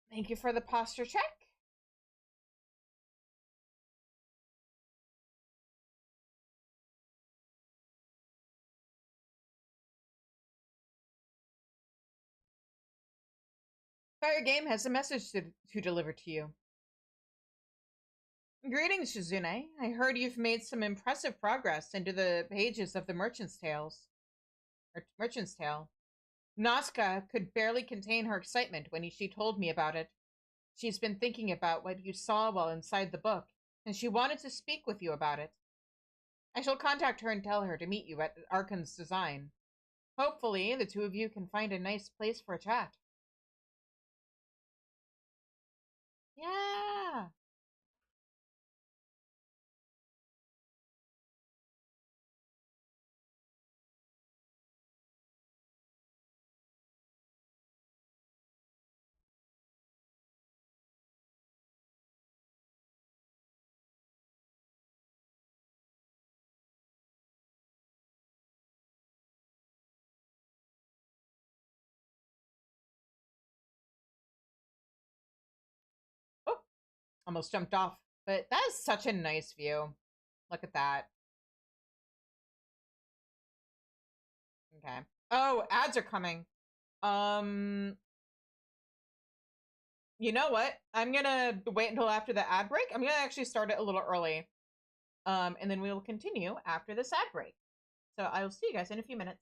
Thank you for the posture check. Fire Game has a message to deliver to you. Greetings, Shizune. I heard you've made some impressive progress into the pages of the Merchant's Tale. Nazca could barely contain her excitement when she told me about it. She's been thinking about what you saw while inside the book, and she wanted to speak with you about it. I shall contact her and tell her to meet you at Arkan's Design. Hopefully, the two of you can find a nice place for a chat. Yeah! Oh, almost jumped off. But that is such a nice view. Look at that. Okay. Oh, ads are coming. You know what? I'm gonna wait until after the ad break. I'm gonna actually start it a little early. And then we will continue after this ad break. So I will see you guys in a few minutes.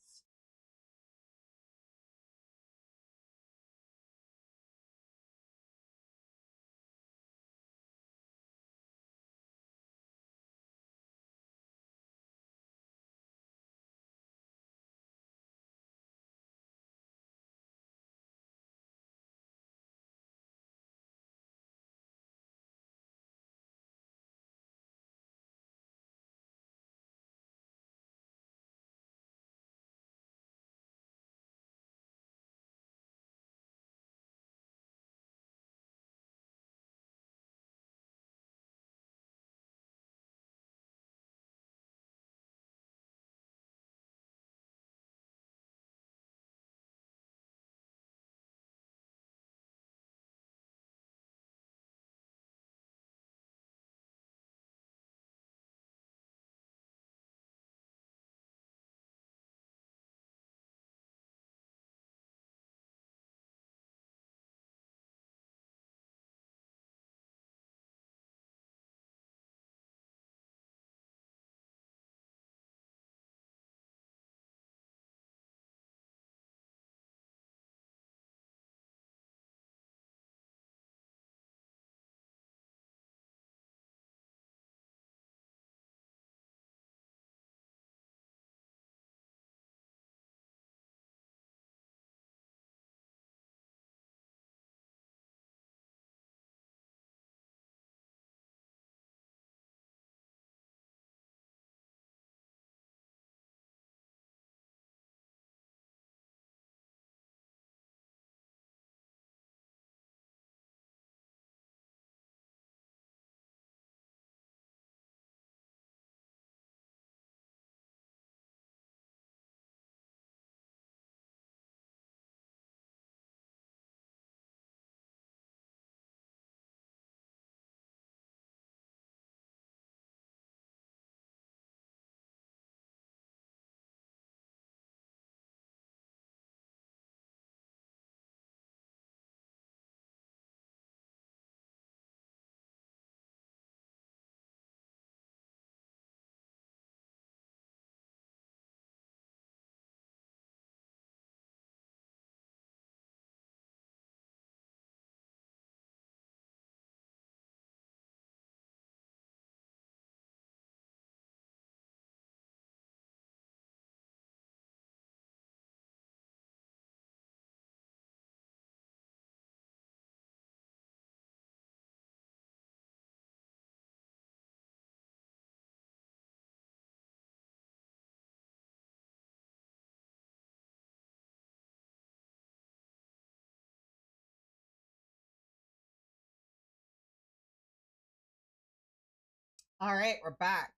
All right, we're back.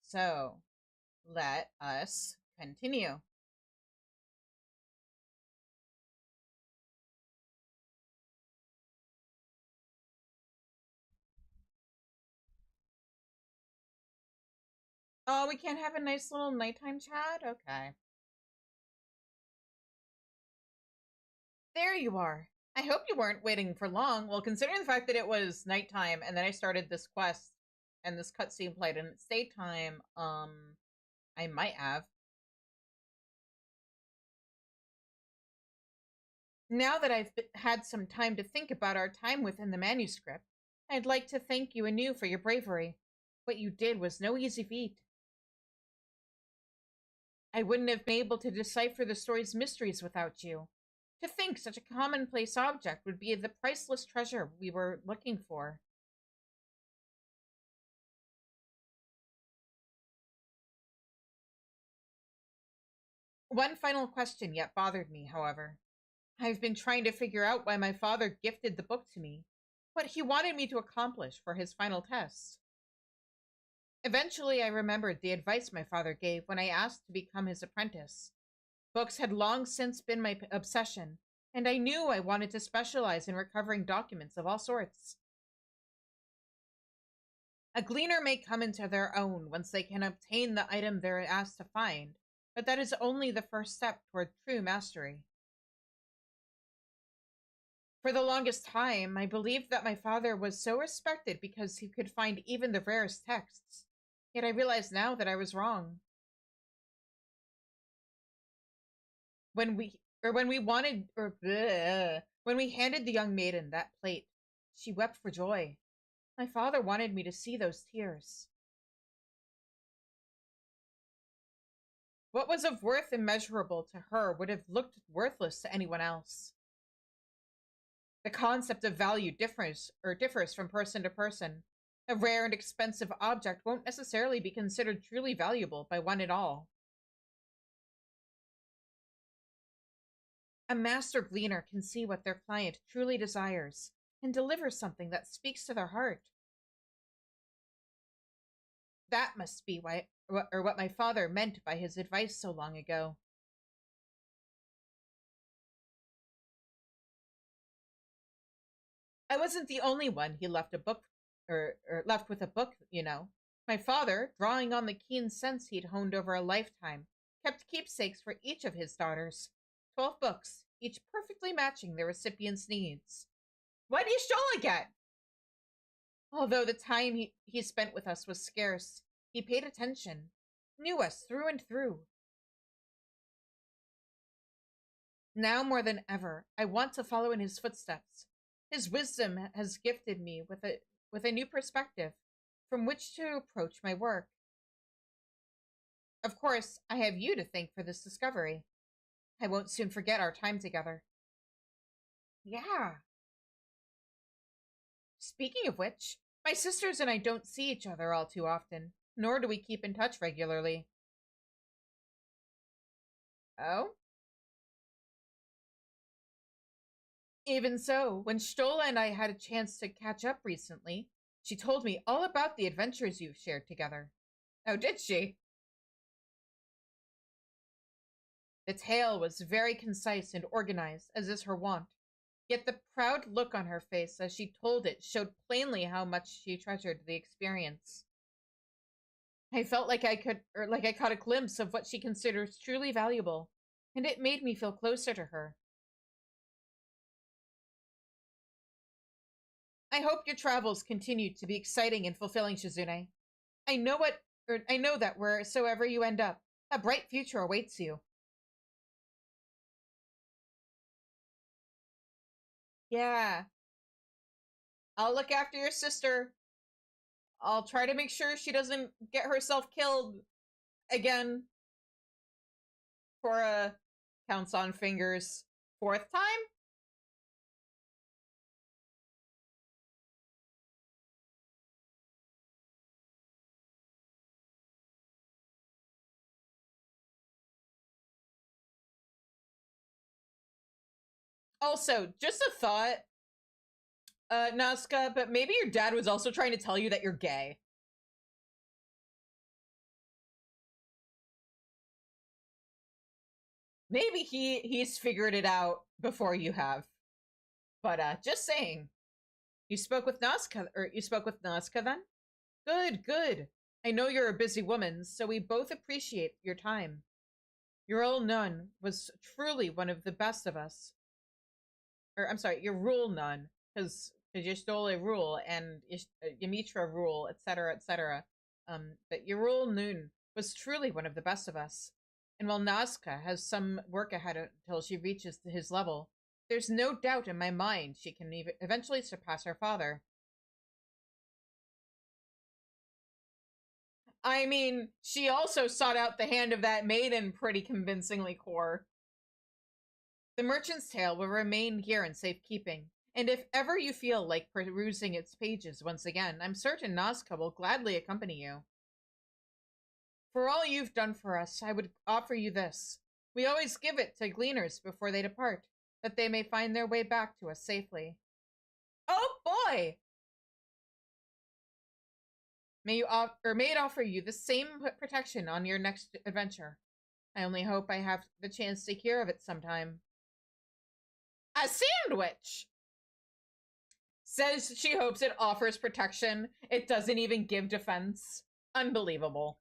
So let us continue. Oh, we can't have a nice little nighttime chat? Okay. There you are. I hope you weren't waiting for long. Well, considering the fact that it was nighttime and then I started this quest and this cutscene played and it's daytime, I might have. Now that I've had some time to think about our time within the manuscript, I'd like to thank you anew for your bravery. What you did was no easy feat. I wouldn't have been able to decipher the story's mysteries without you. To think such a commonplace object would be the priceless treasure we were looking for. One final question yet bothered me, however. I've been trying to figure out why my father gifted the book to me, what he wanted me to accomplish for his final test. Eventually, I remembered the advice my father gave when I asked to become his apprentice. Books had long since been my obsession, and I knew I wanted to specialize in recovering documents of all sorts. A gleaner may come into their own once they can obtain the item they're asked to find, but that is only the first step toward true mastery. For the longest time, I believed that my father was so respected because he could find even the rarest texts. Yet I realize now that I was wrong. When we handed the young maiden that plate, she wept for joy. My father wanted me to see those tears. What was of worth immeasurable to her would have looked worthless to anyone else. The concept of value differs from person to person. A rare and expensive object won't necessarily be considered truly valuable by one and all. A master gleaner can see what their client truly desires and deliver something that speaks to their heart. That must be what my father meant by his advice so long ago. I wasn't the only one he left left with a book, you know. My father, drawing on the keen sense he'd honed over a lifetime, kept keepsakes for each of his daughters. 12 books, each perfectly matching their recipient's needs. What did Shola get? Although the time he spent with us was scarce, he paid attention, knew us through and through. Now more than ever, I want to follow in his footsteps. His wisdom has gifted me with a new perspective from which to approach my work. Of course, I have you to thank for this discovery. I won't soon forget our time together. Yeah. Speaking of which, my sisters and I don't see each other all too often, nor do we keep in touch regularly. Oh? Even so, when Stola and I had a chance to catch up recently, she told me all about the adventures you've shared together. Oh, did she? The tale was very concise and organized, as is her wont. Yet the proud look on her face as she told it showed plainly how much she treasured the experience. I felt like I caught a glimpse of what she considers truly valuable, and it made me feel closer to her. I hope your travels continue to be exciting and fulfilling, Shizune. I know that wheresoever you end up, a bright future awaits you. Yeah. I'll look after your sister. I'll try to make sure she doesn't get herself killed again for counts on fingers, 4th time? Also, just a thought, Nazca, but maybe your dad was also trying to tell you that you're gay. Maybe he's figured it out before you have. But just saying. You spoke with Nazca then? Good, good. I know you're a busy woman, so we both appreciate your time. Your old nun was truly one of the best of us. or I'm sorry, your rule nun, because you stole a rule, and Ymitra rule, etc., etc. But your rule noon was truly one of the best of us. And while Nazca has some work ahead until she reaches his level, there's no doubt in my mind she can eventually surpass her father. I mean, she also sought out the hand of that maiden pretty convincingly, Core. The Merchant's Tale will remain here in safekeeping, and if ever you feel like perusing its pages once again, I'm certain Nazca will gladly accompany you. For all you've done for us, I would offer you this. We always give it to gleaners before they depart, that they may find their way back to us safely. Oh boy! May it offer you the same protection on your next adventure. I only hope I have the chance to hear of it sometime. A sandwich! Says she hopes it offers protection. It doesn't even give defense. Unbelievable.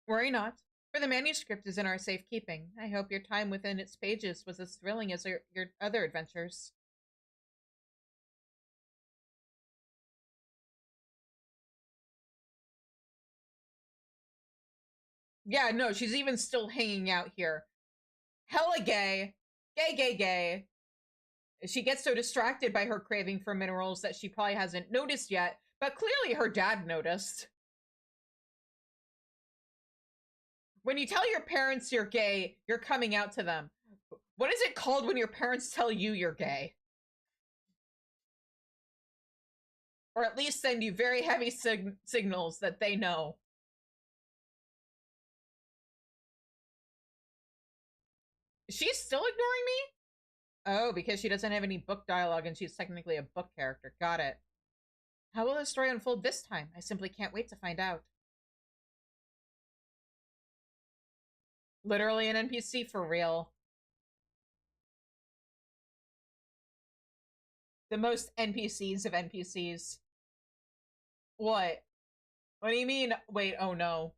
Worry not, for the manuscript is in our safekeeping. I hope your time within its pages was as thrilling as your other adventures. Yeah, no, she's even still hanging out here. Hella gay. Gay, gay, gay. She gets so distracted by her craving for minerals that she probably hasn't noticed yet, but clearly her dad noticed. When you tell your parents you're gay, you're coming out to them. What is it called when your parents tell you you're gay? Or at least send you very heavy signals that they know. She's still ignoring me? Oh, because she doesn't have any book dialogue and she's technically a book character. Got it. How will the story unfold this time? I simply can't wait to find out. Literally an NPC for real. The most NPCs of NPCs. What? What do you mean? Wait, oh no.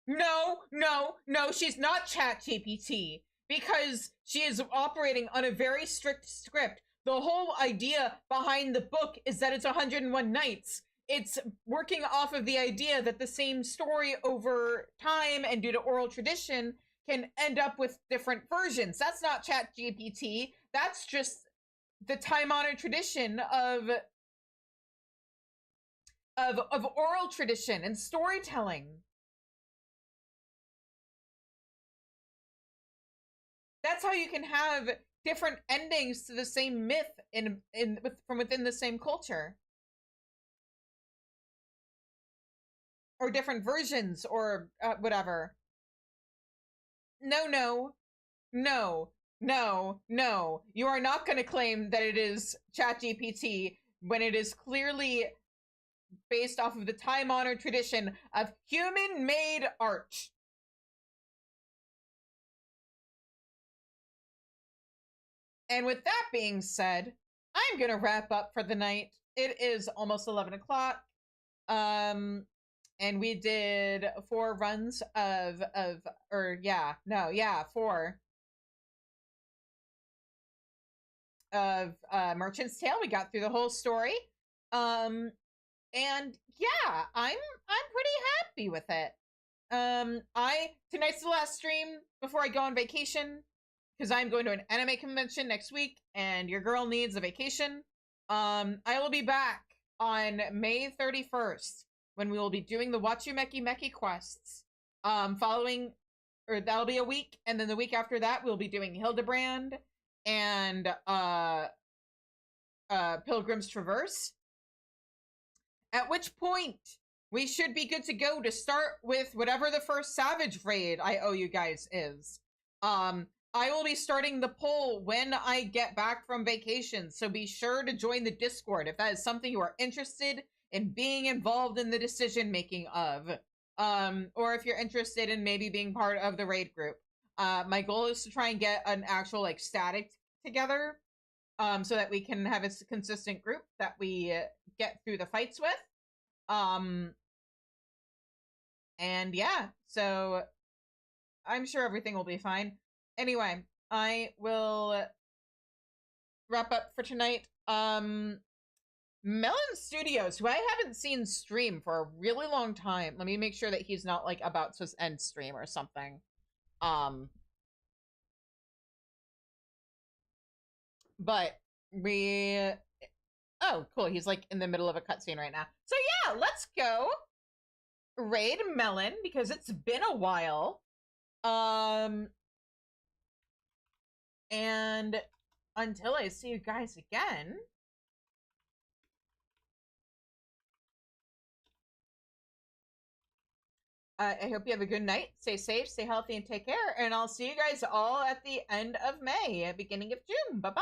No, no, no, she's not ChatGPT because she is operating on a very strict script. The whole idea behind the book is that it's 101 nights. It's working off of the idea that the same story over time and due to oral tradition can end up with different versions. That's not ChatGPT. That's just the time-honored tradition of oral tradition and storytelling. That's how you can have different endings to the same myth from within the same culture. Or different versions or whatever. No, no. No. No. No. You are not going to claim that it is ChatGPT when it is clearly based off of the time-honored tradition of human-made art. And with that being said, I'm going to wrap up for the night. It is almost 11 o'clock. And we did 4 runs of 4 of Merchant's Tale. We got through the whole story. And yeah, I'm pretty happy with it. Tonight's the last stream before I go on vacation, because I'm going to an anime convention next week, and your girl needs a vacation. I will be back on May 31st, when we will be doing the Wachumeki Meki quests. That'll be a week, and then the week after that, we'll be doing Hildebrand and Pilgrim's Traverse. At which point, we should be good to go to start with whatever the first Savage raid I owe you guys is. I will be starting the poll when I get back from vacation, so be sure to join the Discord if that is something you are interested in being involved in the decision making of, or if you're interested in maybe being part of the raid group. My goal is to try and get an actual like static together, so that we can have a consistent group that we get through the fights with. And yeah, so I'm sure everything will be fine. Anyway, I will wrap up for tonight. Melon Studios, who I haven't seen stream for a really long time. Let me make sure that he's not like about to end stream or something. But we, oh, cool. He's like in the middle of a cutscene right now. So yeah, let's go raid Melon because it's been a while. And until I see you guys again, I hope you have a good night. Stay safe, stay healthy, and take care. And I'll see you guys all at the end of May, beginning of June. Bye-bye.